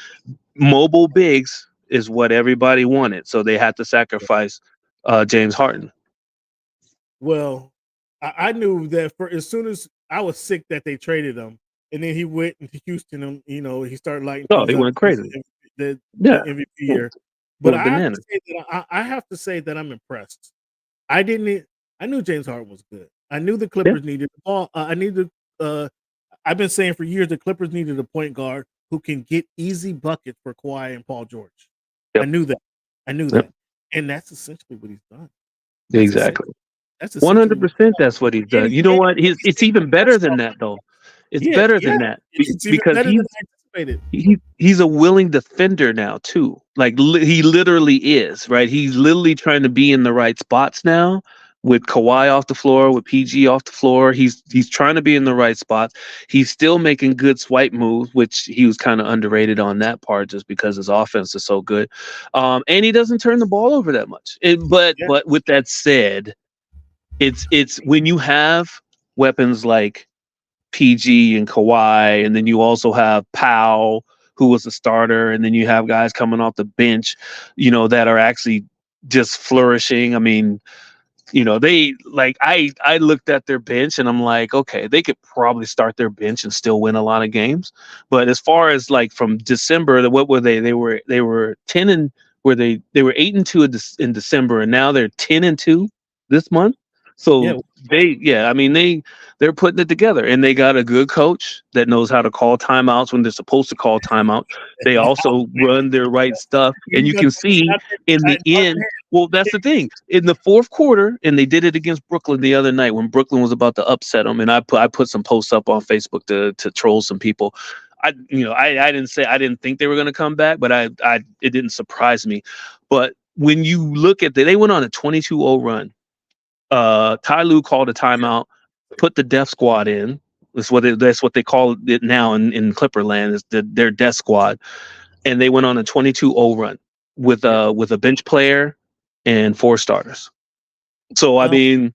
Speaker 13: mobile bigs is what everybody wanted. So they had to sacrifice James Harden.
Speaker 1: Well, I knew that as soon as I was sick that they traded him, and then he went into Houston, and he started lighting.
Speaker 13: He went crazy.
Speaker 1: The MVP year, but I have to say that I'm impressed. I knew James Harden was good. I knew the Clippers needed the ball. I've been saying for years the Clippers needed a point guard who can get easy buckets for Kawhi and Paul George. Yep. I knew that, and that's essentially what he's done.
Speaker 13: Exactly. 100%. That's what he's done. You know what? It's even better than that, though. It's better than that because he's a willing defender now too. Like he literally is, right? He's literally trying to be in the right spots now. With Kawhi off the floor, with PG off the floor, he's trying to be in the right spots. He's still making good swipe moves, which he was kind of underrated on that part just because his offense is so good. And he doesn't turn the ball over that much. But with that said, it's when you have weapons like PG and Kawhi, and then you also have Powell, who was a starter, and then you have guys coming off the bench, that are actually just flourishing. I mean, I looked at their bench and I'm like, okay, they could probably start their bench and still win a lot of games. But as far as like from December, what were they? They were 10 and they were 8-2 in December, and now they're 10-2 this month. So they're putting it together, and they got a good coach that knows how to call timeouts when they're supposed to call timeout. They also run their right stuff, and you can see in the end. Well, that's the thing. In the fourth quarter, and they did it against Brooklyn the other night when Brooklyn was about to upset them, and I put some posts up on Facebook to troll some people. I didn't think they were going to come back, but it didn't surprise me. But when you look at they went on a 22-0 run. Ty Lue called a timeout, put the death squad in. That's what they call it now in Clipperland, is their death squad. And they went on a 22-0 run with a bench player and 4 starters. So I mean,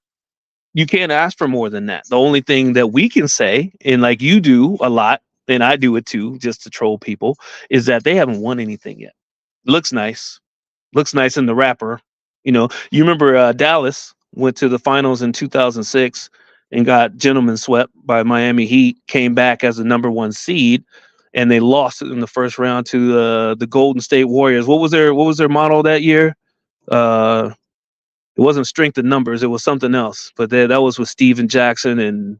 Speaker 13: you can't ask for more than that. The only thing that we can say, and like you do a lot, and I do it too, just to troll people, is that they haven't won anything yet. Looks nice in the wrapper. You remember Dallas went to the finals in 2006 and got gentlemen swept by Miami Heat, came back as the number 1 seed, and they lost it in the first round to the Golden State Warriors. What was their motto that year? It wasn't strength in numbers, it was something else. But that was with Steven Jackson and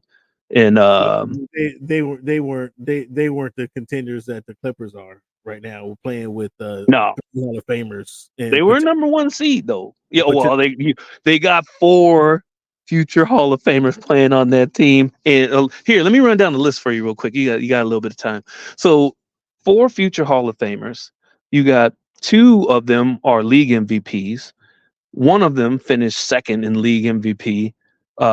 Speaker 1: they weren't the contenders that the Clippers are right now. We're playing with
Speaker 13: no
Speaker 1: Hall of Famers.
Speaker 13: They were number 1 seed though. Yeah, well, they got 4 future Hall of Famers playing on that team. And here, let me run down the list for you real quick. You got a little bit of time. So 4 future Hall of Famers. You got 2 of them are league MVPs. One of them finished second in league MVP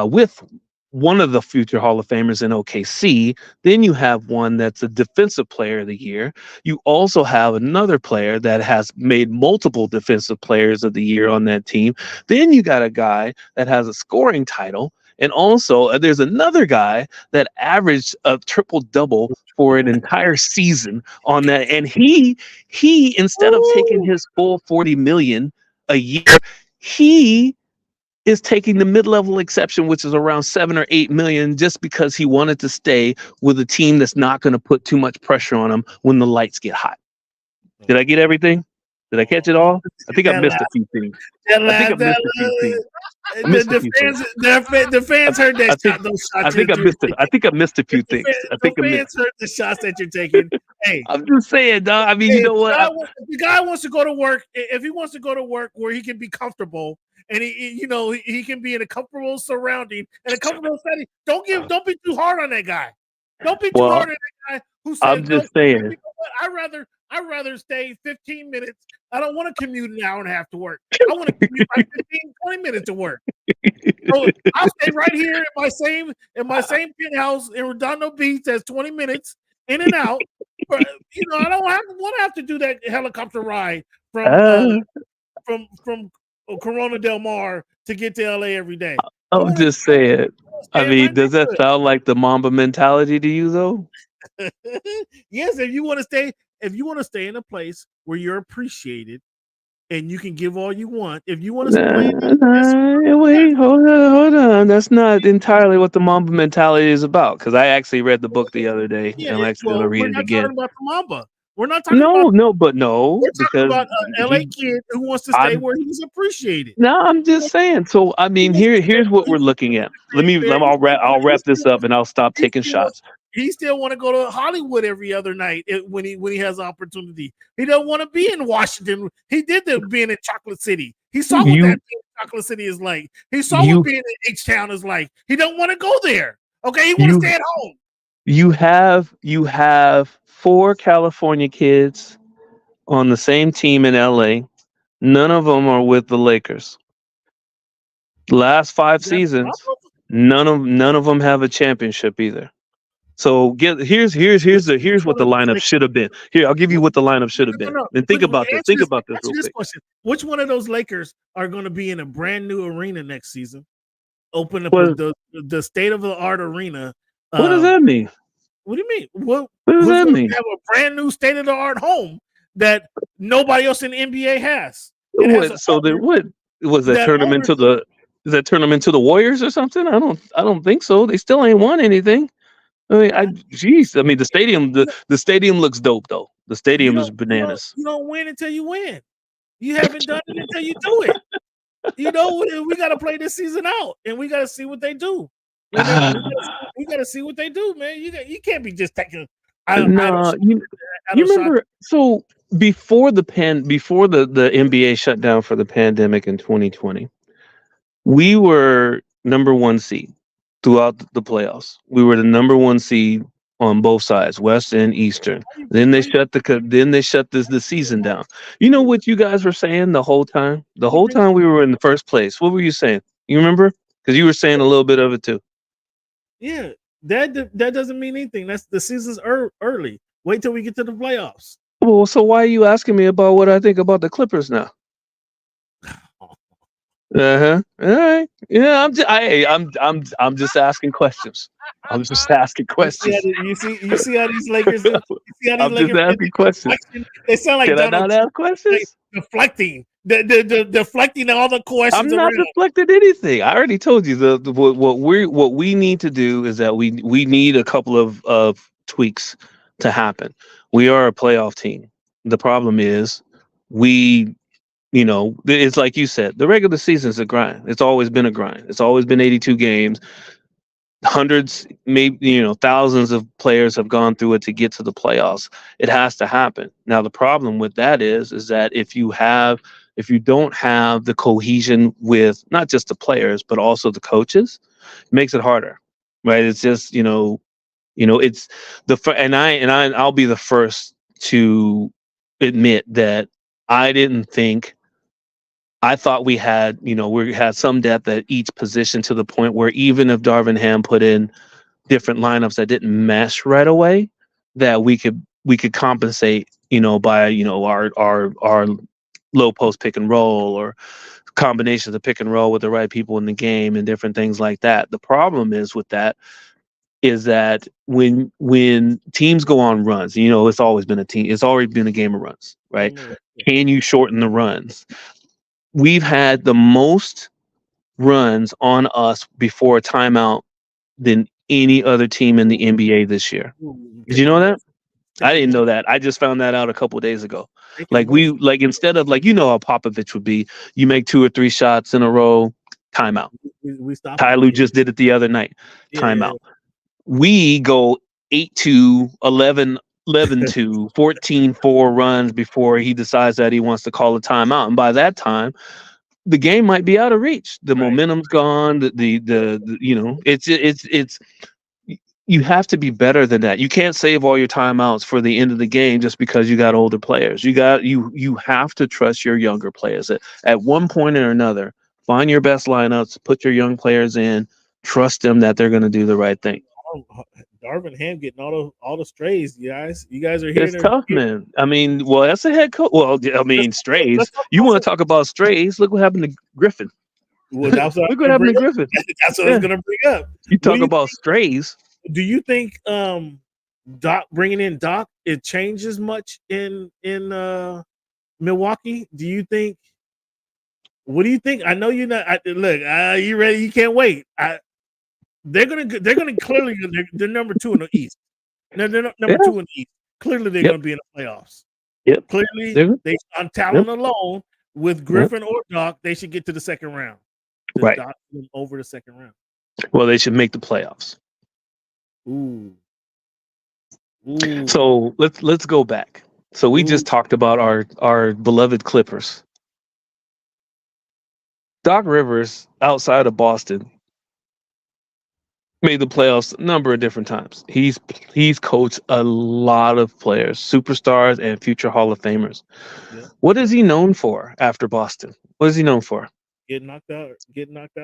Speaker 13: with one of the future Hall of Famers in OKC. Then you have one that's a defensive player of the year. You also have another player that has made multiple defensive players of the year on that team. Then you got a guy that has a scoring title. And also there's another guy that averaged a triple-double for an entire season on that. And he instead of taking his full $40 million a year, he is taking the mid-level exception, which is around $7 or $8 million, just because he wanted to stay with a team that's not going to put too much pressure on him when the lights get hot. Did I get everything? Did I catch it all? I think I missed a few things.
Speaker 1: The fans heard that shot. Those shots.
Speaker 13: I think I missed it. I think I missed a few things.
Speaker 1: The fans heard the shots that you're taking. Hey,
Speaker 13: I'm just saying, dog. I mean, you know what?
Speaker 1: If the guy wants to go to work, if he wants to go to work where he can be comfortable and he can be in a comfortable surrounding and a comfortable setting, don't be too hard on that guy. Don't be too hard on that guy who says,
Speaker 13: I'm just saying.
Speaker 1: You know what? I'd rather stay 15 minutes. I don't want to commute an hour and a half to work. I want to commute like 15, 20 minutes to work. So I'll stay right here in my same penthouse in Redondo Beach. That's 20 minutes in and out. I don't want to have to do that helicopter ride from Corona Del Mar to get to LA every day.
Speaker 13: I'm just saying. I mean, does that sound like the Mamba mentality to you, though?
Speaker 1: Yes, if you want to stay in a place where you're appreciated and you can give all you want, if you want to
Speaker 13: wait, hold on. That's not entirely what the Mamba mentality is about. Because I actually read the book the other day, and I'm actually going to read it again.
Speaker 1: We're not talking about the Mamba. We're not talking about
Speaker 13: We're
Speaker 1: talking about an LA kid who wants to stay where he's appreciated.
Speaker 13: No, I'm just saying. So I mean, here's what we're looking at. I'll wrap this up and I'll stop taking shots.
Speaker 1: He still want to go to Hollywood every other night when he has an opportunity. He don't want to be in Washington. He did being in Chocolate City. He saw what that being in Chocolate City is like. He saw what being in H-Town is like. He don't want to go there. Okay, he want to stay at home.
Speaker 13: You have 4 California kids on the same team in LA. None of them are with the Lakers. Last 5 seasons, none of them have a championship either. So here's what the lineup should have been. Here, I'll give you what the lineup should have been. And think about this. Think about this real quick.
Speaker 1: Question. Which one of those Lakers are going to be in a brand new arena next season? Open up the state of the art arena.
Speaker 13: What does that mean?
Speaker 1: What do you mean? What
Speaker 13: does that mean?
Speaker 1: Have a brand new state of the art home that nobody else in the NBA has.
Speaker 13: So then what was that tournament to the? Is that tournament to the Warriors or something? I don't think so. They still ain't won anything. I mean, the stadium, the stadium looks dope though. The stadium is bananas.
Speaker 1: You don't win until you win. You haven't done it until you do it. We got to play this season out, and we got to see what they do. We got to see what they do, man. You can't be just taking.
Speaker 13: You remember? So before the NBA shut down for the pandemic in 2020, we were number 1 seed throughout the playoffs. We were the number 1 seed on both sides, West and Eastern. Then they shut the season down. You know what you guys were saying the whole time? The whole time we were in the first place. What were you saying? You remember? Because you were saying a little bit of it too.
Speaker 1: Yeah, that doesn't mean anything. That's the season's early. Wait till we get to the playoffs.
Speaker 13: Well, so why are you asking me about what I think about the Clippers now? All right. Yeah, I'm just asking questions. I'm just asking questions.
Speaker 1: You see how these Lakers do? You see how these
Speaker 13: I'm just
Speaker 1: Lakers
Speaker 13: asking questions.
Speaker 1: They sound like
Speaker 13: Can I
Speaker 1: Donald
Speaker 13: not ask
Speaker 1: Trump,
Speaker 13: questions?
Speaker 1: deflecting, deflecting all the questions
Speaker 13: I'm not
Speaker 1: around.
Speaker 13: deflecting anything. I already told you what we need to do is that we need a couple of tweaks to happen. We are a playoff team. The problem is it's like you said, the regular season is a grind. It's always been a grind. It's always been 82 games. Hundreds, maybe thousands of players have gone through it to get to the playoffs. It has to happen. Now the problem with that is that if you don't have the cohesion with not just the players but also the coaches, it makes it harder, right? It's just it's I'll be the first to admit that I thought we had some depth at each position to the point where even if Darvin Ham put in different lineups that didn't mesh right away, that we could compensate, by our low post pick and roll or combinations of pick and roll with the right people in the game and different things like that. The problem is with that is that when teams go on runs, it's always been it's already been a game of runs, right? Can you shorten the runs? We've had the most runs on us before a timeout than any other team in the NBA this year. Did you know that? I didn't know that. I just found that out a couple of days ago. Instead of how Popovich would be, you make 2 or 3 shots in a row, timeout.
Speaker 1: We stopped.
Speaker 13: Ty Lue just did it the other night. Timeout. We go 8-2, 11-2, 14-4 runs before he decides that he wants to call a timeout, and by that time, the game might be out of reach. The momentum's gone. It's you have to be better than that. You can't save all your timeouts for the end of the game just because you got older players. You have to trust your younger players. At one point or another, find your best lineups, put your young players in, trust them that they're going to do the right thing.
Speaker 1: Darvin Ham getting all the strays, you guys. You guys are here.
Speaker 13: It's tough, man. I mean, that's a head coach. Well, I mean, strays. You want to talk about strays? Look what happened to Griffin.
Speaker 1: Well, that's what
Speaker 13: look what happened to Griffin.
Speaker 1: That's what I was going to bring up.
Speaker 13: You talk about strays.
Speaker 1: Do you think Doc bringing in Doc it changes much in Milwaukee? Do you think? What do you think? I know you're not. Look, you ready? You can't wait. They're gonna clearly they're number 2 in the East. No, they're not number 2 in the East. Clearly, they're gonna be in the playoffs.
Speaker 13: Yep.
Speaker 1: Clearly, they on talent alone with Griffin or Doc, they should get to the second round.
Speaker 13: Right.
Speaker 1: Doc them over the second round.
Speaker 13: Well, they should make the playoffs.
Speaker 1: Ooh.
Speaker 13: So let's go back. So we just talked about our beloved Clippers. Doc Rivers, outside of Boston, made the playoffs a number of different times. He's coached a lot of players, superstars and future Hall of Famers. Yeah. What is he known for after Boston? What is he known for?
Speaker 1: Getting knocked out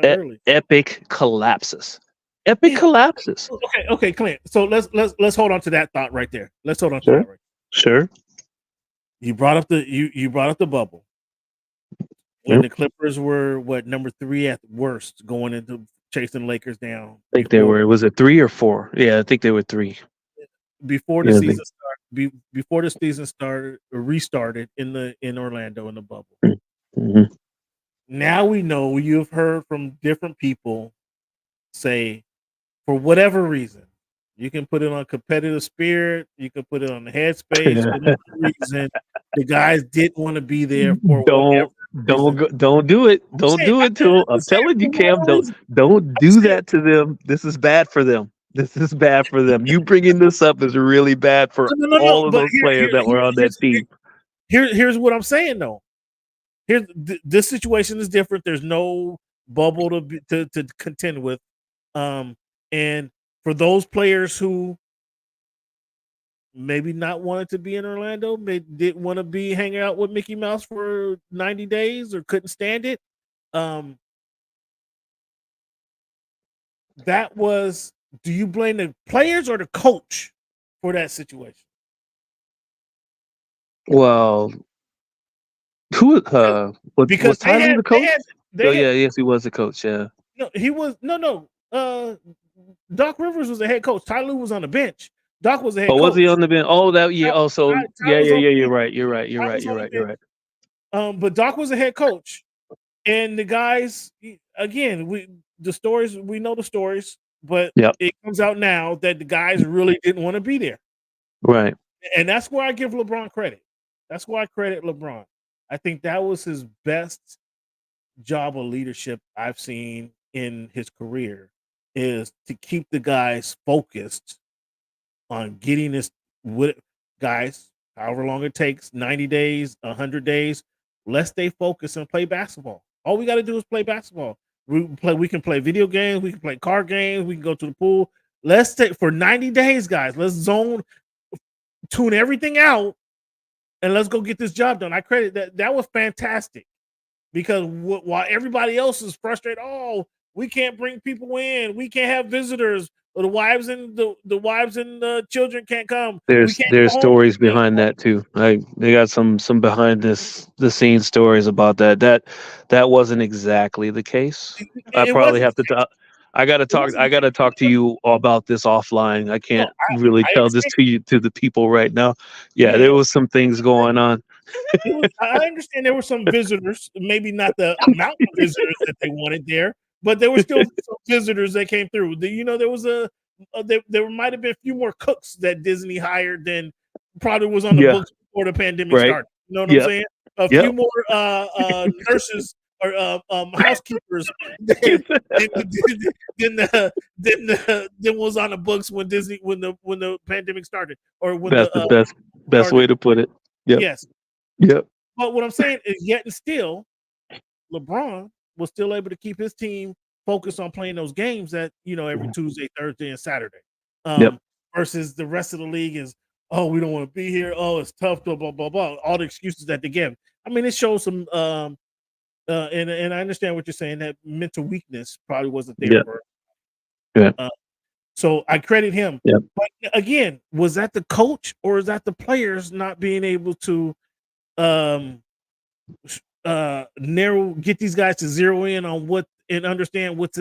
Speaker 1: early.
Speaker 13: Epic collapses. Collapses.
Speaker 1: Okay, Clint. So let's hold on to that thought right there. Let's hold on to that right there.
Speaker 13: Sure.
Speaker 1: You brought up the bubble. When the Clippers were number 3 at worst, going into chasing Lakers down.
Speaker 13: I think they were. Was it 3 or 4? Yeah, I think they were 3.
Speaker 1: Before the season started. Before the season restarted in Orlando in the bubble.
Speaker 13: Mm-hmm.
Speaker 1: Now we know you've heard from different people say, for whatever reason, you can put it on competitive spirit, you can put it on the headspace. For whatever reason, the guys didn't want to be there for
Speaker 13: Don't do it. Don't do it to them. I'm telling you, Cam, don't do that to them. This is bad for them. You bringing this up is really bad for all of those players that were on that team.
Speaker 1: Here's what I'm saying though. This situation is different. There's no bubble to contend with, and for those players who maybe not wanted to be in Orlando, they didn't want to be hanging out with Mickey Mouse for 90 days or couldn't stand it. That was. Do you blame the players or the coach for that situation?
Speaker 13: Well, who?
Speaker 1: Because
Speaker 13: Tyler was the coach? Yes, he was the coach. Yeah.
Speaker 1: No, he was no. Doc Rivers was the head coach. Ty Lue was on the bench. Doc was the head
Speaker 13: Oh,
Speaker 1: coach.
Speaker 13: was he on the bench? Oh, that yeah. Oh, so
Speaker 1: Ty
Speaker 13: yeah.
Speaker 1: was on the
Speaker 13: You're
Speaker 1: bench.
Speaker 13: right. You're right. You're
Speaker 1: Ty
Speaker 13: right.
Speaker 1: was
Speaker 13: You're
Speaker 1: on the
Speaker 13: right. You're
Speaker 1: bench.
Speaker 13: right.
Speaker 1: But Doc was the head coach, and the guys again. We know the stories, but
Speaker 13: Yep.
Speaker 1: it comes out now that the guys really didn't want to be there,
Speaker 13: Right.
Speaker 1: and that's where I give LeBron credit. That's why I credit LeBron. I think that was his best job of leadership I've seen in his career, is to keep the guys focused on getting this with guys, however long it takes, 90 days, 100 days. Let's stay focused and play basketball. All we got to do is play basketball. We can play video games, we can play card games, we can go to the pool. Let's take for 90 days, guys. Let's tune everything out, and let's go get this job done. I credit that was fantastic, because while everybody else is frustrated, oh, we can't bring people in, we can't have visitors, or the wives and the children can't come.
Speaker 13: There's stories behind that too. They got some behind the scenes stories about that. That wasn't exactly the case. I probably have to talk. I gotta talk to you about this offline. I can't really tell this to the people right now. Yeah, there was some things going on.
Speaker 1: I understand there were some visitors, maybe not the amount of visitors that they wanted there, but there were still some visitors that came through. There was there might have been a few more cooks that Disney hired than probably was on the books before the pandemic started. You know what I'm saying? A few more nurses or housekeepers than was on the books when the pandemic started, or when
Speaker 13: that's the best way to put it.
Speaker 1: Yes.
Speaker 13: Yep.
Speaker 1: But what I'm saying is, yet and still, LeBron was still able to keep his team focused on playing those games that every Tuesday, Thursday, and Saturday. Versus the rest of the league is, oh, we don't want to be here. Oh, it's tough. Blah blah blah blah. All the excuses that they give. I mean, it shows some. And I understand what you're saying. That mental weakness probably wasn't there. So I credit him. But again, was that the coach or is that the players not being able to get these guys to zero in on what and understand what's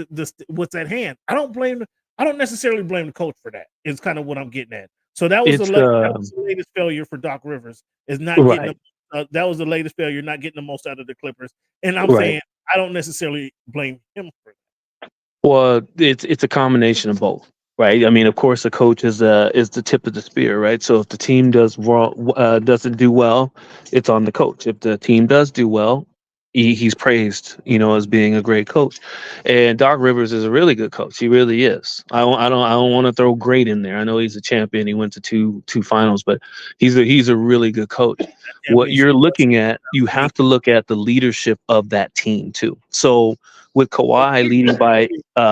Speaker 1: at hand? I don't necessarily blame the coach for that. It's kind of what I'm getting at. So that was the latest failure for Doc Rivers, is not getting that was the latest failure, not getting the most out of the Clippers. And I'm saying I don't necessarily blame him for that.
Speaker 13: Well, it's a combination of both, right? I mean, of course, the coach is the tip of the spear, right? So if the team doesn't do well, it's on the coach. If the team does do well, he's praised, as being a great coach. And Doc Rivers is a really good coach. He really is. I don't want to throw great in there. I know he's a champion. He went to two finals, but he's a really good coach. What you're looking at, you have to look at the leadership of that team too. So with Kawhi leading by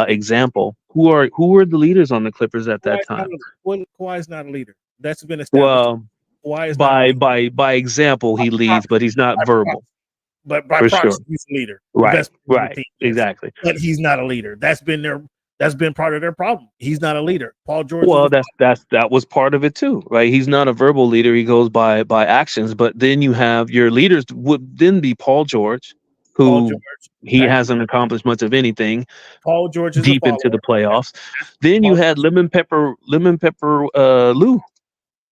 Speaker 13: example, who are the leaders on the Clippers at that time?
Speaker 1: Kawhi's not a leader. That's been established.
Speaker 13: Well, by example, he leads, but he's not verbal.
Speaker 1: But by proxy, he's a leader.
Speaker 13: Right. Exactly.
Speaker 1: But he's not a leader. That's been part of their problem. He's not a leader. Paul George.
Speaker 13: Well, that was part of it too, right? He's not a verbal leader. He goes by actions. But then you have your leaders would then be Paul George, who he hasn't accomplished much of anything.
Speaker 1: Paul George is
Speaker 13: deep into the playoffs. Then you had Lemon Pepper Lou.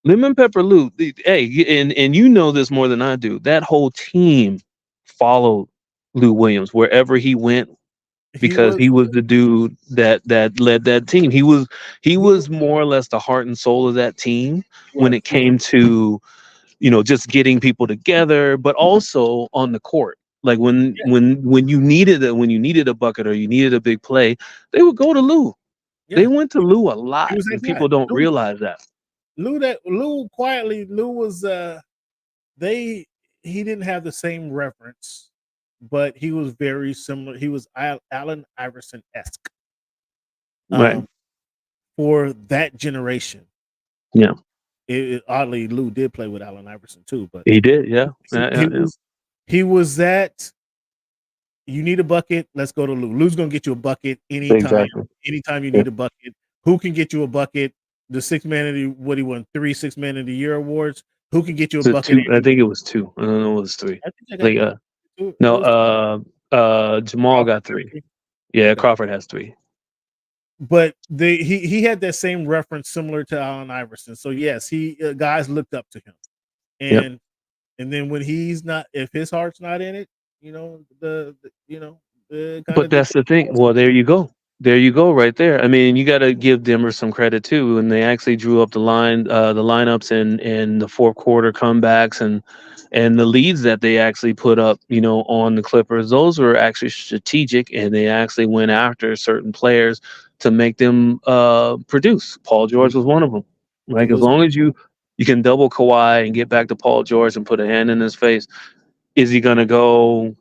Speaker 13: Lemon Pepper Lou. Hey, and you know this more than I do. That whole team followed Lou Williams wherever he went, because he was the dude that led that team. He was more or less the heart and soul of that team when it came to just getting people together, but also on the court. Like when you needed a bucket or you needed a big play, they would go to Lou. They went to Lou a lot, and people don't realize that.
Speaker 1: Lou quietly was he didn't have the same reference, but he was very similar. He was Allen Iverson-esque,
Speaker 13: right,
Speaker 1: for that generation.
Speaker 13: Yeah.
Speaker 1: Oddly, Lou did play with Allen Iverson too, but
Speaker 13: he did. Yeah.
Speaker 1: He was that. You need a bucket, let's go to Lou. Lou's gonna get you a bucket anytime.
Speaker 13: Exactly.
Speaker 1: Anytime you need a bucket. Who can get you a bucket? The 6 man of the what he won 3 6 man of the year awards. Who can get you a bucket?
Speaker 13: I think it was 2. I don't know, it was 3.
Speaker 1: I think I got
Speaker 13: no, Jamal got 3. Yeah, Crawford has 3.
Speaker 1: but he had that same reference similar to Allen Iverson. So yes, guys looked up to him, and then when he's not, if his heart's not in it,
Speaker 13: But that's the thing. Well, there you go. There you go, right there. I mean, you got to give Denver some credit too, when they actually drew up the lineups and the fourth quarter comebacks and the leads that they actually put up, on the Clippers. Those were actually strategic, and they actually went after certain players to make them produce. Paul George was one of them. Like, as long as you can double Kawhi and get back to Paul George and put a hand in his face, is he going to go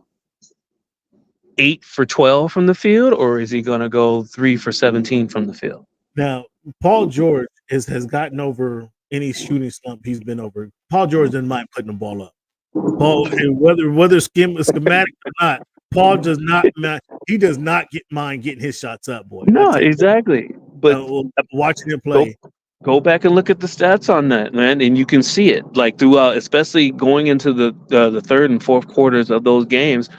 Speaker 13: 8 for 12 from the field, or is he going to go 3 for 17 from the field?
Speaker 1: Now, Paul George has gotten over any shooting slump he's been over. Paul George doesn't mind putting the ball up. Paul, whether schematic or not, Paul does not mind getting his shots up, boy.
Speaker 13: No, exactly. But
Speaker 1: watching him play.
Speaker 13: Go back and look at the stats on that, man, and you can see it. Like, throughout, especially going into the third and fourth quarters of those games,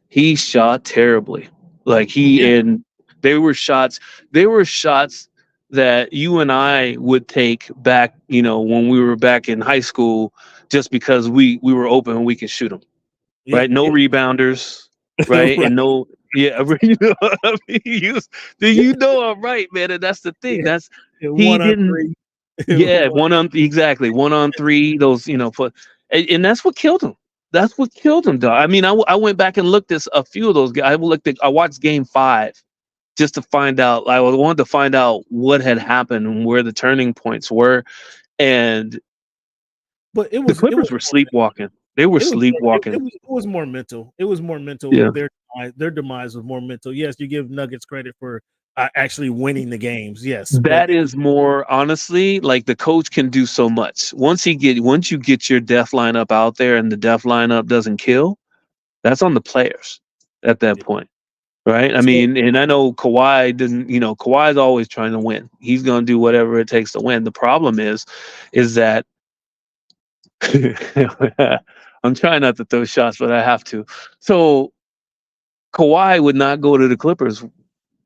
Speaker 13: he shot terribly. Like, and they were shots that you and I would take back, when we were back in high school, just because we were open and we could shoot them, right? No rebounders, right? And no, you know what I mean? I'm right, man, and that's the thing. That's he didn't. Yeah, one on 3. Those, and that's what killed him. That's what killed him, dog. I mean, I went back and looked at a few of those guys. I watched Game 5 just to find out. I wanted to find out what had happened and where the turning points were.
Speaker 1: But
Speaker 13: the Clippers were sleepwalking. They were sleepwalking.
Speaker 1: It was more mental. It was more mental.
Speaker 13: Yeah.
Speaker 1: Their demise was more mental. Yes, you give Nuggets credit for actually winning the games. Yes,
Speaker 13: that is more, honestly, like, the coach can do so much. Once you get your death lineup out there and the death lineup doesn't kill, that's on the players at that point, right? I mean, and I know Kawhi doesn't. Kawhi's always trying to win. He's going to do whatever it takes to win. The problem is that I'm trying not to throw shots, but I have to. So Kawhi would not go to the Clippers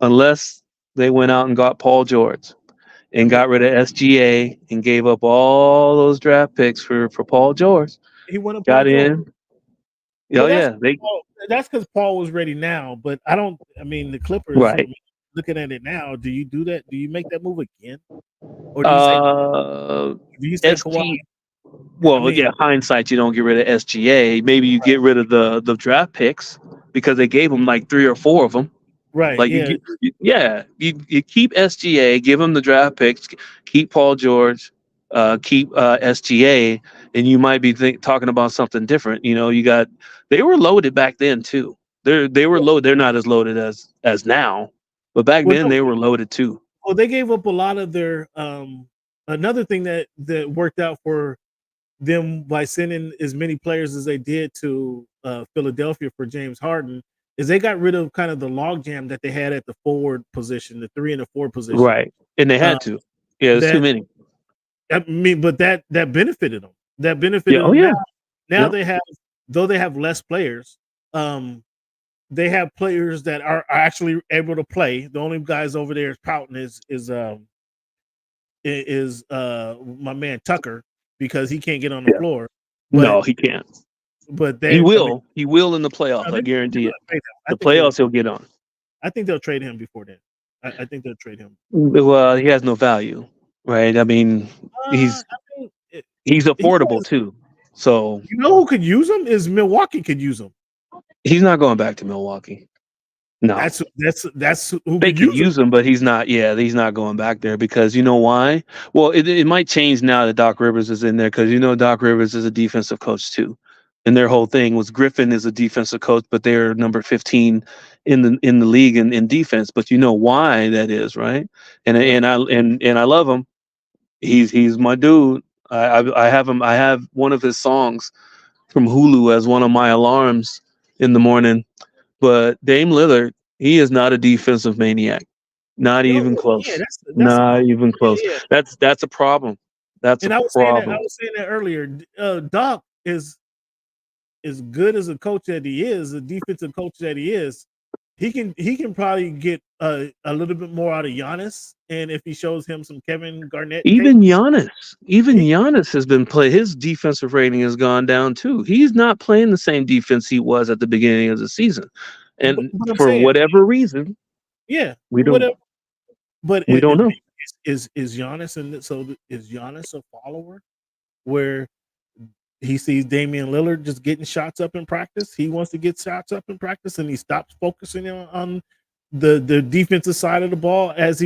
Speaker 13: unless they went out and got Paul George and got rid of SGA and gave up all those draft picks for Paul George.
Speaker 1: He went up.
Speaker 13: Got in.
Speaker 1: That's because Paul was ready now. But I mean, the Clippers.
Speaker 13: Right.
Speaker 1: Looking at it now, do you do that? Do you make that move again? Or do you say Kawhi?
Speaker 13: Well, hindsight, you don't get rid of SGA. Maybe you get rid of the draft picks because they gave him like 3 or 4 of them.
Speaker 1: Right.
Speaker 13: Like, you keep SGA, give him the draft picks, keep Paul George, keep SGA, and you might be talking about something different. They were loaded back then too. They were loaded. They're not as loaded as now, but back then they were loaded too.
Speaker 1: Well, they gave up a lot of their. Another thing that worked out for them by sending as many players as they did to Philadelphia for James Harden is they got rid of kind of the logjam that they had at the forward position, the 3 and the 4 position.
Speaker 13: Right. And they had to. Yeah, there's too many.
Speaker 1: I mean, but that benefited them. That benefited them.
Speaker 13: Yeah.
Speaker 1: Now they have, though they have less players, they have players that are actually able to play. The only guys over there is pouting is my man Tucker, because he can't get on the floor. But,
Speaker 13: no, he can't.
Speaker 1: But
Speaker 13: he will. He will in the playoffs. I guarantee it. The playoffs, he'll get on.
Speaker 1: I think they'll trade him before then. I think they'll trade him.
Speaker 13: Well, he has no value, right? I mean, he's affordable too. So
Speaker 1: who could use him is Milwaukee. Could use him.
Speaker 13: He's not going back to Milwaukee. No,
Speaker 1: that's who
Speaker 13: they could use him, but he's not. Yeah, he's not going back there because you know why? Well, it might change now that Doc Rivers is in there because Doc Rivers is a defensive coach too, and their whole thing was Griffin is a defensive coach, but they're number 15 in the league in defense. But you know why that is, right? And I love him. He's my dude. I have him. I have one of his songs from Hulu as one of my alarms in the morning. But Dame Lillard, he is not a defensive maniac. Not even close. Yeah, not even close. Yeah. That's a problem. That's a problem.
Speaker 1: I was saying that earlier. Doc is as good as a coach that he is, a defensive coach that he is. he can probably get a little bit more out of Giannis, and if he shows him some Kevin Garnett,
Speaker 13: Even Giannis has been play. His defensive rating has gone down too. He's not playing the same defense he was at the beginning of the season, and
Speaker 1: but I'm
Speaker 13: for
Speaker 1: saying,
Speaker 13: whatever reason, we don't know.
Speaker 1: Is Giannis is Giannis a follower where he sees Damian Lillard just getting shots up in practice? He wants to get shots up in practice, and he stops focusing on the defensive side of the ball as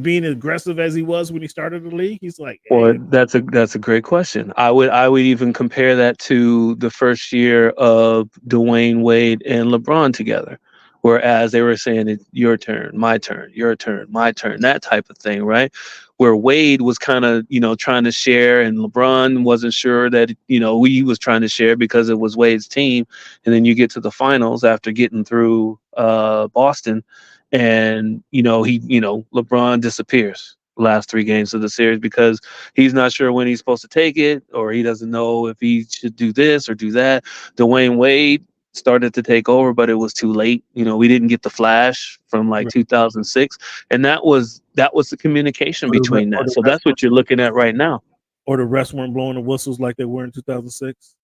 Speaker 1: being aggressive as he was when he started the league. He's like, hey.
Speaker 13: Well, that's a great question. I would even compare that to the first year of Dwayne Wade and LeBron together, whereas they were saying it's your turn, my turn, your turn, my turn, that type of thing, right? Where Wade was kind of, trying to share, and LeBron wasn't sure that, he was trying to share because it was Wade's team. And then you get to the finals after getting through Boston, and, LeBron disappears the last 3 games of the series because he's not sure when he's supposed to take it, or he doesn't know if he should do this or do that. Dwayne Wade started to take over, but it was too late. We didn't get the flash from 2006, and that was the communication between that. So that's what you're looking at right now.
Speaker 1: Or the refs weren't blowing the whistles like they were in 2006.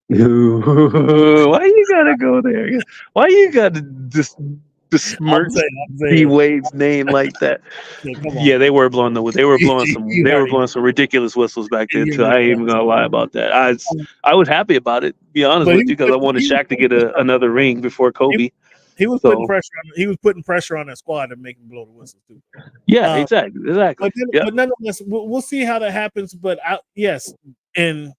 Speaker 13: Why you gotta go there? Why you gotta besmirch D Wade's name like that? Yeah, they were blowing some ridiculous whistles back then too. I ain't even gonna lie about that. I was happy about it, to be honest with you, because I wanted Shaq to get another ring before Kobe.
Speaker 1: He was putting pressure on. He was putting pressure on that squad to make him blow the whistle too.
Speaker 13: Yeah, exactly.
Speaker 1: But nonetheless, we'll see how that happens. But yes, and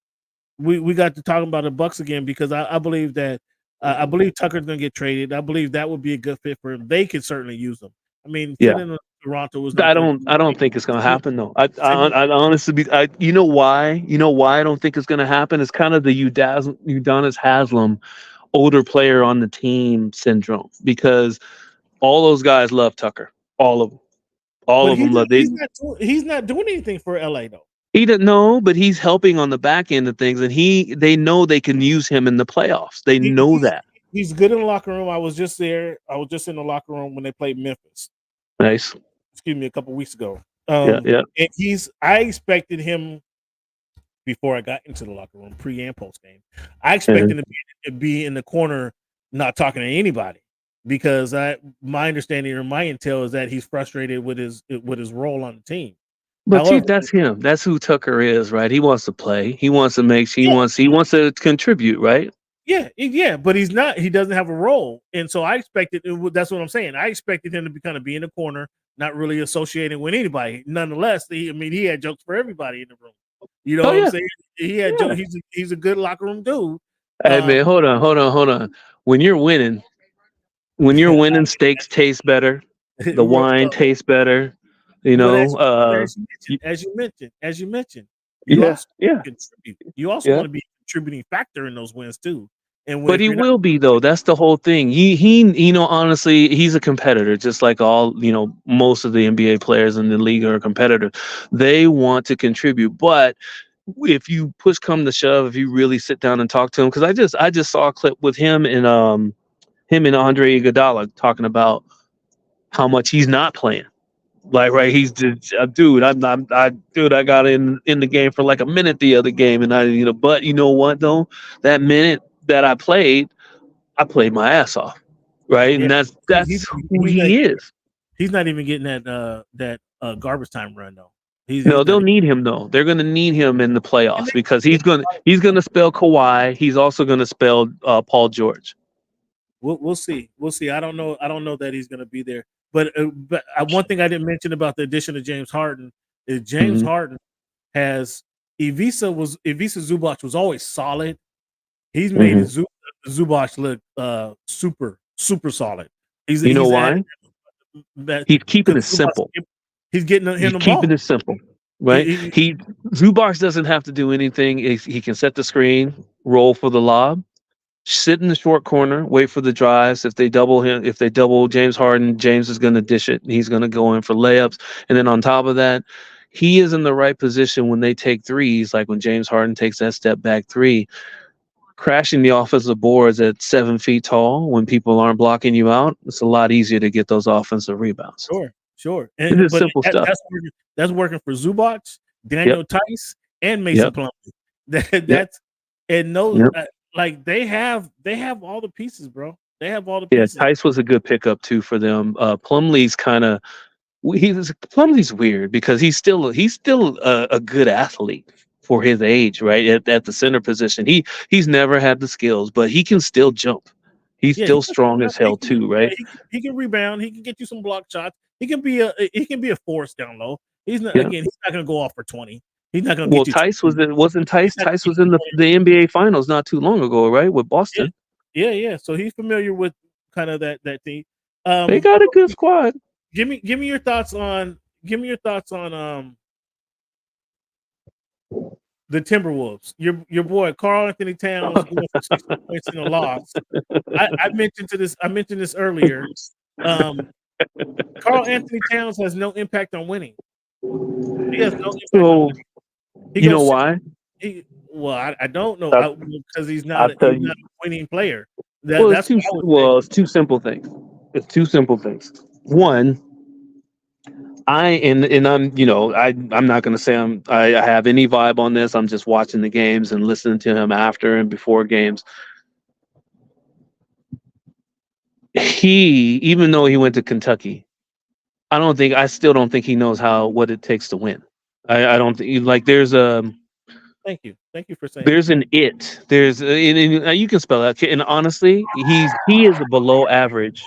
Speaker 1: we got to talking about the Bucks again because I believe that I believe Tucker's going to get traded. I believe that would be a good fit for him. They could certainly use him. I mean, in Toronto was.
Speaker 13: I don't think it's going to happen though. I honestly, you know why? You know why I don't think it's going to happen? It's kind of the Udonis Haslem older player on the team syndrome, because all those guys love Tucker. All of them. All of them love.
Speaker 1: He's not doing anything for LA though.
Speaker 13: He doesn't know, but he's helping on the back end of things, and they know they can use him in the playoffs. They know that.
Speaker 1: He's good in the locker room. I was just there. I was just in the locker room when they played Memphis.
Speaker 13: Nice.
Speaker 1: Excuse me, a couple weeks ago.
Speaker 13: Yeah.
Speaker 1: And I expected him before I got into the locker room, pre and post game. I expected him to be in the corner, not talking to anybody, because my understanding or my intel is that he's frustrated with his role on the team.
Speaker 13: But see, that's him. That's who Tucker is, right? He wants to play. He wants to make. He wants to contribute, right?
Speaker 1: Yeah. But he's not. He doesn't have a role, and so I expected. That's what I'm saying. I expected him to be in the corner, not really associating with anybody. Nonetheless, he had jokes for everybody in the room. You know what I'm saying? He had jokes. He's a good locker room dude.
Speaker 13: Hey man, hold on. When you're winning, steaks taste better. The wine tastes better. As
Speaker 1: you mentioned, you also contribute. You also want to be a contributing factor in those wins too.
Speaker 13: But he will be though. That's the whole thing. He honestly, he's a competitor, just like all most of the NBA players in the league are a competitor. They want to contribute, but if you push come to shove, if you really sit down and talk to him, because I just saw a clip with him and Andre Iguodala talking about how much he's not playing. Like, right, he's just dude. I got in the game for like a minute the other game, and but you know what though, that minute that I played my ass off, right? Yeah. And that's who he is.
Speaker 1: He's not even getting that garbage time run though.
Speaker 13: They'll need him though. They're going to need him in the playoffs because he's going to spell Kawhi. He's also going to spell Paul George.
Speaker 1: We'll see. I don't know that he's going to be there. But one thing I didn't mention about the addition of James Harden is James Harden has Ivica Zubac was always solid. He's made Zubac look super solid.
Speaker 13: Why? He's keeping it simple.
Speaker 1: He's keeping
Speaker 13: it simple, right? Zubac doesn't have to do anything. He can set the screen, roll for the lob, sit in the short corner, wait for the drives. If they double James Harden, James is going to dish it. He's going to go in for layups. And then on top of that, he is in the right position when they take threes, like when James Harden takes that step back three. crashing the offensive boards at 7 feet tall when people aren't blocking you out, it's a lot easier to get those offensive rebounds.
Speaker 1: Sure.
Speaker 13: It's just simple stuff.
Speaker 1: That's working for Zubac, Daniel Tice, and Mason Plumlee. That's and those like they have all the pieces, bro. They have all the pieces.
Speaker 13: Yeah, Tice was a good pickup too for them. Plumlee's Plumlee's weird because he's still a good athlete for his age, right? At the center position, he's never had the skills, but he can still jump. He's still strong as hell too, right?
Speaker 1: He can rebound. He can get you some block shots. He can be a force down low. He's not he's not going to go off for 20. He's not going to.
Speaker 13: Well, Tice wasn't Tice. Tice was in the NBA Finals not too long ago, right? With Boston.
Speaker 1: Yeah. So he's familiar with kind of that team.
Speaker 13: They got a good squad.
Speaker 1: Give me your thoughts on the Timberwolves. Your boy Karl Anthony Towns scored 60 points in a loss. I mentioned this earlier. Karl Anthony Towns has no impact on winning. He has no impact on winning.
Speaker 13: You know why?
Speaker 1: I don't know because he's not a winning player.
Speaker 13: It's two simple things. It's two simple things. One, I'm not going to say I have any vibe on this. I'm just watching the games and listening to him after and before games. Even though he went to Kentucky, I still don't think he knows what it takes to win. I don't think there's a.
Speaker 1: Thank you for saying.
Speaker 13: There's an it. There's you can spell that. And honestly, he is a below average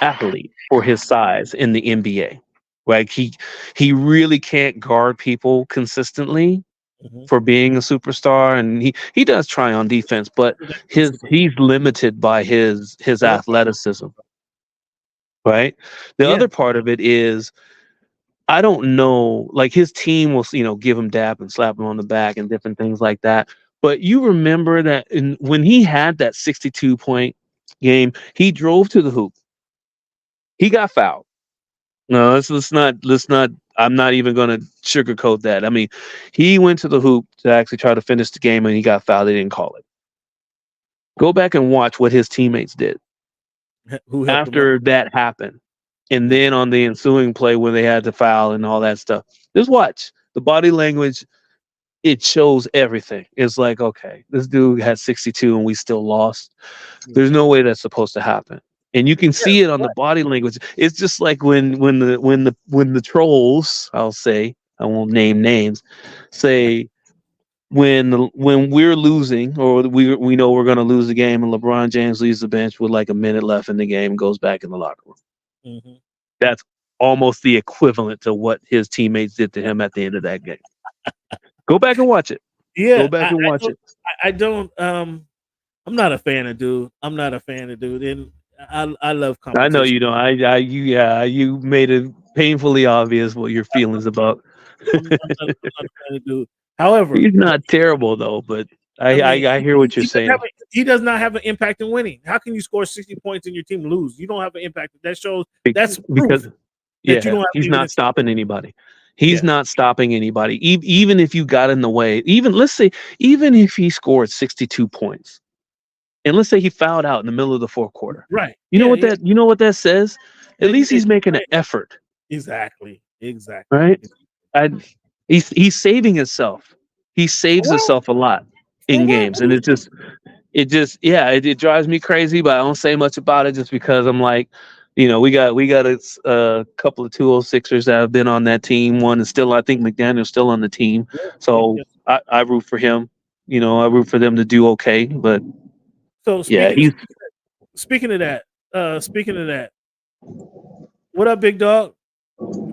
Speaker 13: athlete for his size in the NBA. Like he really can't guard people consistently for being a superstar, and he does try on defense, but he's limited by his athleticism. Right. The other part of it is, I don't know, like his team will, give him dap and slap him on the back and different things like that. But you remember that when he had that 62-point game, he drove to the hoop. He got fouled. No, let's not. I'm not even going to sugarcoat that. I mean, he went to the hoop to actually try to finish the game, and he got fouled. They didn't call it. Go back and watch what his teammates did after that happened. And then on the ensuing play when they had to foul and all that stuff, just watch the body language. It shows everything. It's like, okay, this dude had 62 and we still lost. There's no way that's supposed to happen. And you can see it on the body language. It's just like when the trolls, I'll say, I won't name names, say when we're losing or we know we're going to lose the game and LeBron James leaves the bench with like a minute left in the game and goes back in the locker room.
Speaker 1: Mm-hmm.
Speaker 13: That's almost the equivalent to what his teammates did to him at the end of that game. Go back and watch it.
Speaker 1: Yeah,
Speaker 13: go back and watch it.
Speaker 1: I don't. I'm not a fan of dude. And I love competition.
Speaker 13: I know you don't. You made it painfully obvious what your feelings about.
Speaker 1: I'm not a fan of dude. However,
Speaker 13: he's not terrible though. But I hear what you're saying.
Speaker 1: He does not have an impact in winning. How can you score 60 points and your team lose? You don't have an impact. That shows that's
Speaker 13: because he's not stopping anybody. He's not stopping anybody. Even if you got in the way, even if he scored 62 points, and let's say he fouled out in the middle of the fourth quarter.
Speaker 1: Right.
Speaker 13: You know what that says? At least he's making an effort.
Speaker 1: Exactly.
Speaker 13: Right. He's saving himself. He saves himself a lot in games, and it drives me crazy. But I don't say much about it just because I'm like, we got a couple of 206ers that have been on that team. One is still, I think McDaniel's still on the team, so I root for him. I root for them to do okay. But
Speaker 1: so speaking of that, what up, big dog?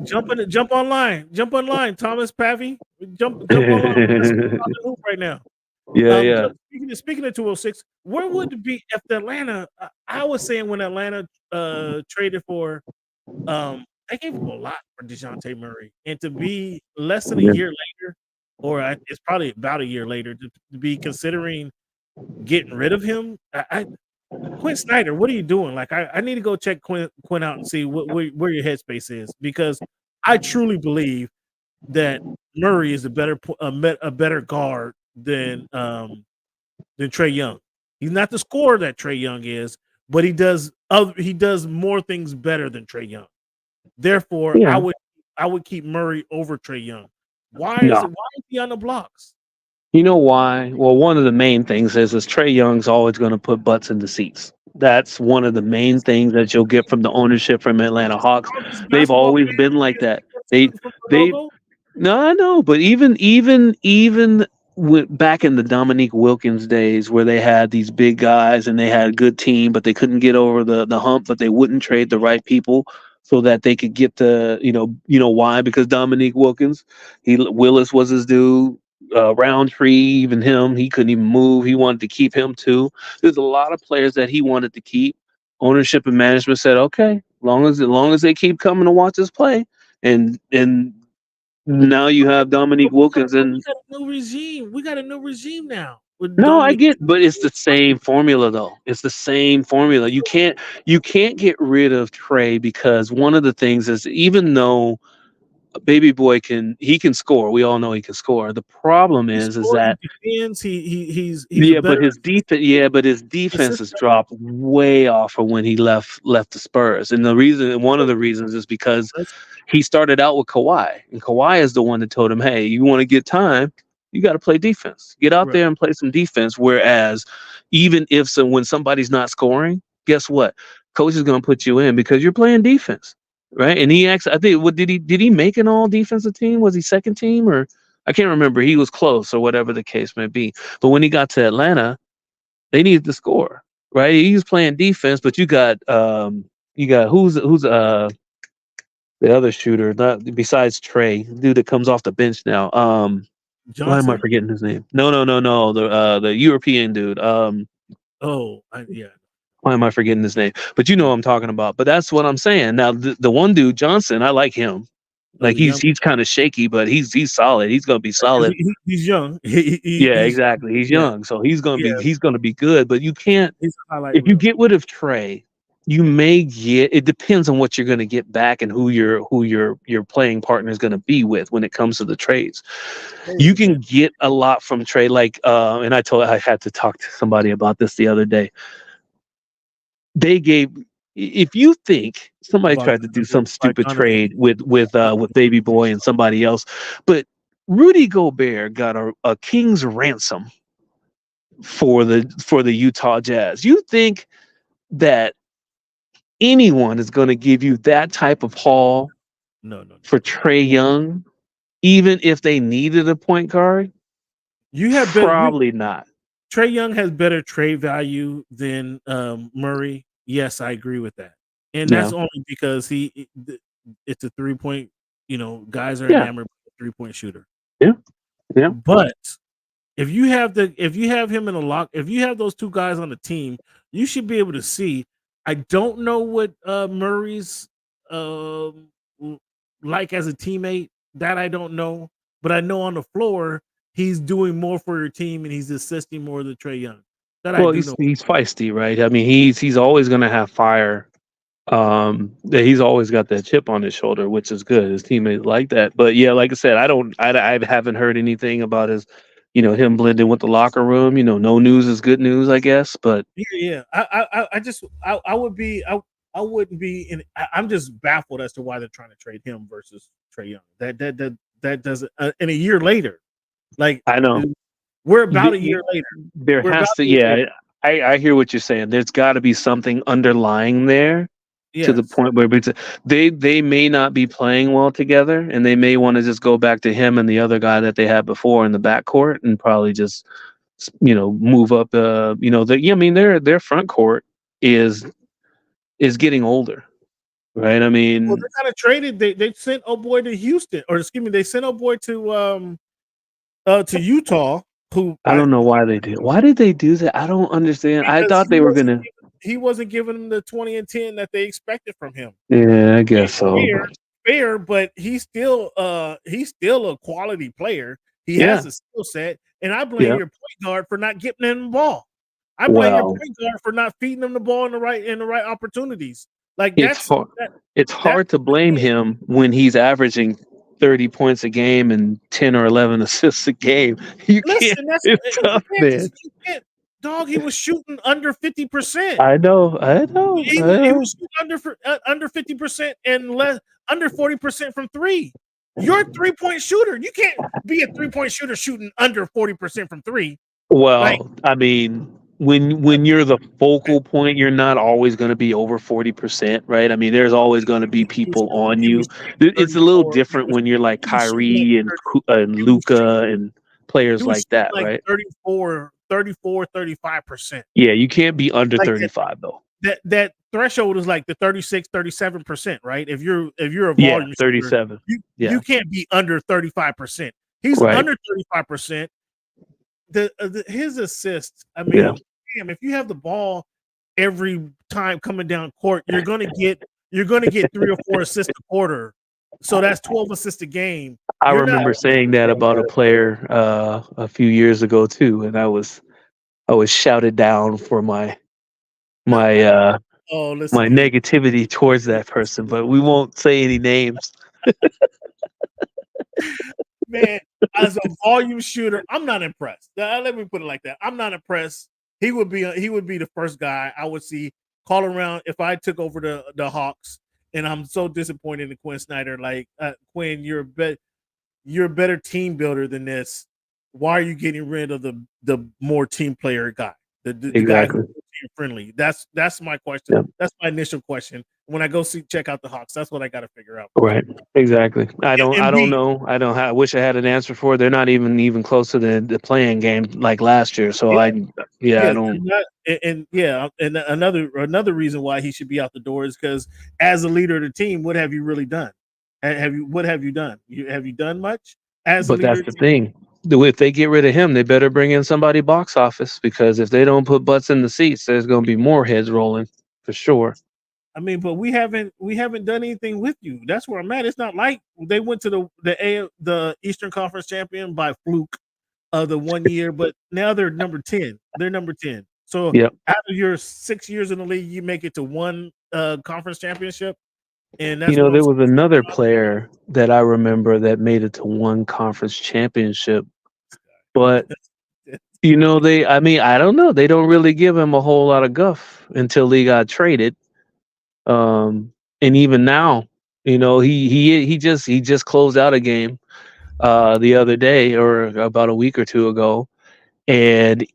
Speaker 1: Jump online, Thomas Pavy. Jump online. Let's on the hoop right now.
Speaker 13: Yeah.
Speaker 1: Speaking of 206, where would it be if the Atlanta? I was saying when Atlanta traded for, they gave him a lot for DeJounte Murray, and to be less than a year later, or it's probably about a year later, to be considering getting rid of him. Quinn Snyder, what are you doing? Like, I need to go check Quinn out and see where your headspace is, because I truly believe that Murray is a better guard than Trae Young. He's not the scorer that Trae Young is, but he does more things better than Trae Young. Therefore,
Speaker 13: Yeah.
Speaker 1: I would keep Murray over Trae Young. Why
Speaker 13: No.
Speaker 1: is he on the blocks?
Speaker 13: You know why? Well, one of the main things is Trae Young's always going to put butts in the seats. That's one of the main things that you'll get from the ownership from Atlanta Hawks. They've always been like that. They no, I know, but even back in the Dominique Wilkins days, where they had these big guys and they had a good team, but they couldn't get over the hump, but they wouldn't trade the right people so that they could get the you know why? Because Dominique Wilkins, Willis was his dude. Roundtree, even him, he couldn't even move. He wanted to keep him too. There's a lot of players that he wanted to keep. Ownership and management said, okay, long as they keep coming to watch us play, and now you have Dominique Wilkins and
Speaker 1: we got a new regime. We got a new regime now.
Speaker 13: no, I get, but it's the same formula though. It's the same formula. You can't get rid of Trae because one of the things is even though Baby Boy can score. We all know he can score. The problem is that
Speaker 1: he's
Speaker 13: but his defense has dropped way off from when he left the Spurs. And one of the reasons is because he started out with Kawhi, and Kawhi is the one that told him, "Hey, you want to get time, you got to play defense. Get out there and play some defense." Whereas even when somebody's not scoring, guess what? Coach is going to put you in because you're playing defense. Right, and he actually, I think, what did he make an all defensive team? Was he second team or I can't remember. He was close or whatever the case may be. But when he got to Atlanta, they needed to score. Right, he was playing defense, but you got who's the other shooter? Not besides Trae, the dude that comes off the bench now. Why am I forgetting his name? No. The European dude.
Speaker 1: Yeah.
Speaker 13: Why am I forgetting his name? But you know what I'm talking about. But that's what I'm saying. Now, the one dude, Johnson, I like him. Like he's kind of shaky, but he's solid. He's gonna be solid.
Speaker 1: He's young.
Speaker 13: Exactly. He's young, so he's gonna be good. But you can't. If you get rid of Trae, you may get. It depends on what you're gonna get back and who your playing partner is gonna be with when it comes to the trades. You can get a lot from Trae. Like, and I had to talk to somebody about this the other day. If you think somebody tried to do some stupid trade with Baby Boy and somebody else, but Rudy Gobert got a king's ransom for the Utah Jazz. You think that anyone is going to give you that type of haul for Trae Young, even if they needed a point guard? Probably not.
Speaker 1: Trae Young has better trade value than Murray. Yes, I agree with that, and that's only because it's a 3-point. Guys are enamored with a 3-point shooter.
Speaker 13: Yeah.
Speaker 1: But if you have him in a lock, if you have those two guys on the team, you should be able to see. I don't know what Murray's like as a teammate. That I don't know, but I know on the floor he's doing more for your team and he's assisting more than Trae Young.
Speaker 13: He's feisty, right? I mean, he's always going to have fire. He's always got that chip on his shoulder, which is good. His teammates like that. But yeah, like I said, I haven't heard anything about his, him blending with the locker room. No news is good news, I guess. But
Speaker 1: yeah. I wouldn't be I'm just baffled as to why they're trying to trade him versus Trae Young. That doesn't in a year later. Like,
Speaker 13: I know.
Speaker 1: We're about a year later.
Speaker 13: There has to, I hear what you're saying. There's got to be something underlying there to the point where they may not be playing well together, and they may want to just go back to him and the other guy that they had before in the backcourt and probably just, move up. Their front court is getting older, right? I mean,
Speaker 1: well, they kind of traded. They sent a boy to Houston, or excuse me, they sent a boy to Utah.
Speaker 13: I don't know why they did. Why did they do that? I don't understand. I thought they were gonna.
Speaker 1: He wasn't giving them the 20 and 10 that they expected from him.
Speaker 13: Yeah, I guess so.
Speaker 1: Fair, but he's still a quality player. He has a skill set, and I blame your point guard for not getting him the ball. I blame your point guard for not feeding him the ball in the right opportunities. Like
Speaker 13: it's hard to blame him when he's averaging 30 points a game and 10 or 11 assists a game. It's tough, man.
Speaker 1: Dog, he was shooting under 50%.
Speaker 13: I know.
Speaker 1: He was shooting under 50% and under 40% from three. You're a 3-point shooter. You can't be a 3-point shooter shooting under 40% from three.
Speaker 13: Well, I mean, when you're the focal point, you're not always going to be over 40%, right? I mean, there's always going to be people on you. It's a little different when you're like Kyrie and Luka and players like that, right?
Speaker 1: 34, 35%.
Speaker 13: Yeah, you can't be under 35 though.
Speaker 1: That threshold is like the 36, 37%, right? If you're a volume
Speaker 13: 37.
Speaker 1: Shooter, you can't be under 35%. He's under 35%. His assists, I mean, damn, if you have the ball every time coming down court, you're gonna get 3 or 4 assists a quarter. So that's 12 assists a game.
Speaker 13: I remember saying that about a player a few years ago too, and I was shouted down for my negativity towards that person, but we won't say any names.
Speaker 1: Man, as a volume shooter, I'm not impressed. Let me put it like that. I'm not impressed. He would be the first guy I would see call around if I took over the Hawks. And I'm so disappointed in Quinn Snyder. Like, Quinn, you're a better team builder than this. Why are you getting rid of the more team player guy? The guy who's team friendly. That's my question. Yep. That's my initial question. When I go check out the Hawks, that's what I got to figure out.
Speaker 13: Right. Exactly. I don't know. I wish I had an answer for it. They're not even close to the playing game like last year. So I don't.
Speaker 1: And another reason why he should be out the door is because as a leader of the team, what have you really done? What have you done? Have you done much?
Speaker 13: But that's the thing. If they get rid of him, they better bring in somebody box office, because if they don't put butts in the seats, there's going to be more heads rolling for sure.
Speaker 1: I mean, but we haven't done anything with you. That's where I'm at. It's not like they went to the Eastern Conference champion by fluke the 1 year, but now they're number 10. They're number 10. So out of your 6 years in the league, you make it to one conference championship. And that's
Speaker 13: there was another player that I remember that made it to one conference championship, but I don't know. They don't really give him a whole lot of guff until he got traded. And even now, he just closed out a game the other day or about a week or two ago, and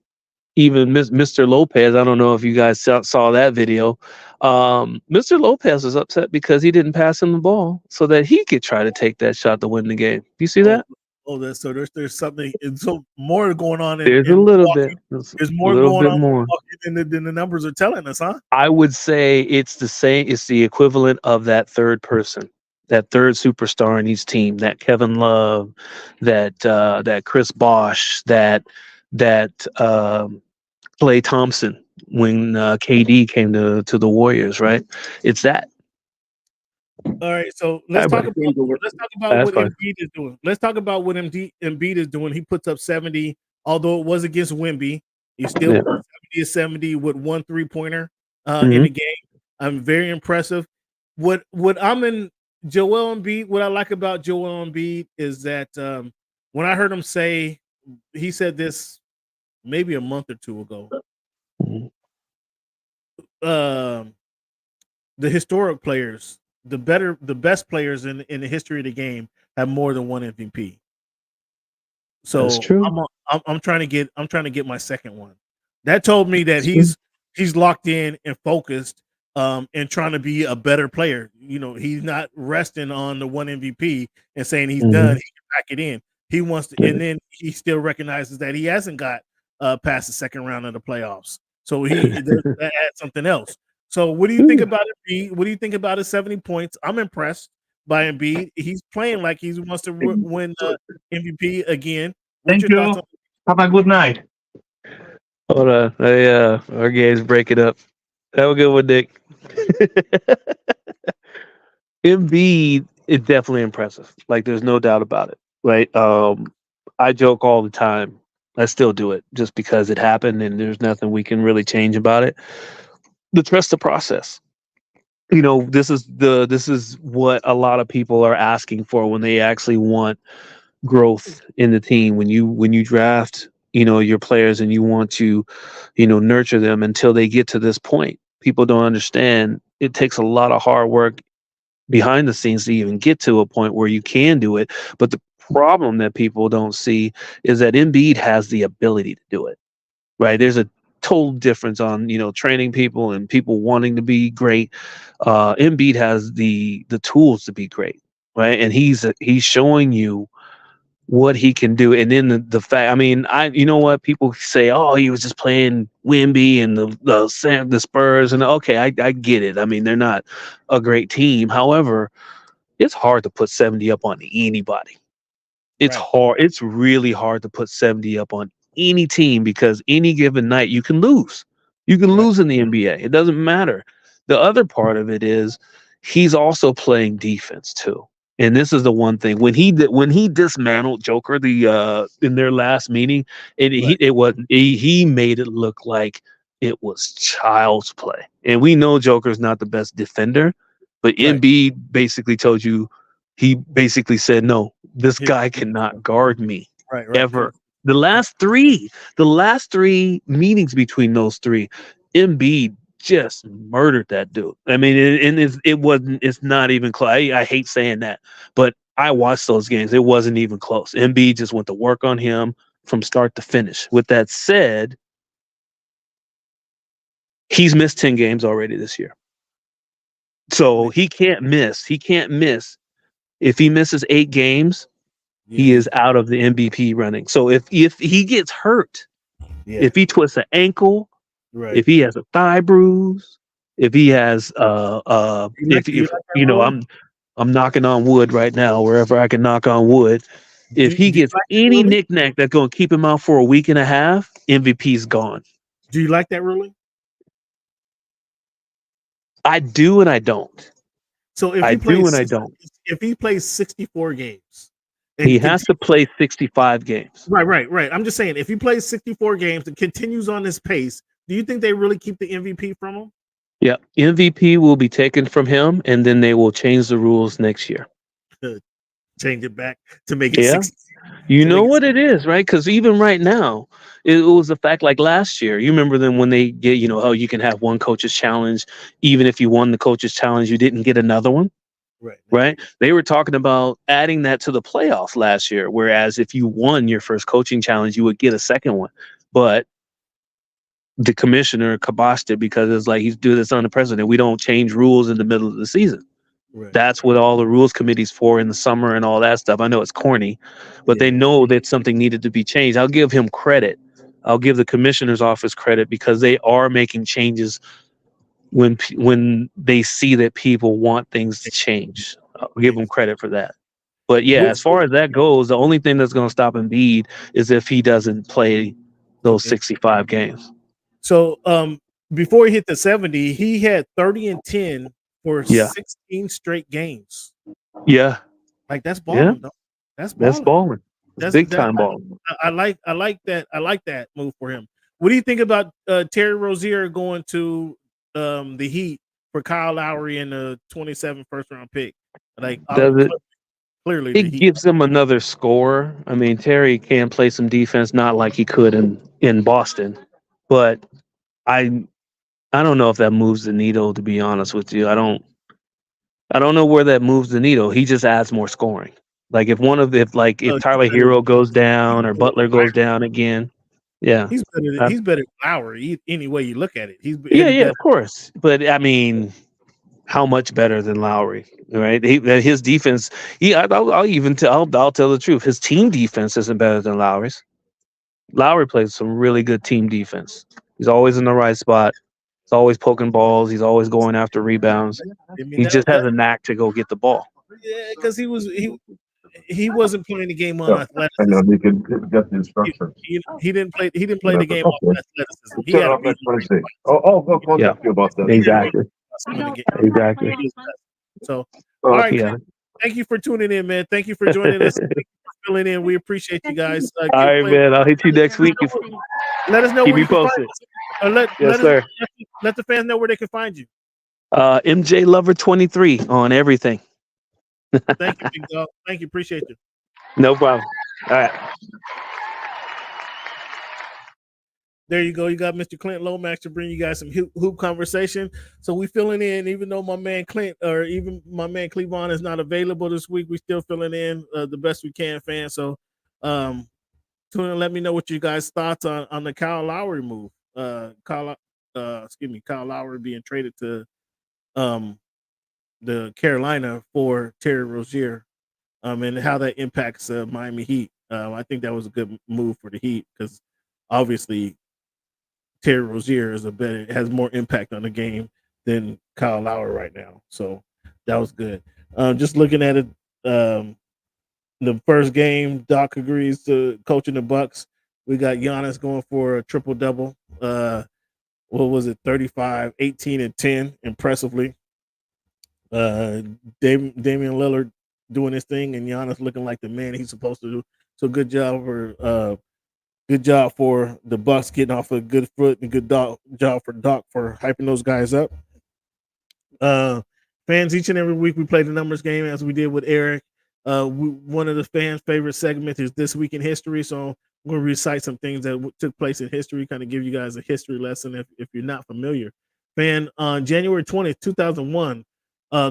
Speaker 13: even Mr. Lopez, I don't know if you guys saw that video. Mr. Lopez was upset because he didn't pass him the ball so that he could try to take that shot to win the game. You see that?
Speaker 1: So there's something. So more going on.
Speaker 13: There's a little bit.
Speaker 1: There's more going on than the numbers are telling us, huh?
Speaker 13: I would say it's the same. It's the equivalent of that third person, that third superstar in each team. That Kevin Love, that Chris Bosh, that Klay Thompson when KD came to the Warriors, right? It's that.
Speaker 1: All right, so let's talk about what Embiid is doing. Let's talk about what Embiid is doing. He puts up 70, although it was against Wemby. He still 70 with 1 3-pointer in the game. I'm very impressive. What I'm in Joel Embiid, what I like about Joel Embiid is that when I heard him say, he said this maybe a month or two ago. The historic players, the best players in the history of the game have more than one MVP. So
Speaker 13: that's true.
Speaker 1: I'm trying to get my second one. That told me that he's locked in and focused and trying to be a better player. He's not resting on the one MVP and saying he's done. He can pack it in. He wants to, and then he still recognizes that he hasn't got past the second round of the playoffs. So that adds something else. So what do you think about Embiid? What do you think about his 70 points? I'm impressed by Embiid. He's playing like he wants to win MVP again.
Speaker 14: Thank you. Have a good night.
Speaker 13: Hold on. Our game's breaking up. Have a good one, Nick. Embiid is definitely impressive. Like, there's no doubt about it, right? I joke all the time. I still do it just because it happened and there's nothing we can really change about it. The trust the process. This is what a lot of people are asking for when they actually want growth in the team. When you draft your players and you want to, nurture them until they get to this point. People don't understand. It takes a lot of hard work behind the scenes to even get to a point where you can do it. But the problem that people don't see is that Embiid has the ability to do it, right? There's a total difference on, training people and people wanting to be great. Embiid has the tools to be great, right? And he's showing you what he can do. And then the fact, you know what, people say, oh, he was just playing Wemby and the Spurs, and okay, I get it. They're not a great team. However, it's hard to put 70 up on anybody. It's hard. It's really hard to put 70 up on any team because any given night you can lose. You can lose in the NBA. It doesn't matter. The other part of it is he's also playing defense too. And this is the one thing when he dismantled Joker in their last meeting, he made it look like it was child's play. And we know Joker's not the best defender, but Embiid basically told you, he basically said, no, this guy cannot guard me ever. The last three meetings between those three, Embiid just murdered that dude. It's not even close. I hate saying that, but I watched those games. It wasn't even close. Embiid just went to work on him from start to finish. With that said, he's missed 10 games already this year. So he can't miss. If he misses 8 games, he is out of the MVP running. So if he gets hurt, if he twists an ankle, if he has a thigh bruise, if he has I'm knocking on wood right now, wherever I can knock on wood. If he gets any knick-knack that's going to keep him out for a week and a half, MVP's gone.
Speaker 1: Do you like that ruling?
Speaker 13: I do and I don't.
Speaker 1: So if if he plays 64 games,
Speaker 13: he has to play 65 games.
Speaker 1: Right. I'm just saying, if he plays 64 games and continues on this pace, do you think they really keep the MVP from him?
Speaker 13: Yeah, MVP will be taken from him, and then they will change the rules next year.
Speaker 1: Change it back to make it 60.
Speaker 13: You know what it is, right? Because even right now, it was the fact like last year. You remember them when they get, you can have one coach's challenge. Even if you won the coach's challenge, you didn't get another one. Right. They were talking about adding that to the playoffs last year. Whereas if you won your first coaching challenge, you would get a second one. But the commissioner kiboshed it because it's like he's doing this on the president. We don't change rules in the middle of the season. That's what all the rules committee's for in the summer and all that stuff. I know it's corny, but they know that something needed to be changed. I'll give him credit. I'll give the commissioner's office credit because they are making changes when they see that people want things to change. I'll give them credit for that. But yeah, as far as that goes, the only thing that's going to stop Embiid is if he doesn't play those 65 games.
Speaker 1: So before he hit the 70, he had 30 and 10 for 16 straight games.
Speaker 13: Yeah.
Speaker 1: Like that's balling.
Speaker 13: Yeah.
Speaker 1: That's balling.
Speaker 13: That's big time balling.
Speaker 1: I like that. I like that move for him. What do you think about Terry Rozier going to the Heat for Kyle Lowry and the 27th first round pick? Like, clearly
Speaker 13: it gives them another score. I mean, Terry can play some defense, not like he could in Boston, but I don't know if that moves the needle. To be honest with you, I don't know where that moves the needle. He just adds more scoring. Like if Tyler Hero goes down or Butler goes down again. Yeah,
Speaker 1: he's better than Lowry. Any way you look at it, he's
Speaker 13: of course. But I mean, how much better than Lowry? Right? His defense. I'll tell the truth. His team defense isn't better than Lowry's. Lowry plays some really good team defense. He's always in the right spot. He's always poking balls. He's always going after rebounds. He just has a knack to go get the ball.
Speaker 1: Yeah, because he wasn't playing the game on athleticism.
Speaker 7: I know they could get the instructions.
Speaker 1: He didn't play the game on athleticism. He had to be
Speaker 7: I'll contact you about that.
Speaker 13: Exactly.
Speaker 1: So, all right. Yeah. Thank you for tuning in, man. Thank you for joining us. Thank you for filling in. We appreciate you guys.
Speaker 13: All right, man. I'll hit you next week.
Speaker 1: Let us know
Speaker 13: Keep
Speaker 1: where
Speaker 13: me posted.
Speaker 1: Let the fans know where they can find you.
Speaker 13: MJ Lover 23 on everything.
Speaker 1: Thank you, big dog. Thank you. Appreciate you.
Speaker 13: No problem. All right.
Speaker 1: There you go. You got Mr. Clint Lomax to bring you guys some hoop conversation. So we filling in, even though my man Clint or even my man Cleavon is not available this week, we still filling in the best we can, fans. So tune in and let me know what you guys' thoughts on the Kyle Lowry move. Kyle Lowry being traded to the Carolina for Terry Rozier, and how that impacts Miami Heat. I think that was a good move for the Heat because obviously Terry Rozier has more impact on the game than Kyle Lowry right now. So that was good. Just looking at it, the first game, Doc agrees to coaching the Bucks. We got Giannis going for a triple double. What was it? 35, 18, and 10, impressively. Damian Lillard doing his thing, and Giannis looking like the man he's supposed to do. So good job for the Bucks getting off a good foot, and good job for Doc for hyping those guys up. Fans, each and every week we play the numbers game as we did with Eric. One of the fans' favorite segments is This Week in History. So I'm going to recite some things that took place in history, kind of give you guys a history lesson if you're not familiar. On January 20th, 2001,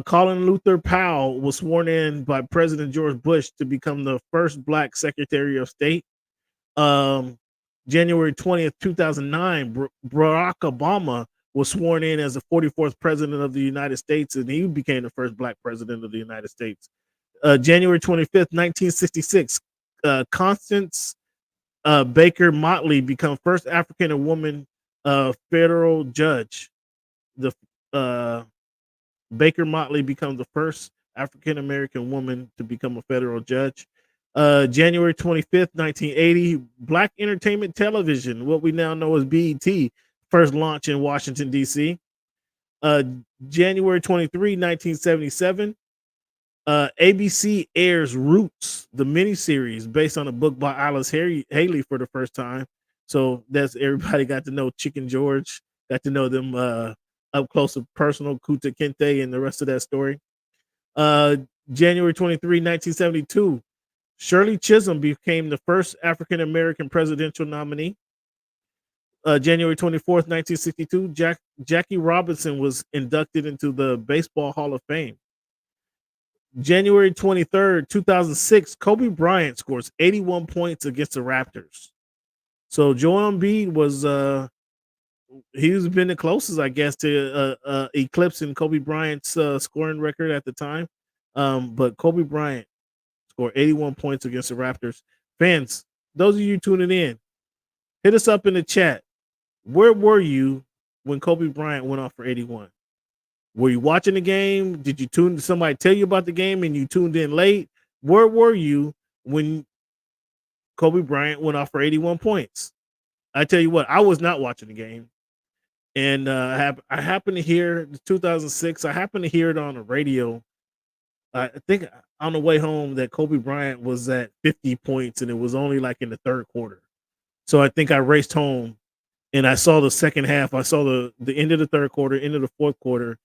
Speaker 1: Colin Luther Powell was sworn in by President George Bush to become the first Black Secretary of State. January 20th, 2009, Barack Obama was sworn in as the 44th president of the United States, and he became the first Black president of the United States. January 25th, 1966, Constance Baker Motley become first African woman federal judge. Baker Motley becomes the first African American woman to become a federal judge. January 25th, 1980, Black Entertainment Television, what we now know as BET, first launch in Washington, D.C. January 23, 1977, ABC airs Roots, the miniseries based on a book by Alice Haley for the first time. So that's everybody got to know Chicken George, got to know them up close and personal, Kuta Kinte and the rest of that story. January 23, 1972, Shirley Chisholm became the first African-American presidential nominee. January 24th, 1962, Jackie Robinson was inducted into the Baseball Hall of Fame. January 23rd, 2006, Kobe Bryant scores 81 points against the Raptors. So Joel Embiid he's been the closest, I guess, to eclipsing Kobe Bryant's scoring record at the time. But Kobe Bryant scored 81 points against the Raptors. Fans, those of you tuning in, hit us up in the chat. Where were you when Kobe Bryant went off for 81? Were you watching the game? Did you somebody tell you about the game and you tuned in late? Where were you when Kobe Bryant went off for 81 points? I tell you what, I was not watching the game. And I happened to hear 2006. I happened to hear it on the radio. I think on the way home that Kobe Bryant was at 50 points and it was only like in the third quarter. So I think I raced home and I saw the second half. I saw the end of the third quarter, end of the fourth quarter,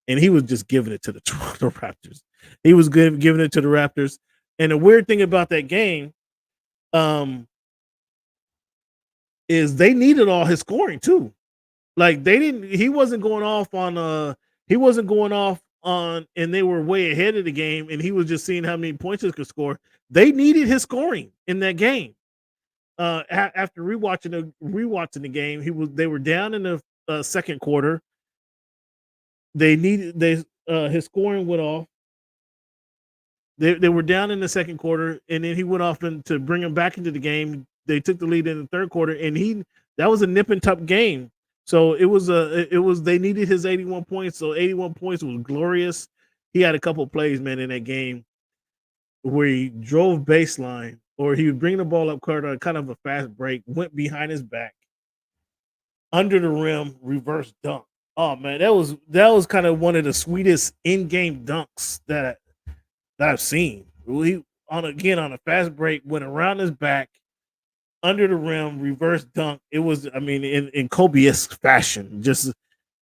Speaker 1: and he was just giving it to the Toronto Raptors. He was giving it to the Raptors. And the weird thing about that game is they needed all his scoring too. Like he wasn't going off on, and they were way ahead of the game, and he was just seeing how many points he could score. They needed his scoring in that game. After rewatching the game, they were down in the second quarter. His scoring went off. They were down in the second quarter, and then he went off to bring them back into the game. They took the lead in the third quarter, and that was a nip and tuck game. So they needed his 81 points. So 81 points was glorious. He had a couple of plays, man, in that game where he drove baseline, or he would bring the ball up court on kind of a fast break, went behind his back, under the rim, reverse dunk. Oh man, that was kind of one of the sweetest in-game dunks that I've seen. He on a fast break, went around his back, under the rim, reverse dunk. It was, in Kobe-esque fashion. Just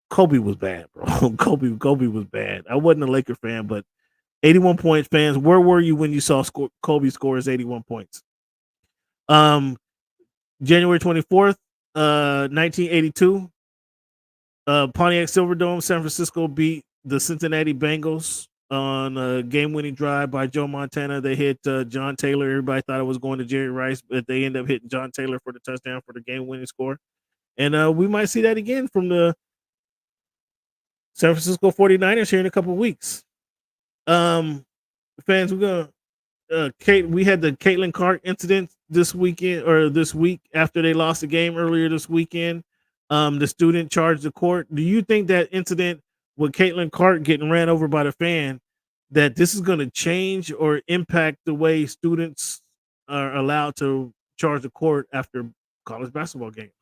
Speaker 1: Kobe was bad, bro. Kobe was bad. I wasn't a Laker fan, but 81 points, fans. Where were you when you saw Kobe score his 81 points? January 24th, 1982. Pontiac Silverdome, San Francisco beat the Cincinnati Bengals on a game-winning drive by Joe Montana. They hit John Taylor. Everybody thought it was going to Jerry Rice, but they ended up hitting John Taylor for the touchdown for the game-winning score. And we might see that again from the San Francisco 49ers here in a couple of weeks. Fans, we're gonna we had the Caitlin Clark incident this weekend or this week after they lost the game earlier this weekend. The student charged the court. Do you think that incident with Caitlin Clark getting ran over by the fan, that this is going to change or impact the way students are allowed to charge the court after college basketball games?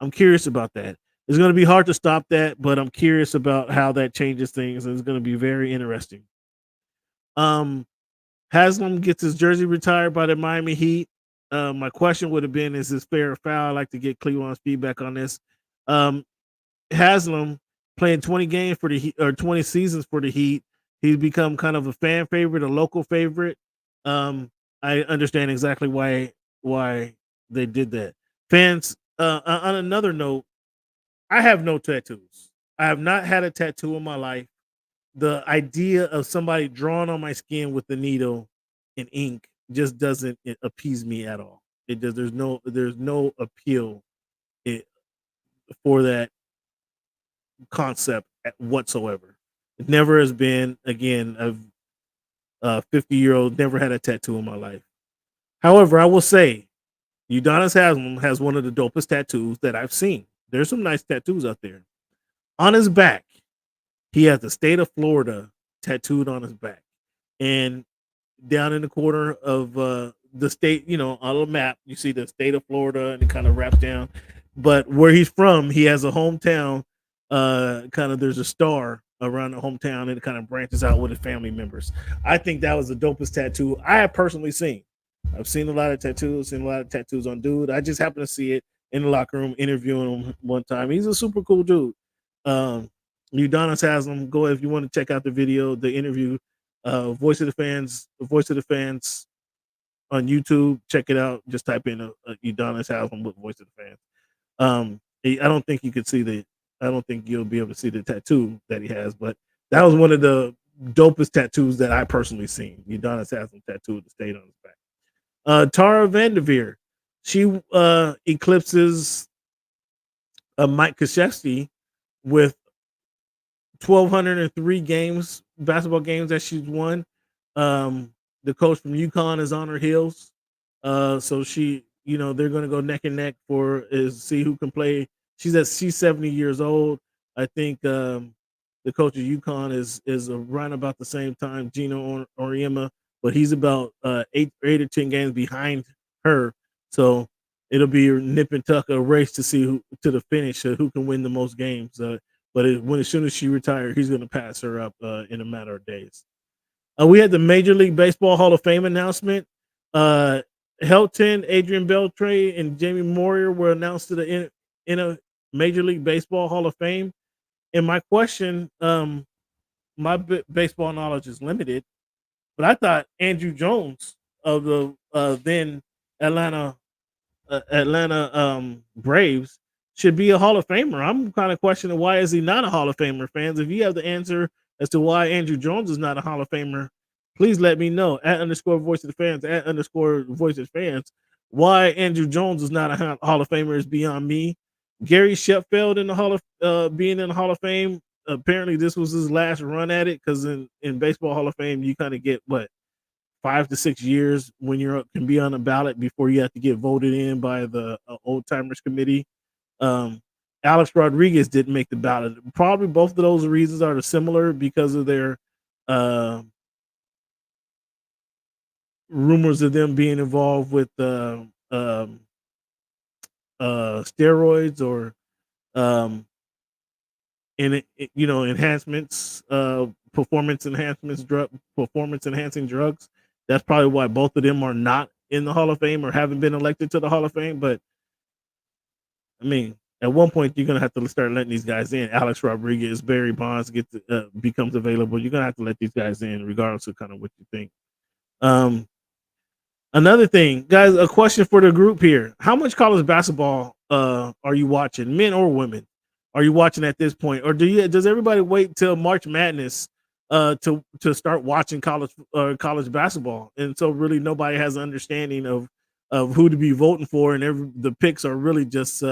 Speaker 1: I'm curious about that. It's going to be hard to stop that, but I'm curious about how that changes things, and it's going to be very interesting. Haslam gets his jersey retired by the Miami Heat. My question would have been, is this fair or foul? I'd like to get Cleveland's feedback on this. Haslam playing 20 games for the Heat, or 20 seasons for the Heat. He's become kind of a fan favorite, a local favorite. I understand exactly why they did that. Fans, on another note, I have no tattoos. I have not had a tattoo in my life. The idea of somebody drawing on my skin with the needle and ink just doesn't appease me at all. It does. There's no appeal for that concept whatsoever. It never has been. Again, a 50-year-old, never had a tattoo in my life. However, I will say, Udonis Haslam has one of the dopest tattoos that I've seen. There's some nice tattoos out there. On his back, he has the state of Florida tattooed on his back. And down in the corner of the state, on the map, you see the state of Florida, and it kind of wraps down. But where he's from, he has a hometown, there's a star around the hometown, and it kind of branches out with his family members. I think that was the dopest tattoo I have personally seen. I've seen a lot of tattoos, on dude. I just happened to see it in the locker room interviewing him one time. He's a super cool dude. Udonis Haslam, go if you want to check out the video, the interview, Voice of the Fans on YouTube. Check it out. Just type in Udonis Haslam with Voice of the Fans. I don't think you could see I don't think you'll be able to see the tattoo that he has, but that was one of the dopest tattoos that I personally seen. Udonis Haslam tattoo with the state on his back. Tara Vanderveer, she eclipses Mike Krzyzewski with 1,203 basketball games that she's won. The coach from UConn is on her heels. So she, they're going to go neck and neck see who can play. She's 70 years old. I think the coach of UConn is around about the same time, Gino Auriemma, but he's about 8 or 10 games behind her. So it'll be a nip and tuck, a race to see who to the finish, who can win the most games. But as soon as she retired, he's going to pass her up in a matter of days. We had the Major League Baseball Hall of Fame announcement. Helton, Adrian Beltre, and Jamie Moyer were announced to the in a Major League Baseball Hall of Fame. And my question, my baseball knowledge is limited, but I thought Andrew Jones of the then Atlanta Braves should be a Hall of Famer. I'm kind of questioning, why is he not a Hall of Famer, fans? If you have the answer as to why Andrew Jones is not a Hall of Famer, please let me know at _voice of the fans, at _voice of the fans. Why Andrew Jones is not a Hall of Famer is beyond me. Gary Sheffield in the being in the Hall of Fame. Apparently this was his last run at it, because in Baseball Hall of Fame, you kind of get 5 to 6 years when you can be on the ballot before you have to get voted in by the old timers committee. Alex Rodriguez didn't make the ballot. Probably both of those reasons are similar because of their rumors of them being involved with steroids or enhancements, performance enhancing drugs. That's probably why both of them are not in the Hall of Fame or haven't been elected to the Hall of Fame. But I mean, at one point you're gonna have to start letting these guys in. Alex Rodriguez, Barry Bonds becomes available. You're gonna have to let these guys in, regardless of kind of what you think. Another thing, guys, a question for the group here. How much college basketball are you watching, men or women? Are you watching at this point? Or does everybody wait till March Madness to start watching college basketball? And so really nobody has an understanding of who to be voting for, and the picks are really just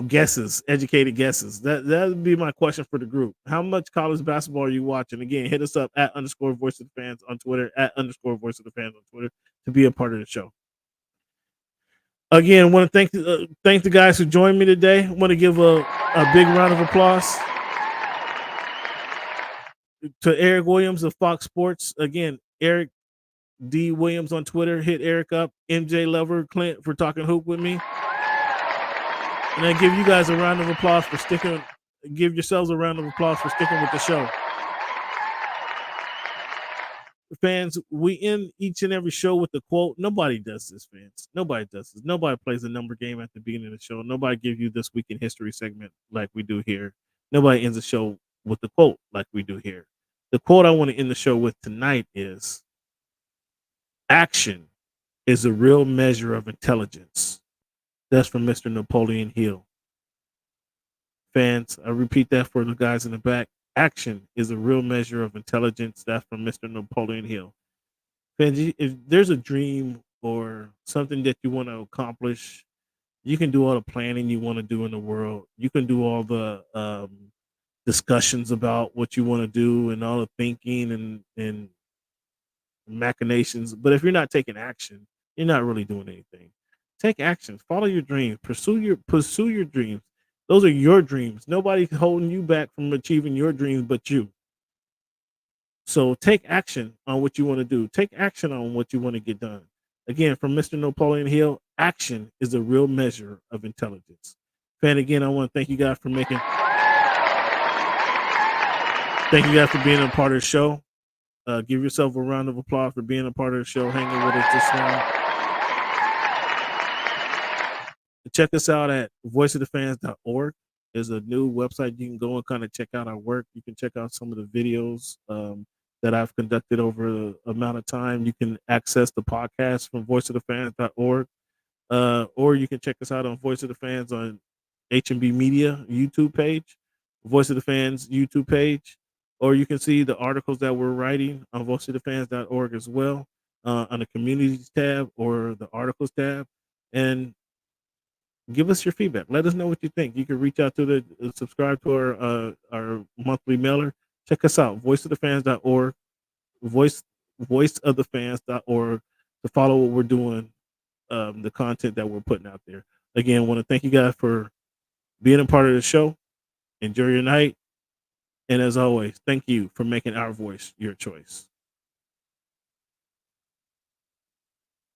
Speaker 1: guesses, educated guesses. That would be my question for the group. How much college basketball are you watching? Again, hit us up at _ voice of the fans on Twitter, at _ voice of the fans on Twitter to be a part of the show. Again, want to thank the guys who joined me today. Want to give a big round of applause to Eric Williams of Fox Sports. Again, Eric D. Williams on Twitter. Hit Eric up. MJ Lover, Clint for talking hoop with me. And I give you guys a round of applause for sticking. Give yourselves a round of applause for sticking with the show. Fans, we end each and every show with the quote. Nobody does this, fans. Nobody does this. Nobody plays a number game at the beginning of the show. Nobody gives you this week in history segment like we do here. Nobody ends the show with the quote like we do here. The quote I want to end the show with tonight is, action is a real measure of intelligence. That's from Mr. Napoleon Hill. Fans, I repeat that for the guys in the back. Action is a real measure of intelligence. That's from Mr. Napoleon Hill. Fans, if there's a dream or something that you want to accomplish, you can do all the planning you want to do in the world. You can do all the discussions about what you want to do and all the thinking and machinations. But if you're not taking action, you're not really doing anything. Take action. Follow your dreams. Pursue your dreams. Those are your dreams. Nobody's holding you back from achieving your dreams but you. So take action on what you want to do. Take action on what you want to get done. Again, from Mr. Napoleon Hill, action is a real measure of intelligence. Fan, again, I want to thank you guys for being a part of the show. Give yourself a round of applause for being a part of the show, hanging with us this long. Check us out at voiceofthefans.org. There's a new website you can go and kind of check out our work. You can check out some of the videos that I've conducted over the amount of time. You can access the podcast from voiceofthefans.org, or you can check us out on Voice of the Fans on H&B Media YouTube page, Voice of the Fans YouTube page, or you can see the articles that we're writing on voiceofthefans.org as well, on the communities tab or the articles tab. And give us your feedback. Let us know what you think. You can reach out to subscribe to our monthly mailer. Check us out, voiceofthefans.org, voiceofthefans.org, to follow what we're doing, the content that we're putting out there. Again, I want to thank you guys for being a part of the show. Enjoy your night. And as always, thank you for making our voice your choice.